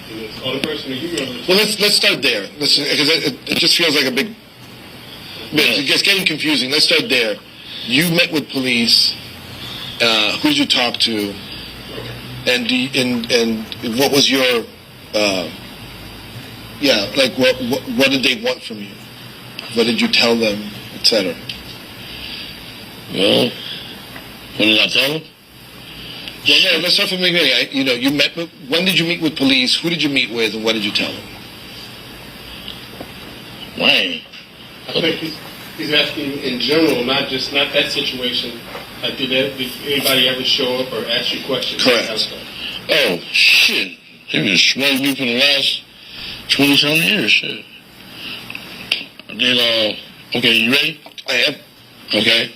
the only person that you remember. Well, let's start there. Because it just feels like a big. It's getting confusing. Let's start there. You met with police. Who did you talk to? And what was your? What did they want from you? What did you tell them, etc.? Well, what did I tell them? Well, no, let's start from the beginning. You met. When did you meet with police? Who did you meet with, and what did you tell them? Wayne. I think he's asking in general, not that situation. Did anybody ever show up or ask you questions? Correct. Oh shit! They've been sweating me for the last 20-something years. Shit. I did. Okay, you ready? I am. Okay.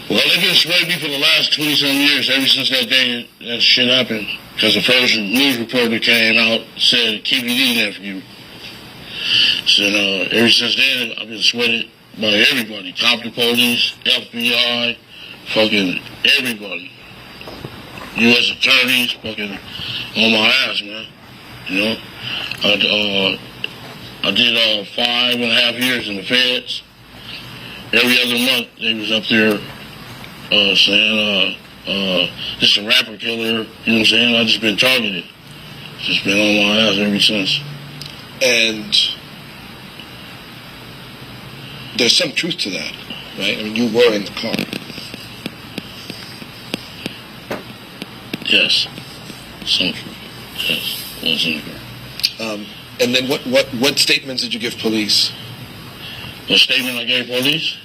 Well, they've been sweating me for the last 20-something years, ever since that day that shit happened. Because the first news report that came out said, KBD nephew. So, ever since then, I've been sweated by everybody. Compton police, FBI, fucking everybody. U.S. attorneys, fucking on my ass, man. I did 5.5 years in the feds. Every other month, they was up there saying, this is a rapper killer, you know what I'm saying? I just been targeted. Just been on my ass ever since. And there's some truth to that, right? I mean, you were in the car. Yes. Some truth. Yes. I was in the car. And then what statements did you give police? What statement I gave police?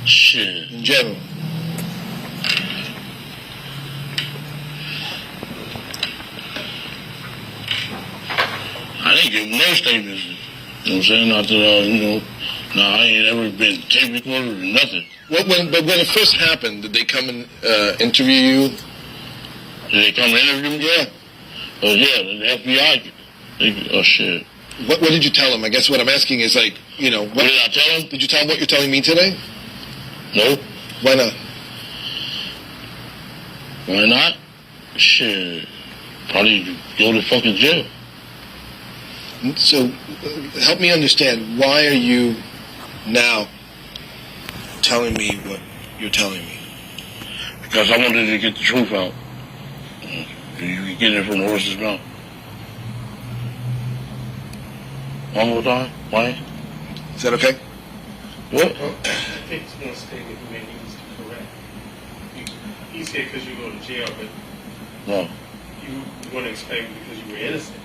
Shit. In general. ain't giving no statements. You know what I'm saying? Not that, I ain't ever been tape recorded or nothing. But when it first happened, did they come and interview you? Did they come and interview me? Yeah. Yeah, the FBI. Oh, shit. What did you tell them? I guess what I'm asking is what did I tell them? Did you tell them what you're telling me today? No. Why not? Why not? Shit. Probably go to fucking jail. So, help me understand, why are you now telling me what you're telling me? Because I wanted to get the truth out. You can get it from the horse's mouth. One more time? Why? Is that okay? What? Well, I think it's one statement he made needs to correct. He said because you go to jail, but No. you want to explain because you were innocent.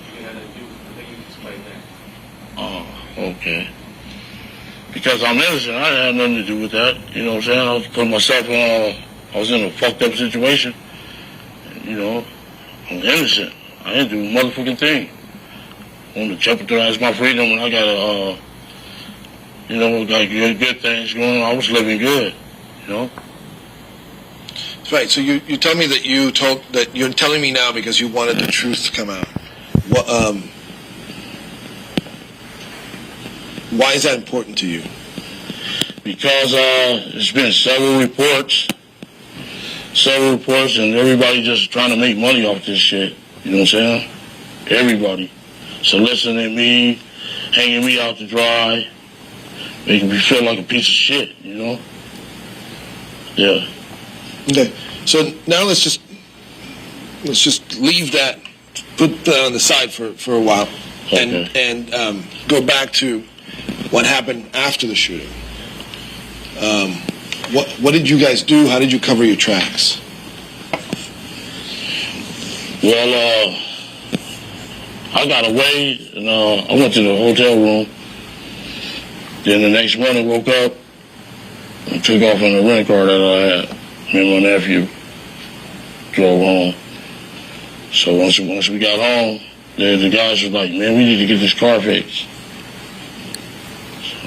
You didn't have nothing to do with it. I think you can explain that. Oh, okay. Because I'm innocent, I didn't have nothing to do with that. You know what I'm saying? I was putting myself in I was in a fucked up situation. You know, I'm innocent. I didn't do a motherfucking thing. I want to jeopardize my freedom when I got got good things going on. I was living good, you know. Right. So you tell me that you're telling me now because you wanted the truth to come out. Why is that important to you? Because there's been several reports, and everybody just trying to make money off this shit. You know what I'm saying? Everybody soliciting me, hanging me out to dry, making me feel like a piece of shit. You know? Yeah. Okay. So now let's just leave that, put that on the side for a while, Okay. and go back to what happened after the shooting. What did you guys do? How did you cover your tracks? Well, I got away, and I went to the hotel room. Then the next morning, woke up and took off in the rent car that I had. Me and my nephew drove home. So once we got home, the guys was like, "Man, we need to get this car fixed."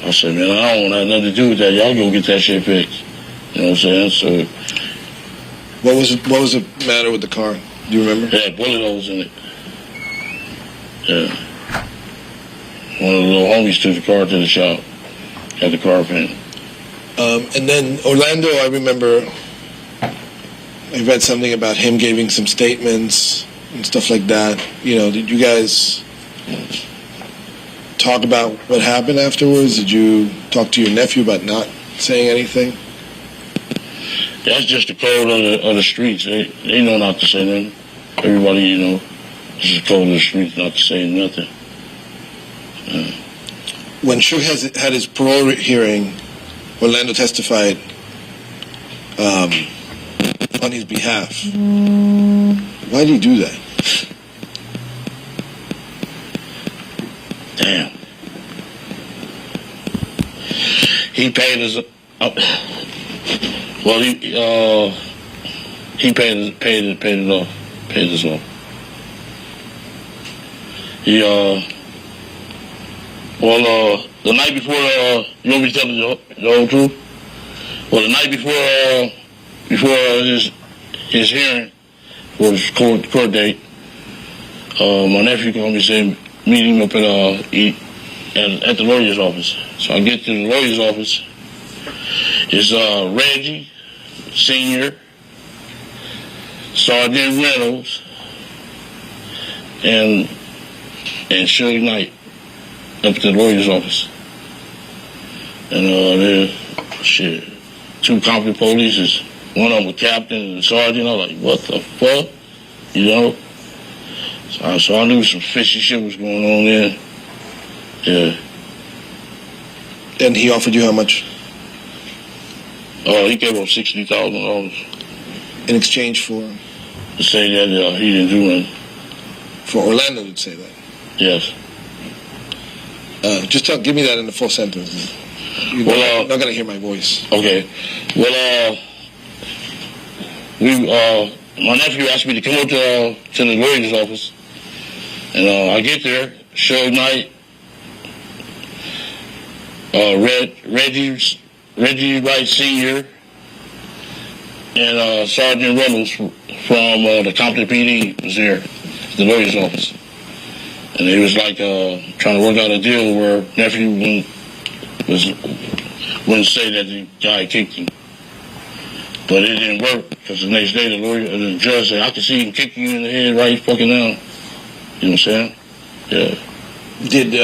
I said, "Man, I don't want nothing to do with that. Y'all go get that shit fixed." You know what I'm saying? So what was the matter with the car? Do you remember? it had bullet holes in it. Yeah. One of the little homies took the car to the shop, got the car painted. And then Orlando, I remember I read something about him giving some statements and stuff like that. You know, did you guys talk about what happened afterwards? Did you talk to your nephew about not saying anything? That's just the code of the streets. They know not to say nothing. Everybody, you know, it's the code of the streets not to say nothing. When Suge had his parole hearing, Orlando testified on his behalf. Why did he do that? Damn. He paid us. Well, he paid it off. Paid us off. He the night before you want me to tell the whole truth? Well, the night before his hearing for his court date, my nephew called me and said meet him up at the lawyer's office. So I get to the lawyer's office. It's Reggie Senior, Sergeant Reynolds, and Suge Knight up at the lawyer's office. And there's two company police. One of them was captain and sergeant. I was like, what the fuck? You know? So I knew some fishy shit was going on there. Yeah. And he offered you how much? He gave up $60,000 in exchange for? To say that he didn't do anything. For Orlando to say that? Yes. Just give me that in the full sentence. You're not going to hear my voice. Okay. Well, my nephew asked me to come up to the lawyer's office, and I get there, Suge Knight, Reggie Wright Sr., and Sergeant Reynolds from the Compton PD was there, the lawyer's office. And they was like trying to work out a deal where nephew wouldn't say that the guy kicked him. But it didn't work, because the next day the judge said, I can see him kicking you in the head right fucking now. You know what I'm saying? Yeah. Did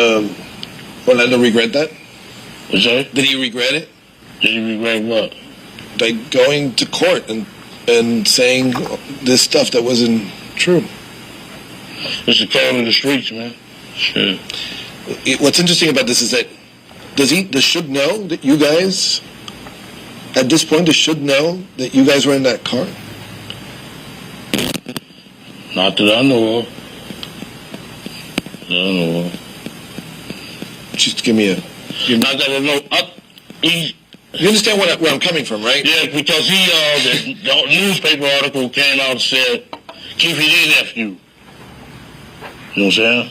Orlando regret that? What's that? Did he regret it? Did he regret what? Like going to court and saying this stuff that wasn't true. It's the code of the streets, man. Shit. What's interesting about this is that does Suge know that you guys, at this point, does Suge know that you guys were in that car? Not that I know of. Just give me a... Not that I know. You understand where I'm coming from, right? Yeah, because the newspaper article came out and said, Keffe D nephew. You know what I'm saying?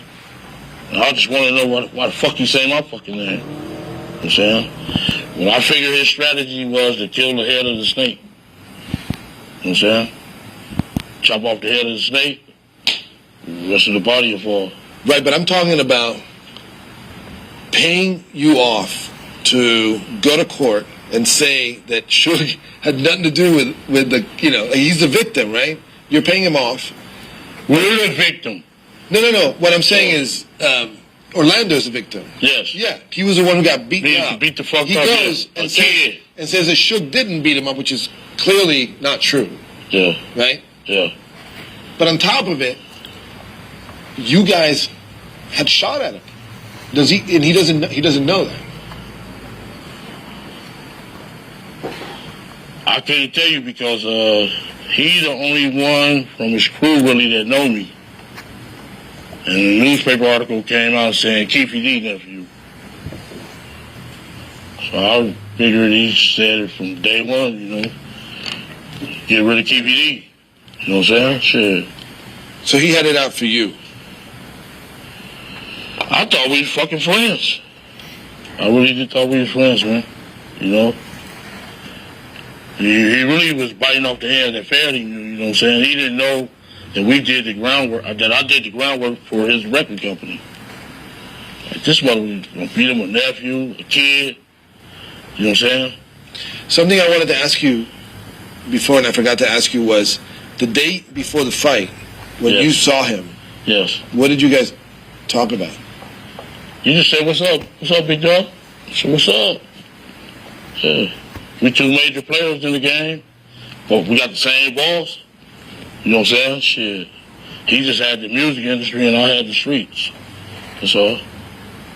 And I just want to know why the fuck he say my fucking name. You know what I'm saying? Well, I figured his strategy was to kill the head of the snake. You know what I'm saying? Chop off the head of the snake, the rest of the body will fall. Right, but I'm talking about paying you off to go to court and say that Suge had nothing to do with the, he's the victim, right? You're paying him off. We're the victim. No. What I'm saying is Orlando's the victim. Yes. Yeah, he was the one who got beaten up. Beat the fuck up. He goes and says that Suge didn't beat him up, which is clearly not true. Yeah. Right? Yeah. But on top of it, you guys had shot at him. Does he? And he doesn't know that. I can't tell you because he's the only one from his crew really that know me. And the newspaper article came out saying Keffe D nephew. So I figured he said it from day one, Get rid of Keffe D. You know what I'm saying? Shit. So he had it out for you. I thought we was fucking friends. I really did thought we was friends, man. He really was biting off the hand that fed him, you know what I'm saying? He didn't know that we did the groundwork, that I did the groundwork for his record company. Like, this mother was going to beat him a nephew, a kid, you know what I'm saying? Something I wanted to ask you before, and I forgot to ask you, was the date before the fight, when you saw him. Yes. What did you guys talk about? You just said, what's up? What's up, big dog? I said, what's up? Yeah. We two major players in the game. But we got the same boss. You know what I'm saying? Shit. He just had the music industry and I had the streets. That's all.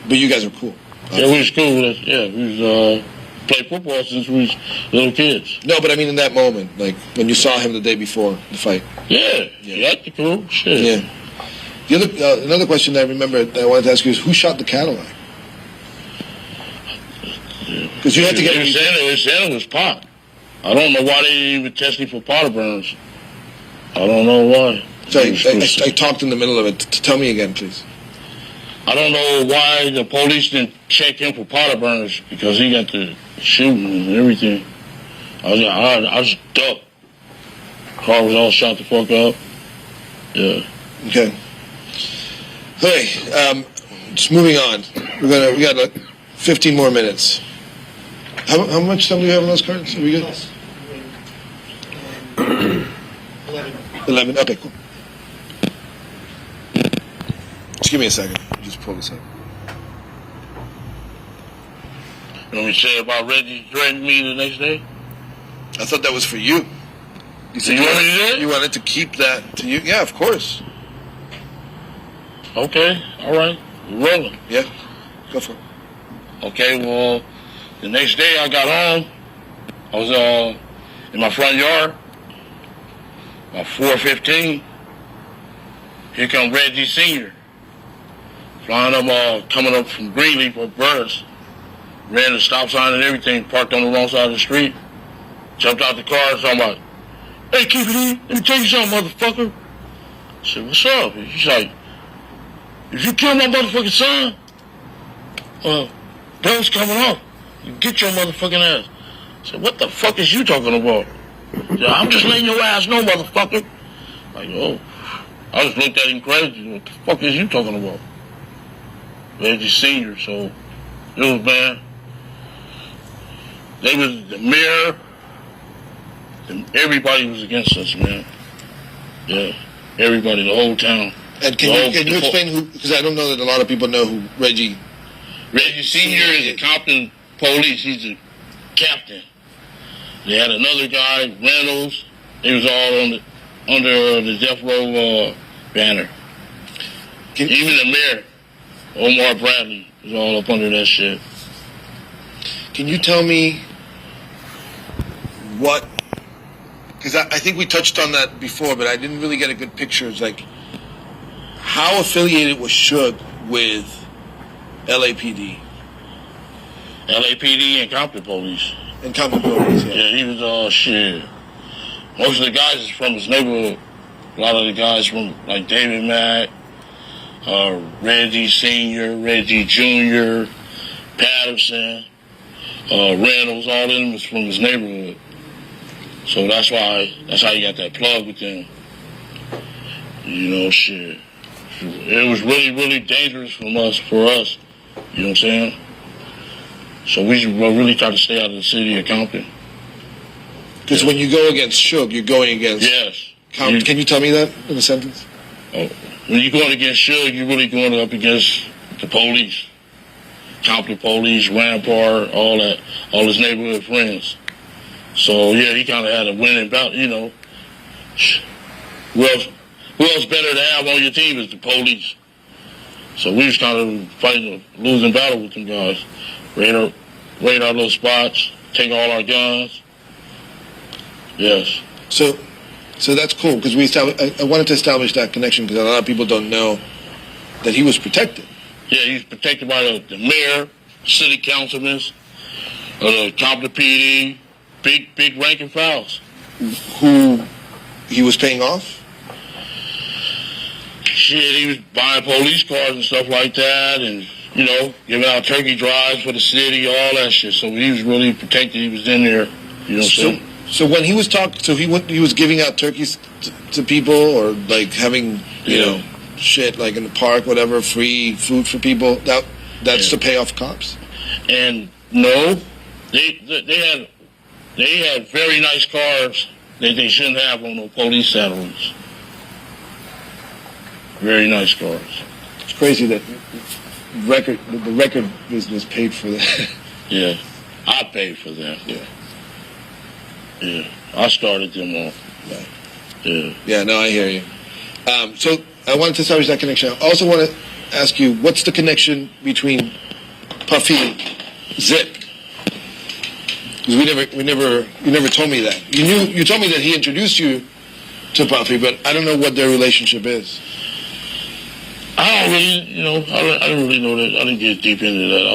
But you guys were cool. Yeah, we was cool. Yeah, we was played football since we was little kids. No, but I mean in that moment, like when you saw him the day before the fight. Yeah. That's cool. Shit. Yeah. The other, another question that I remember that I wanted to ask you is, who shot the Cadillac? Because you had to get... They said it was pot. I don't know why they didn't even test me for powder burns. I don't know why. So I talked in the middle of it. Tell me again, please. I don't know why the police didn't check him for powder burns, because he got the shooting and everything. I just ducked. Car was all shot the fuck up. Yeah. Okay. Hey, just moving on. We got like 15 more minutes. How much time do we have on those cards? Are we good? 11. Okay, cool. Just give me a second. Just pull this up. You know what we said about Reggie threatening me the next day? I thought that was for you. You said you wanted to keep that to you? Yeah, of course. Okay, all right. We're rolling. Yeah, go for it. Okay, well, the next day I got home. I was in my front yard. About 4:15. Here come Reggie Sr. Flying up, coming up from Greenleaf or Burris. Ran the stop sign and everything, parked on the wrong side of the street. Jumped out the car and talking about, hey, Keffe D, let me tell you something, motherfucker. I said, what's up? He's like, if you kill my motherfucking son, bail's coming off. You get your motherfucking ass. I said, what the fuck is you talking about? I said, I'm just letting your ass know, motherfucker. Like, oh. I just looked at him crazy. What the fuck is you talking about? Reggie Sr., so it was bad. They was the mayor. Everybody was against us, man. Yeah, everybody, the whole town. And can you explain who? Because I don't know that a lot of people know who Reggie Sr. is a Compton police. He's a captain. They had another guy, Reynolds. They was all under the death row banner. Even the mayor, Omar Bradley, was all up under that shit. Can you tell me what? Because I think we touched on that before, but I didn't really get a good picture. It's like, how affiliated was Suge with LAPD? LAPD and Compton Police. And Compton Police, yeah. Yeah, he was shit. Most of the guys is from his neighborhood. A lot of the guys from, like, David Mack, Reggie Sr., Reggie Jr., Patterson, Reynolds, all of them is from his neighborhood. So that's how you got that plug with them. You know, shit. It was really, really dangerous for us. You know what I'm saying? So we really try to stay out of the city of Compton. Because when you go against Suge, you're going against... Yes. Can you tell me that in a sentence? Oh, when you're going against Suge, you're really going up against the police. Compton Police, Rampart, all that, all his neighborhood friends. So, yeah, he kind of had a winning bout, you know. Who else better to have on your team is the police. So we was kind of fighting a losing battle with them guys. Raid our little spots, take all our guns. Yes. So that's cool, because I wanted to establish that connection, because a lot of people don't know that he was protected. Yeah, he was protected by the mayor, city councilmen, the Compton PD, big rank and files. Who he was paying off? Shit, he was buying police cars and stuff like that, and, you know, giving out turkey drives for the city, all that shit. So he was really protected. He was in there, you know what I'm saying? So when he was he was giving out turkeys to people, or like having, you know, shit like in the park, whatever, free food for people. That's to pay off cops. And no, they had very nice cars that they shouldn't have on no police salaries. Very nice cars. It's crazy that the record business paid for that. Yeah, I paid for that. Yeah, I started them off. Right. Yeah. Yeah, no, I hear you. So I wanted to establish that connection. I also want to ask you, what's the connection between Puffy and Zip? Because you never told me that. You told me that he introduced you to Puffy, but I don't know what their relationship is. I don't really, you know, I didn't really know that. I didn't get deep into that.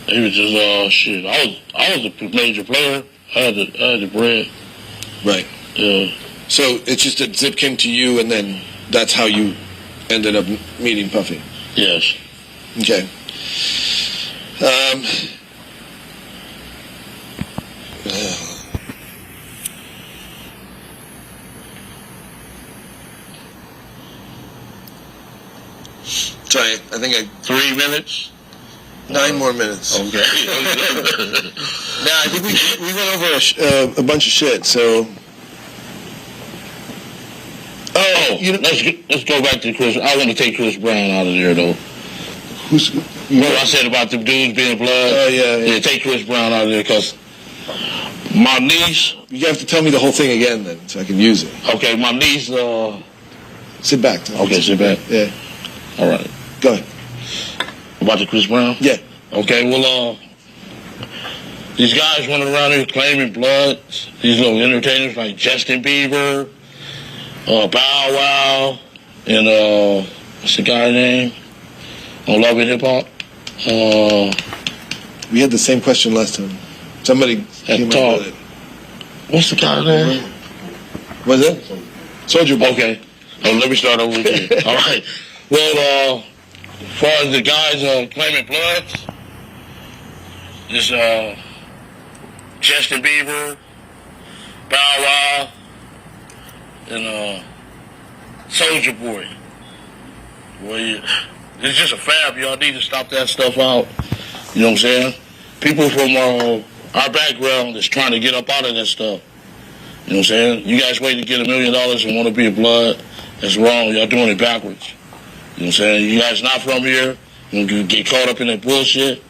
He was just shit. I was a major player. I had the bread. Right. Yeah. So it's just that Zip came to you, and then that's how you ended up meeting Puffy. Yes. Okay. Sorry, I think 3 minutes. 9 more minutes. Okay. Now I think we went over a bunch of shit. So. Let's go back to Chris. I want to take Chris Brown out of there though. What I said about the dudes being blood? Oh yeah. Yeah, take Chris Brown out of there because my niece. You have to tell me the whole thing again then, so I can use it. Okay, my niece. Sit back. Okay, sit back. Yeah. All right. Go ahead. About the Chris Brown? Yeah. Okay, well, these guys running around here claiming blood. These little entertainers like Justin Bieber, Bow Wow, and what's the guy's name on Love and Hip Hop? We had the same question last time. Somebody came up with it. What's the guy's name? Was it? Soldier Boy. Okay. Oh, let me start over again. All right. Well, As far as the guys claiming bloods, this Justin Bieber, Bow Wow, and Soulja Boy. Boy, it's just a fab. Y'all need to stop that stuff out. You know what I'm saying? People from our background is trying to get up out of that stuff. You know what I'm saying? You guys wait to get $1 million and want to be a blood. That's wrong. Y'all doing it backwards. You know what I'm saying? You guys not from here. You get caught up in that bullshit.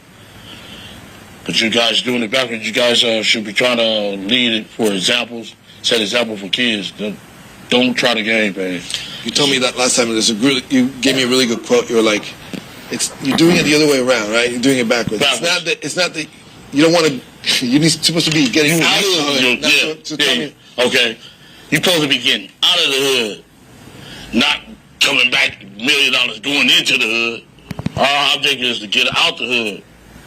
But you guys doing it backwards. You guys should be trying to lead for examples, set example for kids. Don't try to game bang. You told me that last time. You gave me a really good quote. You were like, you're doing it the other way around, right? You're doing it backwards. It's not that you don't want to. You're supposed to be getting out of the hood. Okay. You're supposed to be getting out of the hood, not coming back $1 million going into the hood. Our object is to get out the hood.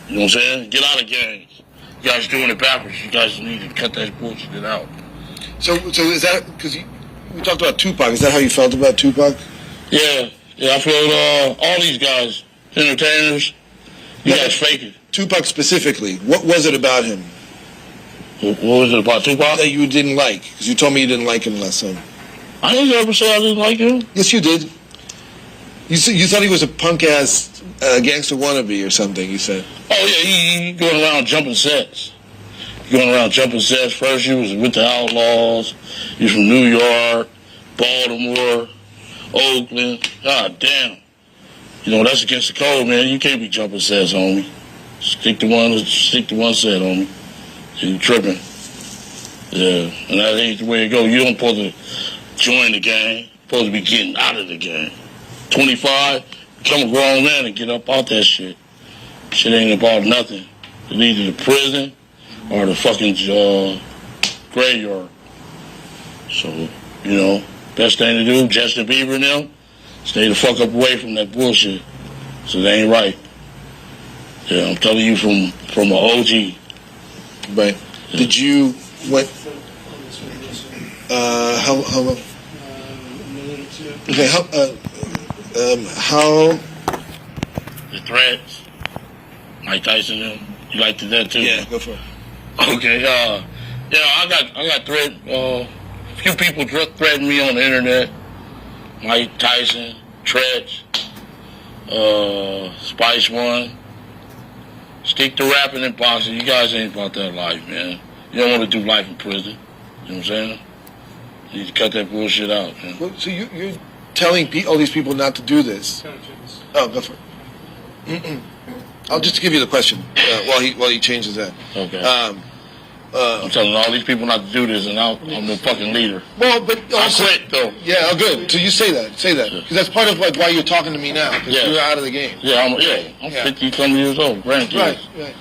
You know what I'm saying? Get out of gangs. You guys doing it backwards. You guys need to cut that bullshit out. So is that because we talked about Tupac? Is that how you felt about Tupac? Yeah. I feel all these guys, entertainers, you guys fake it. Tupac specifically, what was it about him? What was it about Tupac? That you didn't like? Because you told me you didn't like him last time. I didn't ever say I didn't like him. Yes, you did. You thought he was a punk-ass gangster wannabe or something, you said. Oh, yeah, he going around jumping sets. First, he was with the Outlaws. He's from New York, Baltimore, Oakland. God damn. You know, that's against the code, man. You can't be jumping sets, homie. Stick to one set, homie. You tripping. Yeah, and that ain't the way it goes. You don't supposed to join the gang. You're supposed to be getting out of the gang. 25, become a grown man and get up out that shit. Shit ain't about nothing. It's either the prison or the fucking graveyard. So, you know, best thing to do, Justin Bieber and them, stay the fuck up away from that bullshit. So they ain't right. Yeah, I'm telling you from an OG. Right. Yeah. Did you how long? Okay, how the threats, Mike Tyson them. You like that too? Yeah, go for it. Okay, yeah, I got threat. A few people threatened me on the internet. Mike Tyson, Tretch, Spice One. Stick to rapping and boxing. You guys ain't about that life, man. You don't want to do life in prison. You know what I'm saying? You need to cut that bullshit out, man. Well, so you're telling all these people not to do this? Oh, go for it. I'll just give you the question while he changes that. Okay. I'm telling all these people not to do this, and I'm the fucking leader. Well, but also, I quit though. Yeah, oh, good. So you say that, because that's part of like why you're talking to me now. Because you're out of the game. Yeah, I'm 50-some years old, grandkids. Right.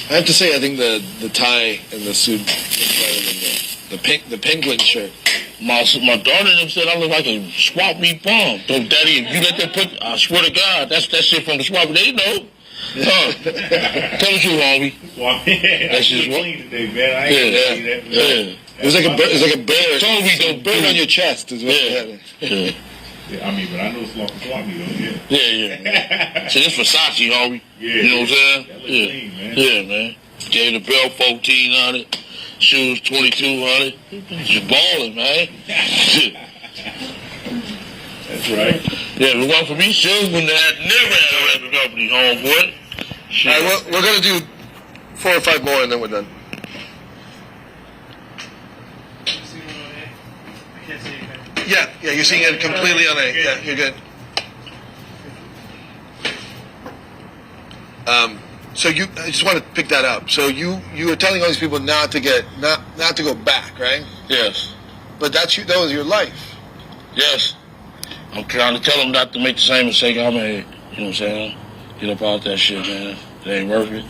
I have to say, I think the tie and the suit is better than the penguin shirt. My daughter and them said I look like a swap meet bomb. So, Daddy, if you let them put, I swear to God, that's that shit from the swap. They know. Tell the truth, homie. That's just what. Today, man. I ain't see that. Yeah. It was like a bear. Told me the bird on your chest is what happened. Yeah. Yeah, I mean, but I know it's like a swap meet though. Yeah. So this Versace, homie. Yeah. You know what I'm saying? That look clean, man. Yeah, man. Gave the belt $1,400, shoes $2,200. Just balling, man. That's right. Yeah, if it wasn't for me, shoes wouldn't have never had a record company, homeboy. All right, well, we're gonna do 4 or 5 more, and then we're done. Yeah, you're seeing it completely on A. Yeah, you're good. So I just want to pick that up. So you were telling all these people not to go back, right? Yes. But that was your life. Yes. I'm trying to tell them not to make the same mistake I made. You know what I'm saying? Get up out that shit, man. It ain't worth it.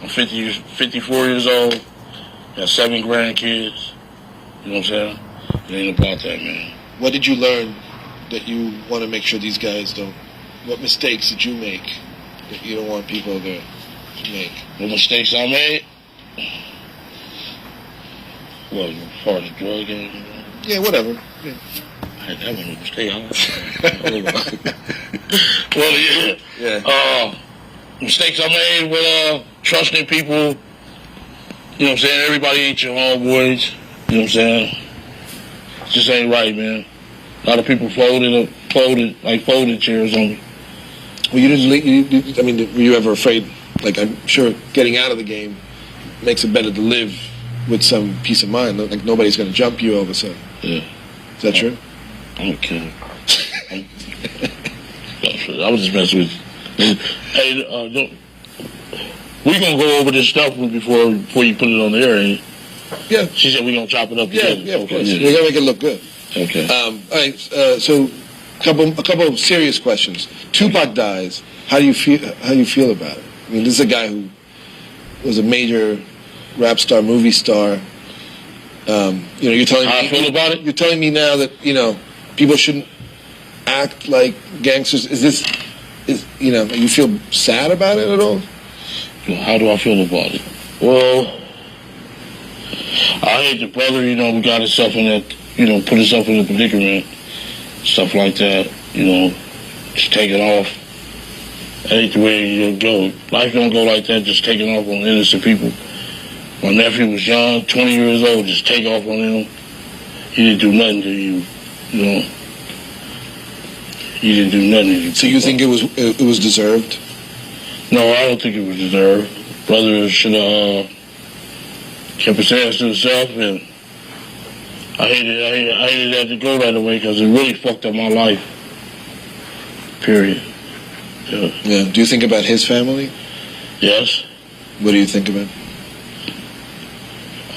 I'm 54 years old. Got 7 grandkids. You know what I'm saying? It ain't about that, man. What did you learn that you want to make sure these guys don't? What mistakes did you make that you don't want people to make? What mistakes I made? Well, as far as the drug game? Yeah, whatever. Yeah. That wasn't a mistake. Well, yeah. Mistakes I made with trusting people. You know what I'm saying? Everybody ain't your homeboys. You know what I'm saying? It just ain't right, man. A lot of people folded chairs on me. Well, you didn't leave. I mean, were you ever afraid? Like, I'm sure getting out of the game makes it better to live with some peace of mind. Like, nobody's going to jump you all of a sudden. Yeah. Is that true? I'm a killer. I was just messing with you. Hey, we gonna go over this stuff before you put it on the air, ain't it? Yeah. She said we gonna chop it up Yeah, together. yeah, of course. We're gonna make it look good. Okay. All right. So, a couple of serious questions. Tupac dies. How do you feel about it? I mean, this is a guy who was a major rap star, movie star. You're telling me how I feel about it. You're telling me now that people shouldn't act like gangsters. You feel sad about it at all? How do I feel about it? Well, I hate the brother. We got himself in that. Put himself in a predicament, stuff like that. Just take it off. That ain't the way you go. Life don't go like that. Just taking off on innocent people. My nephew was young, 20 years old. Just take off on him. He didn't do nothing to you. He didn't do nothing to you. So you think it was deserved? No, I don't think it was deserved. Brother should have kept his hands to himself, and I hated that to go that way because it really fucked up my life. Period. Yeah. Do you think about his family? Yes. What do you think about?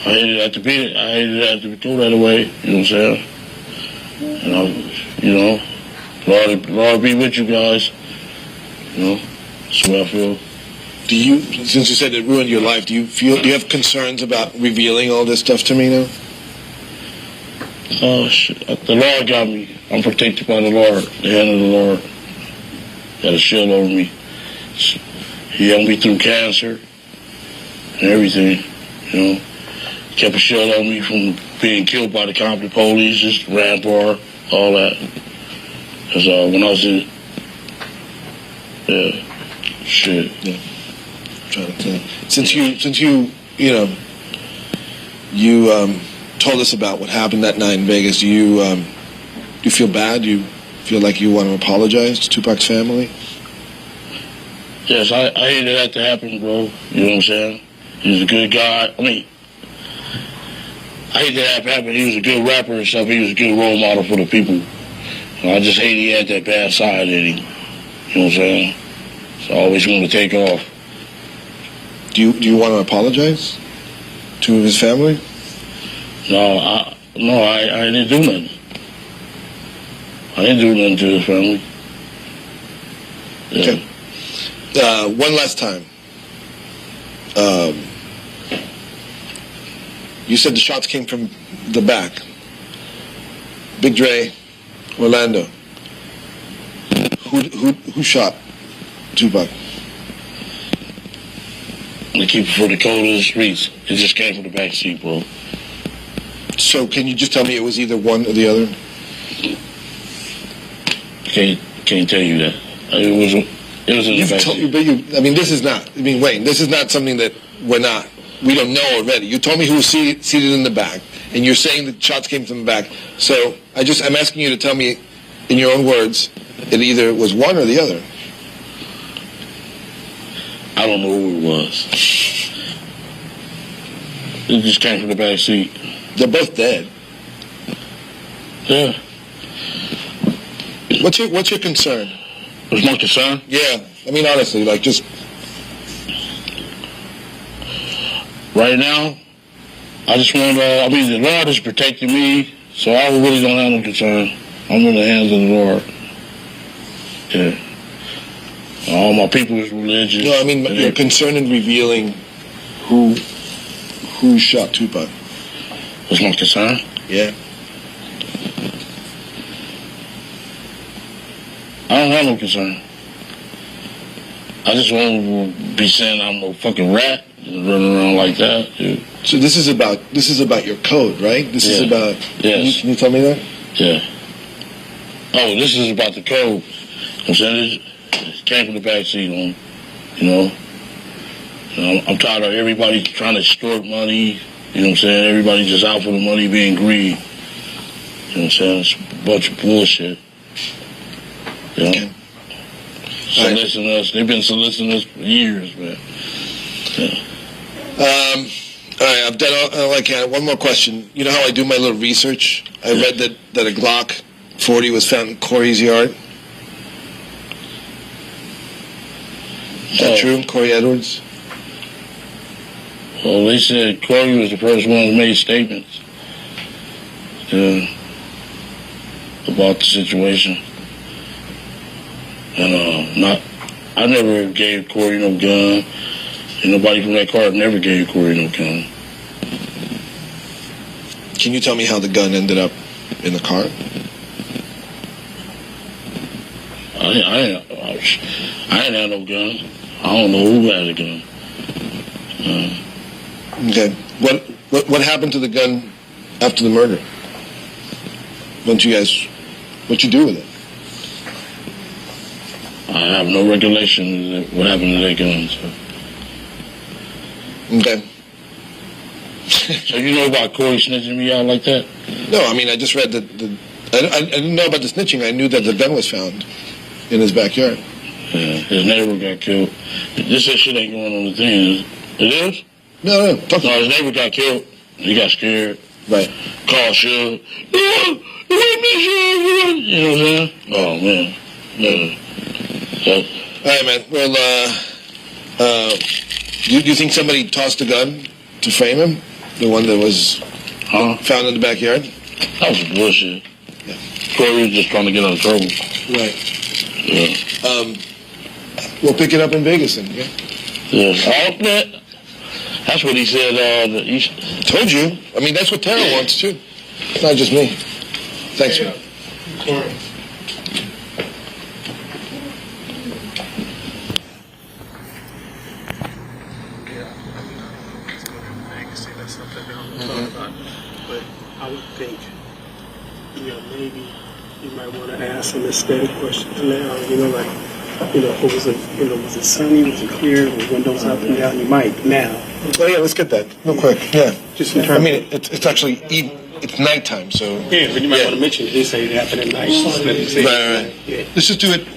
I hated that to be it. I hated that to go that way. You know what I'm saying? Lord be with you guys. That's what I feel. Since you said it ruined your life, do you have concerns about revealing all this stuff to me now? Oh, shit. The Lord got me. I'm protected by the Lord, the hand of the Lord. Got a shield over me. He helped me through cancer and everything, Kept a shield on me from being killed by the Compton police, just Rampart, all that. Because when I was in... Yeah. Shit. Yeah. I'm trying to think. Since you told us about what happened that night in Vegas, do you feel bad? Do you feel like you want to apologize to Tupac's family? Yes, I hated that to happen, bro. You know what I'm saying? He was a good guy. I mean, I hate that happen. He was a good rapper and stuff. He was a good role model for the people. I just hate he had that bad side in him. You know what I'm saying? So I always want to take off. Do you want to apologize to his family? No, I didn't do nothing. I didn't do nothing to his family. Yeah. Okay. One last time. You said the shots came from the back. Big Dre, Orlando. Who shot Tupac? They keep it for the code of the streets. It just came from the back seat, bro. So can you just tell me it was either one or the other? Can't tell you that. It was in the back seat. Wayne, this is not something that we don't know already. You told me who was seated in the back, and you're saying the shots came from the back. So I'm asking you to tell me, in your own words, it either was one or the other. I don't know who it was. It just came from the back seat. They're both dead. Yeah. What's your concern? What's my concern? Yeah. I mean, honestly, just... Right now, I just want the Lord is protecting me, so I really don't have no concern. I'm in the hands of the Lord. Yeah. all my people is religious. No, I mean, you're concerned in revealing who shot Tupac. What's my concern? Yeah. I don't have no concern. I just want to be saying I'm no fucking rat running around like that, dude. So this is about your code, right? This is about. Yes. Can you tell me that? Yeah. Oh, this is about the code. I'm saying it came from the backseat on, I'm tired of everybody trying to extort money. You know what I'm saying? Everybody just out for the money, being greedy. You know what I'm saying? It's a bunch of bullshit. You know? Okay. Soliciting us. They've been soliciting us for years, man. Yeah. All right, I've done all I can. One more question. You know how I do my little research? I read that a Glock 40 was found in Corey's yard. Is that true, Corey Edwards? Well, they said Corey was the first one who made statements about the situation. And I never gave Corey no gun. And nobody from that car never gave Corey no gun. Can you tell me how the gun ended up in the car? I ain't had no gun. I don't know who had a gun. Okay. What happened to the gun after the murder? What'd you do with it? I have no recollection of what happened to that gun. So. Okay. So you know about Corey snitching me out like that? No, I mean, I just read that I didn't know about the snitching. I knew that the gun was found in his backyard. Yeah, his neighbor got killed. This shit ain't going on the thing. It is? No. His neighbor got killed. He got scared. Right. Called Suge. You know what I'm saying? Oh, man. Yeah. So, all right, man. Well, you think somebody tossed a gun to frame him? The one that was found in the backyard? That was bullshit. Yeah. Corey was just trying to get out of trouble. Right. Yeah. We'll pick it up in Vegas then, yeah? Yeah. That's what he said. Told you. I mean, that's what Tara wants, too. It's not just me. Thanks, man. Corey. But I would think, maybe you might want to ask some aesthetic questions now, was it sunny, was it clear, were windows up and down, you might now. Oh, yeah, let's get that real quick, yeah. Just in terms it's actually, it's nighttime, so. Yeah, but you might want to mention it, they say it happened at night. Right. Yeah. Let's just do it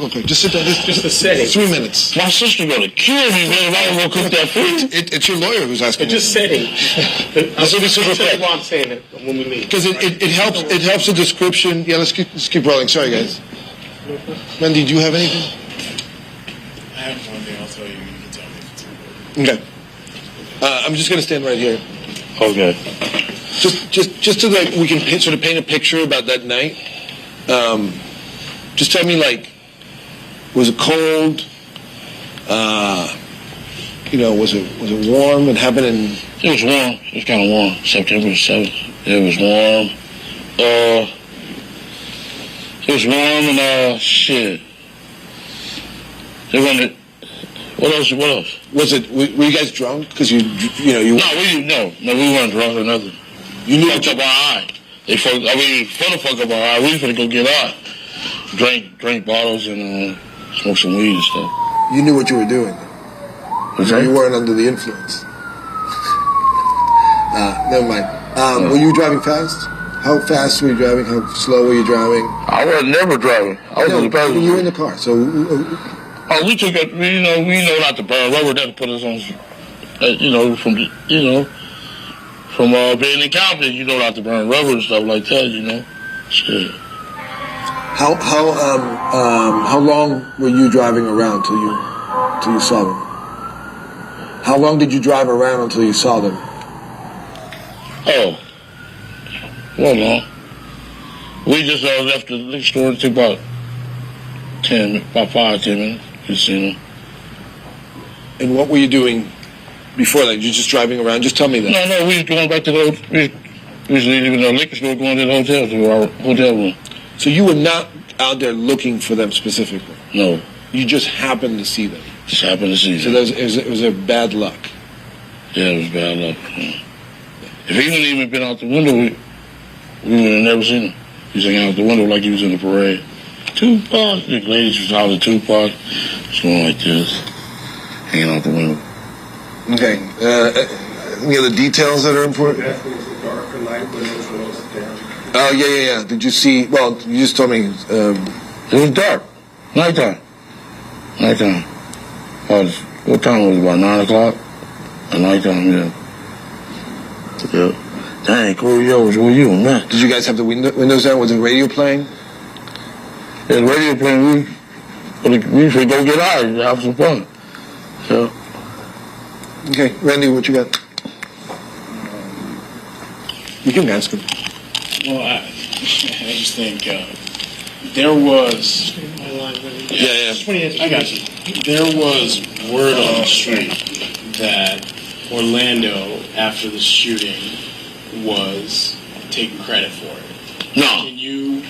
real quick. Just sit down. Just the setting. 3 minutes. My sister gonna kill me, man, if I don't go cook that food. It's your lawyer who's asking. Just setting. This will be super quick. I'm saying it when we meet. Because it helps the description. Yeah, let's keep rolling. Sorry, guys. Wendy, do you have anything? I have one thing. I'll tell you. You can tell me if it's important. Okay. I'm just gonna stand right here. Okay. Just so that we can sort of paint a picture about that night. Just tell me, was it cold? Was it warm? It happened in. It was warm. It was kind of warm. September 7th. It was warm. It was warm and shit. It wasn't. What else? Was it? Were you guys drunk? Because you. No, we weren't drunk or nothing. You knew fucked up our eye. For the fuck up our eye, we was gonna go get out. Drink bottles and smoke some weed and stuff. You knew what you were doing. Okay. You weren't under the influence. Never mind. Were you driving fast? How fast were you driving? How slow were you driving? I was never driving. I was in the passenger. You were in the car, so. We took it. We know not to burn rubber. That put us on. From being in Compton, not to burn rubber and stuff like that. Shit. How long were you driving around till you saw them? How long did you drive around until you saw them? Oh, not long. We just left the liquor store. It took about 5-10 minutes. casino. And what were you doing before that? You just driving around? Just tell me that. No, we was going back to the we was leaving the liquor store, going to the hotel, to our hotel room. So you were not out there looking for them specifically? No. You just happened to see them? Just happened to see them. So it was a bad luck? Yeah, it was bad luck. Yeah. If he wouldn't even been out the window, we would have never seen him. He was hanging out the window like he was in the parade. Tupac, the ladies was out of Tupac. It's going like this, hanging out the window. Okay. Any other details that are important? Oh, yeah. Did you see, well, you just told me. It was dark. Nighttime. What time was it, about 9 o'clock? At nighttime, yeah. Dang, Corey, where you, man? Did you guys have the windows down? Was the radio playing? Yeah, the radio playing. We should go get out and have some fun. So. Okay, Randy, what you got? You can ask him. Well, I just think there was. Yeah. I got you. There was word on the street that Orlando, after the shooting, was taking credit for it. No. Can you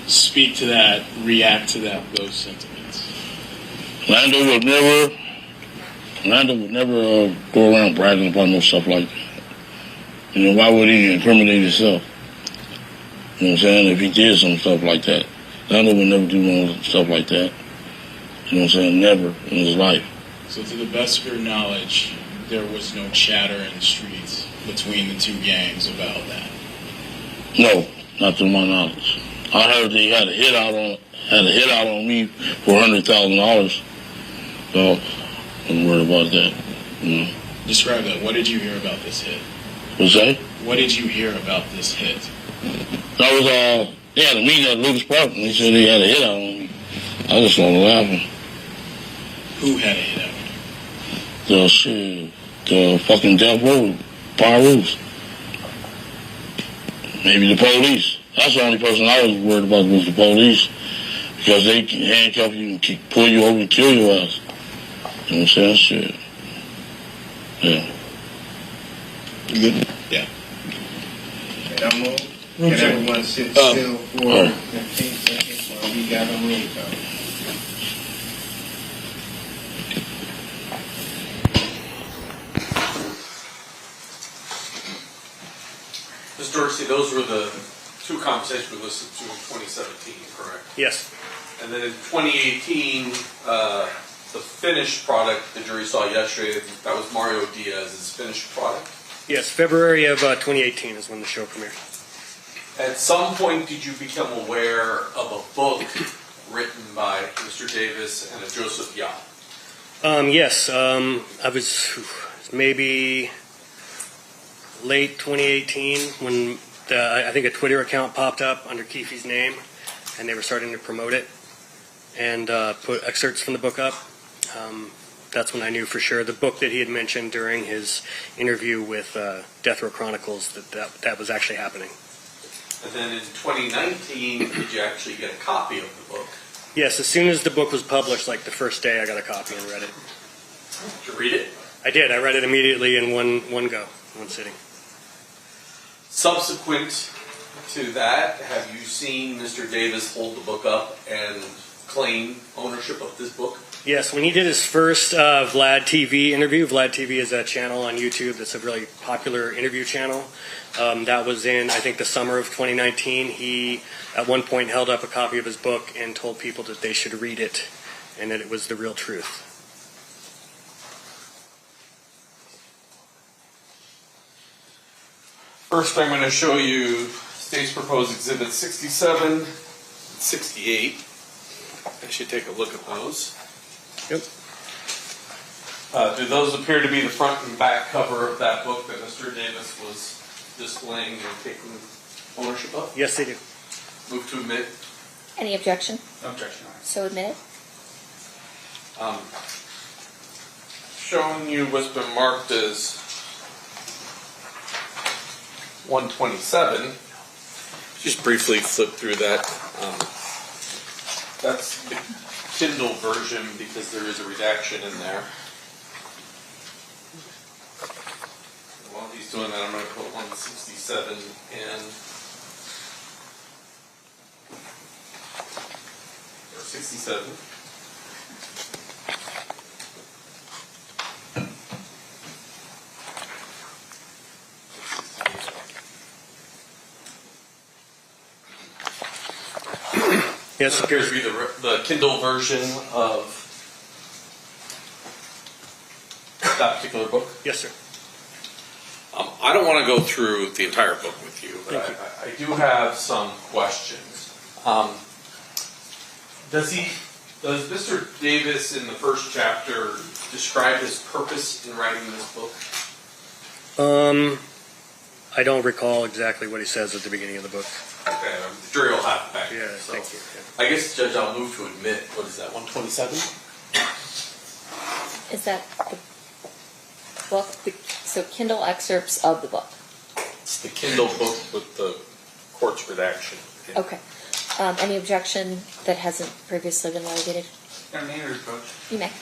speak to that, react to those sentiments? Orlando would never go around bragging about no stuff like that. You know, why would he incriminate himself? You know what I'm saying? If he did some stuff like that. Orlando would never do no stuff like that. You know what I'm saying? Never in his life. So to the best of your knowledge, there was no chatter in the streets between the two gangs about that? No, not to my knowledge. I heard they had a hit out on me for $100,000. So I'm worried about that. You know. Describe that. What did you hear about this hit? What's that? What did you hear about this hit? That was they had a meeting at Lucas Park and they said they had a hit out on me. I just started laughing. Who had a hit out on you? The fucking Death Row, Pyros. Maybe the police. That's the only person I was worried about was the police. Because they can handcuff you and pull you over and kill your ass. You know what I'm saying? Shit. Yeah. You good? Yeah. I'm on. Can everyone sit still for 15 seconds while we got a room call? Ms. Dorsey, those were the two conversations we listened to in 2017, correct? Yes. And then in 2018, the finished product the jury saw yesterday, that was Mario Diaz's finished product. Yes, February of 2018 is when the show premiered. At some point, did you become aware of a book written by Mr. Davis and a Joseph Yah? Yes, I was maybe late 2018 when I think a Twitter account popped up under Keffe's name, and they were starting to promote it and put excerpts from the book up. That's when I knew for sure the book that he had mentioned during his interview with Death Row Chronicles that was actually happening. And then in 2019, did you actually get a copy of the book? Yes, as soon as the book was published, like the first day, I got a copy and read it. Did you read it? I did. I read it immediately in one go, one sitting. Subsequent to that, have you seen Mr. Davis hold the book up and claim ownership of this book? Yes, when he did his first Vlad TV interview, Vlad TV is a channel on YouTube that's a really popular interview channel. That was in, I think, the summer of 2019. He, at one point, held up a copy of his book and told people that they should read it and that it was the real truth. First, I'm going to show you State's Proposed Exhibit 67, 68. I should take a look at those. Yep. Do those appear to be the front and back cover of that book that Mr. Davis was displaying and taking ownership of? Yes, they do. Move to admit. Any objection? Objection. So admitted. Showing you what's been marked as 127. Just briefly flip through that. That's the Kindle version because there is a redaction in there. While he's doing that, I'm going to put 167 in. Or 67. Yes, appears to be the Kindle version of that particular book. Yes, sir. I don't want to go through the entire book with you, but I do have some questions. Does Mr. Davis in the first chapter describe his purpose in writing this book? I don't recall exactly what he says at the beginning of the book. Okay, the jury will have it back. Yeah, so thank you. I guess, Judge, I'll move to admit, what is that, 127? Is that the book? So Kindle excerpts of the book. It's the Kindle book with the court's redaction. Okay. Any objection that hasn't previously been litigated? You may.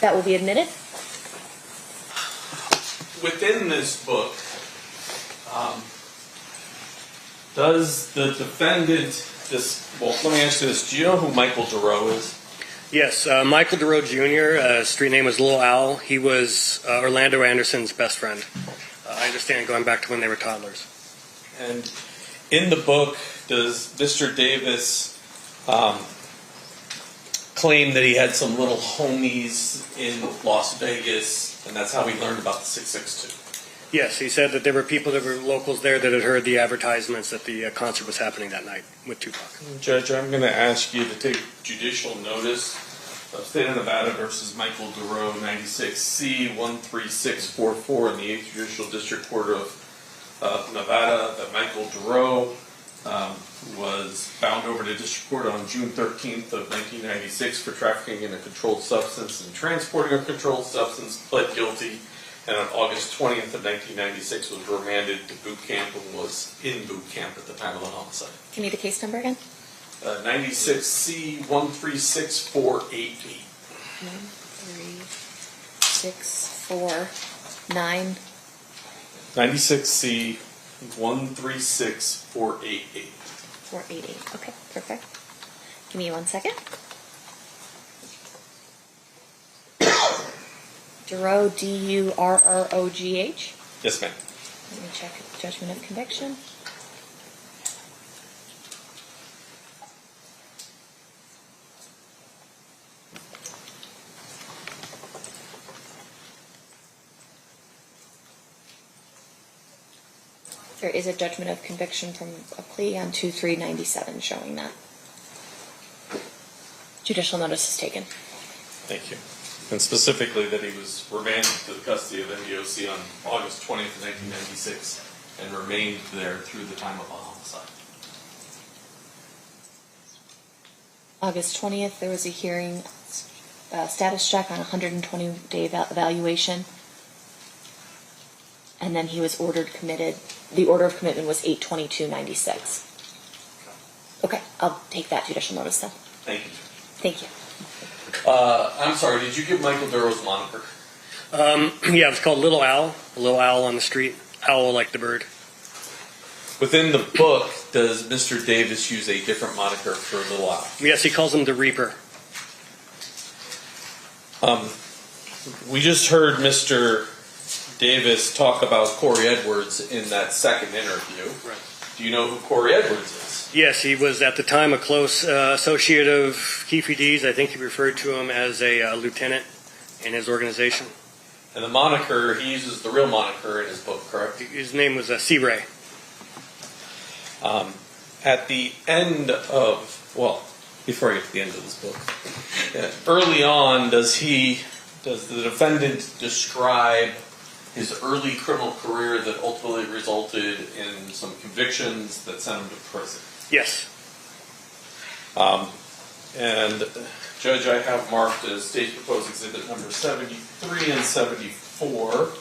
That will be admitted. Within this book, does the defendant, let me ask you this, do you know who Michael Dorsey is? Yes, Michael Dorsey Jr., street name was Little Owl. He was Orlando Anderson's best friend. I understand going back to when they were toddlers. And in the book, does Mr. Davis claim that he had some little homies in Las Vegas, and that's how he learned about the 662? Yes, he said that there were people that were locals there that had heard the advertisements that the concert was happening that night with Tupac. Judge, I'm going to ask you to take judicial notice of State of Nevada versus Michael Dorsey, 96C 13644 in the 8th Judicial District Court of Nevada, that Michael Dorsey was bound over to district court on June 13th of 1996 for trafficking in a controlled substance and transporting a controlled substance, pled guilty, and on August 20th of 1996 was remanded to boot camp and was in boot camp at the time of the homicide. Give me the case number again. 96C 136488. 13649. 96C 136488. 488. Okay, perfect. Give me 1 second. Durrogh, Durrogh. Yes, ma'am. Let me check judgment of conviction. There is a judgment of conviction from a plea on 2/3/97 showing that. Judicial notice is taken. Thank you. And specifically that he was remanded to the custody of NDOC on August 20th, 1996, and remained there through the time of the homicide. August 20th, there was a hearing, status check on 120-day evaluation. And then he was ordered committed. The order of commitment was 8/22/96. Okay, I'll take that judicial notice then. Thank you. Thank you. I'm sorry, did you give Michael Durrow's moniker? Yeah, it's called Little Owl. A little owl on the street. Owl like the bird. Within the book, does Mr. Davis use a different moniker for Little Owl? Yes, he calls him the Reaper. We just heard Mr. Davis talk about Corey Edwards in that second interview. Right. Do you know who Corey Edwards is? Yes, he was at the time a close associate of Keffe D's. I think he referred to him as a lieutenant in his organization. And the moniker, he uses the real moniker in his book, correct? His name was Sea-Ray. At the end of, well, before I get to the end of this book, early on, does the defendant describe his early criminal career that ultimately resulted in some convictions that sent him to prison? Yes. And Judge, I have marked as State Proposed Exhibit number 73 and 74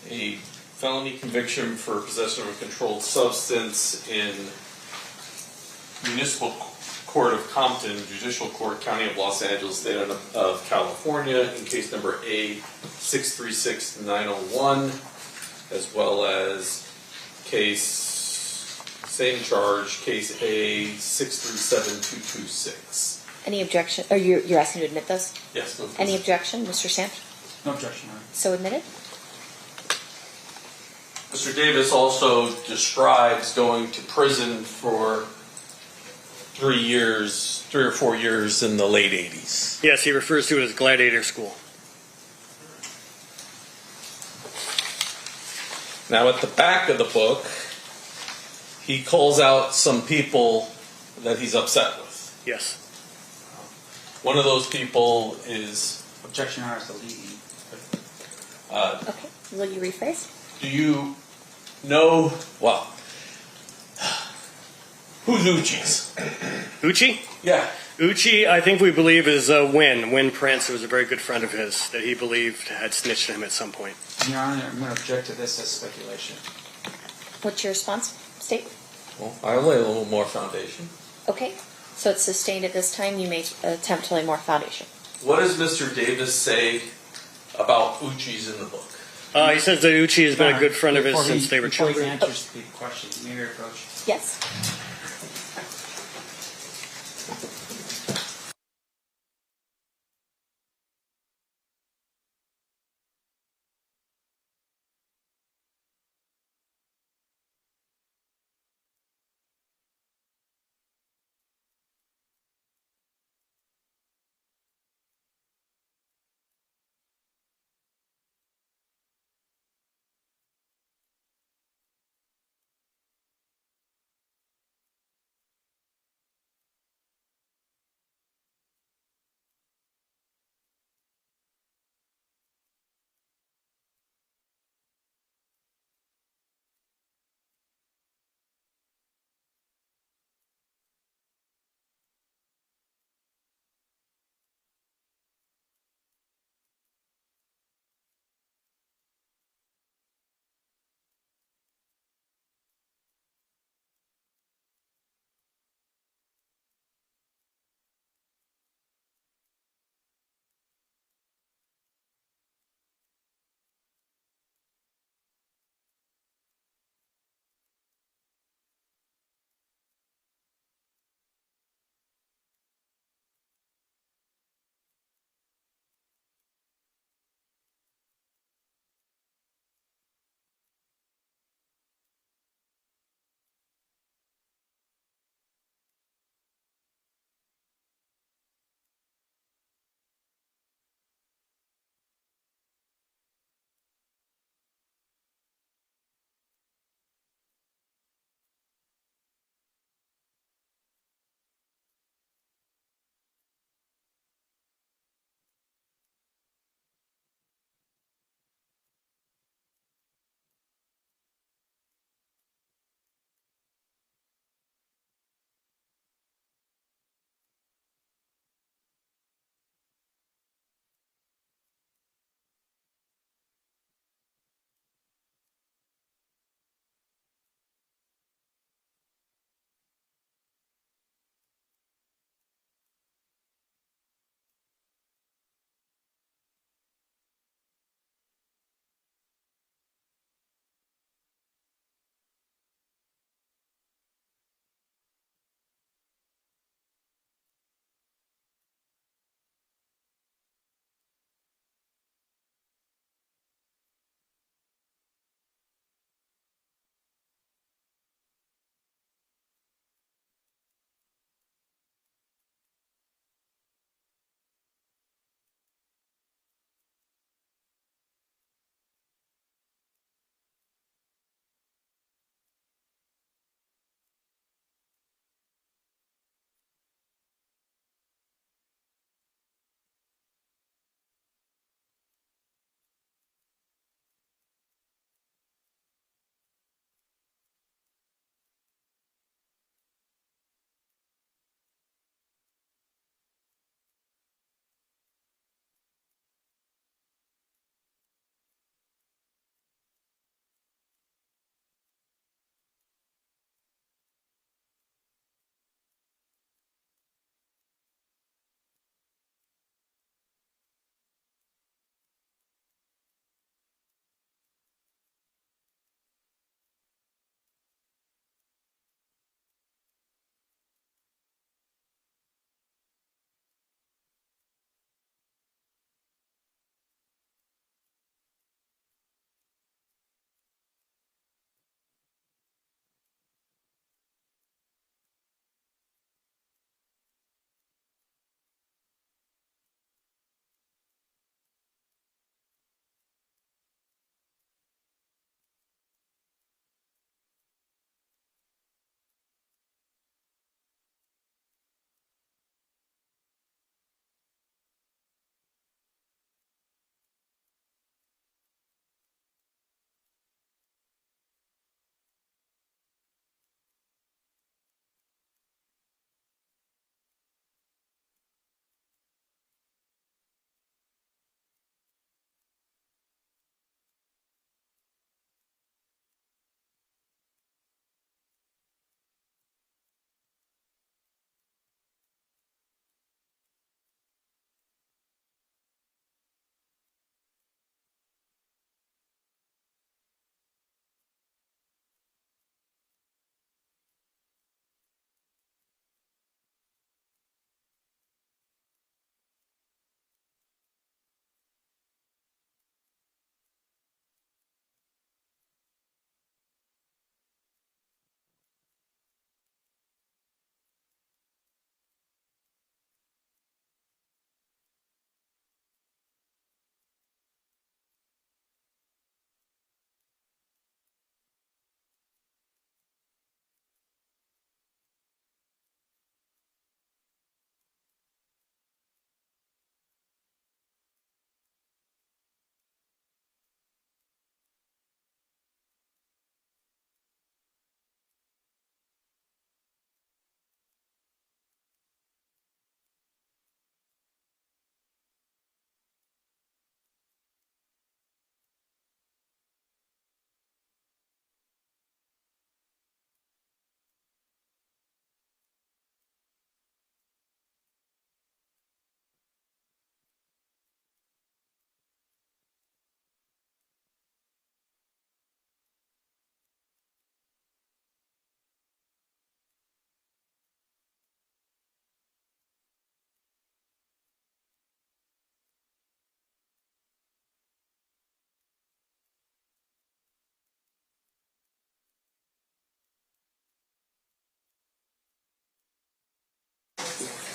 a felony conviction for possession of a controlled substance in Municipal Court of Compton, Judicial Court, County of Los Angeles, State of California, in case number A636901, as well as same charge, case A637226. Any objection? Or you're asking to admit those? Yes, move. Any objection, Mr. Sant? No objection, Your Honor. So admitted? Mr. Davis also describes going to prison for 3 or 4 years in the late 80s. Yes, he refers to it as Gladiator School. Now, at the back of the book, he calls out some people that he's upset with. Yes. One of those people is... Objection, Your Honor, is the leading. Okay. Will you rephrase? Do you know... Well... Who's Uchis? Uchi? Yeah. Uchi, I think we believe, is Win Prince, who was a very good friend of his, that he believed had snitched on him at some point. Your Honor, I'm going to object to this as speculation. What's your response, State? Well, I'll lay a little more foundation. Okay. So it's sustained at this time. You may attempt to lay more foundation. What does Mr. Davis say about Uchis in the book? He says that Uchi has been a good friend of his since they were children. Before he answers the question, may we approach? Yes.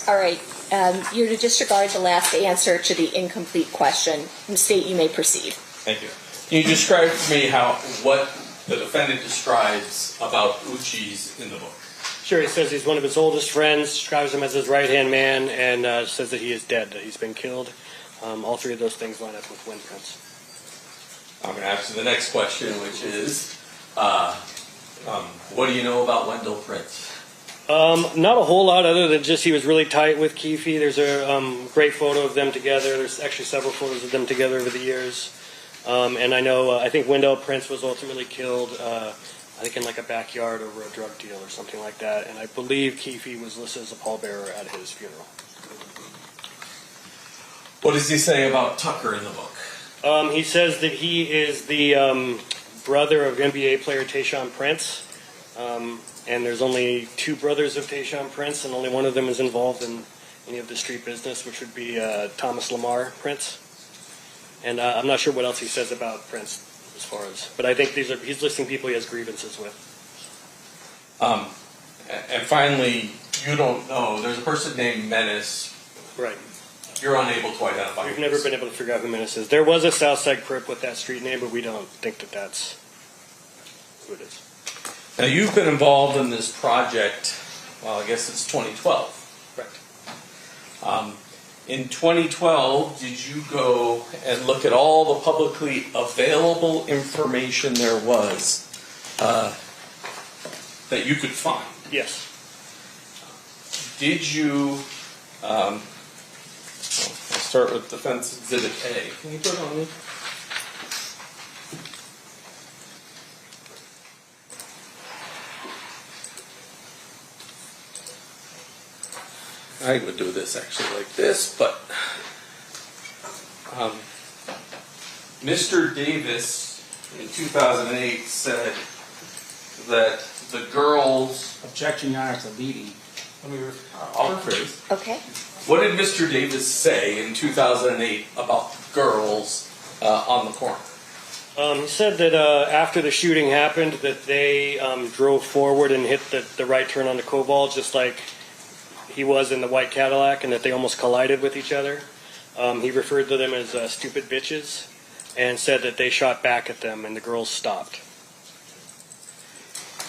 All right. You're to disregard the last answer to the incomplete question. State you may proceed. Thank you. Can you describe for me what the defendant describes about Uchi's in the book? Sure, he says he's one of his oldest friends, describes him as his right-hand man, and says that he is dead, that he's been killed. All three of those things line up with wind prints. I'm going to ask you the next question, which is, what do you know about Wendell Prince? Not a whole lot other than just he was really tight with Keffe. There's a great photo of them together. There's actually several photos of them together over the years. And I know, I think Wendell Prince was ultimately killed, I think in like a backyard over a drug deal or something like that. And I believe Keffe was listed as a pallbearer at his funeral. What does he say about Tucker in the book? He says that he is the brother of NBA player Tayshaun Prince. And there's only two brothers of Tayshaun Prince, and only one of them is involved in any of the street business, which would be Thomas Lamar Prince. And I'm not sure what else he says about Prince as far as, but I think he's listing people he has grievances with. And finally, you don't know, there's a person named Menace. Right. You're unable to identify. We've never been able to figure out who Menace is. There was a Southside Crip with that street name, but we don't think that that's who it is. Now, you've been involved in this project, well, I guess it's 2012. Correct. In 2012, did you go and look at all the publicly available information there was that you could find? Yes. Did you, I'll start with Defense Exhibit A. Can you put it on me? I would do this actually like this, but Mr. Davis in 2008 said that the girls. Objection, Your Honor, to leading. I'll rephrase. Okay. What did Mr. Davis say in 2008 about the girls on the corner? He said that after the shooting happened, that they drove forward and hit the right turn on the Cobalt, just like he was in the white Cadillac, and that they almost collided with each other. He referred to them as stupid bitches and said that they shot back at them and the girls stopped.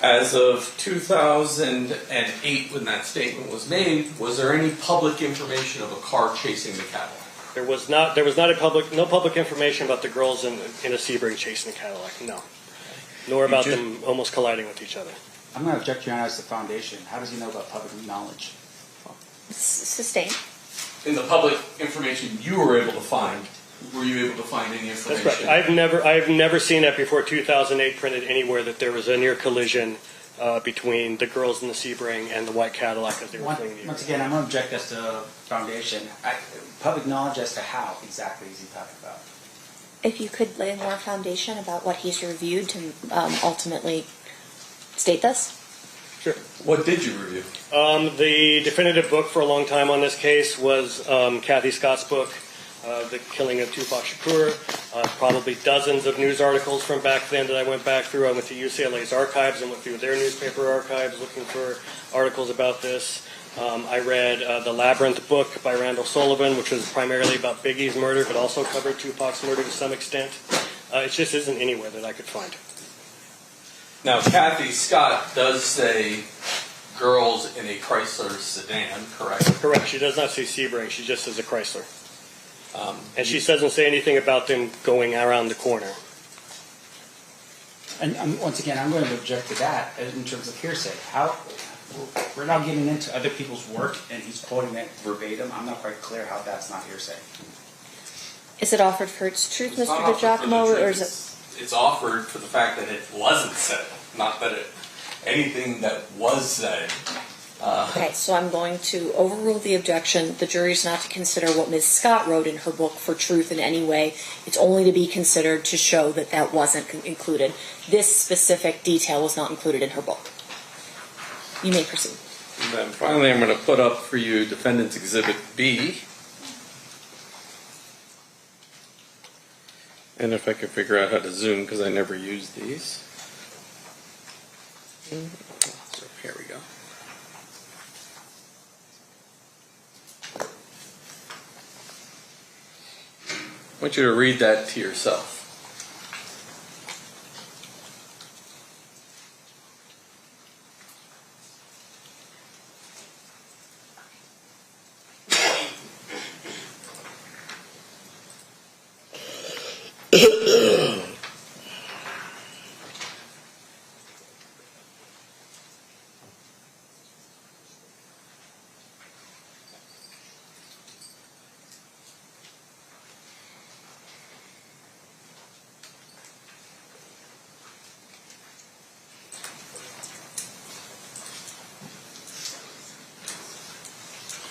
As of 2008, when that statement was made, was there any public information of a car chasing the Cadillac? There was not no public information about the girls in a Sebring chasing the Cadillac, no. Nor about them almost colliding with each other. I'm going to object, Your Honor, as the foundation. How does he know about public knowledge? Sustained. In the public information you were able to find, were you able to find any information? That's right. I've never seen that before 2008 printed anywhere, that there was a near collision between the girls in the Sebring and the white Cadillac as they were fleeing the area. Once again, I'm going to object as to foundation. Public knowledge as to how exactly is he talking about? If you could lay more foundation about what he's reviewed to ultimately state this. Sure. What did you review? The definitive book for a long time on this case was Kathy Scott's book, The Killing of Tupac Shakur. Probably dozens of news articles from back then that I went back through. I went to UCLA's archives and went through their newspaper archives looking for articles about this. I read the Labyrinth book by Randall Sullivan, which was primarily about Biggie's murder, but also covered Tupac's murder to some extent. It just isn't anywhere that I could find. Now, Kathy Scott does say girls in a Chrysler sedan, correct? Correct. She does not say Sebring. She just says a Chrysler. And she doesn't say anything about them going around the corner. And once again, I'm going to object to that in terms of hearsay. We're now getting into other people's work, and he's quoting it verbatim. I'm not quite clear how that's not hearsay. Is it offered for its truth, It's Mr. not offered for the DiGiacomo, truth. or is it? It's offered for the fact that it wasn't said, not that anything that was said. Okay, so I'm going to overrule the objection. The jury's not to consider what Ms. Scott wrote in her book for truth in any way. It's only to be considered to show that that wasn't included. This specific detail was not included in her book. You may proceed. And then finally, I'm going to put up for you Defendant's Exhibit B. And if I can figure out how to zoom, because I never use these. So here we go. I want you to read that to yourself.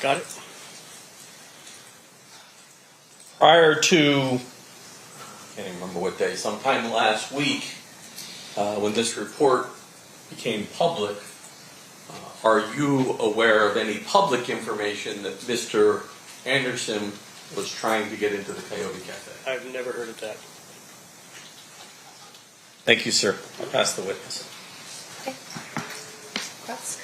Got it? Prior to, I can't even remember what day, sometime last week, when this report became public, are you aware of any public information that Mr. Anderson was trying to get into the Coyote Cafe? I've never heard of that. Thank you, sir. I'll pass the witness. Cross.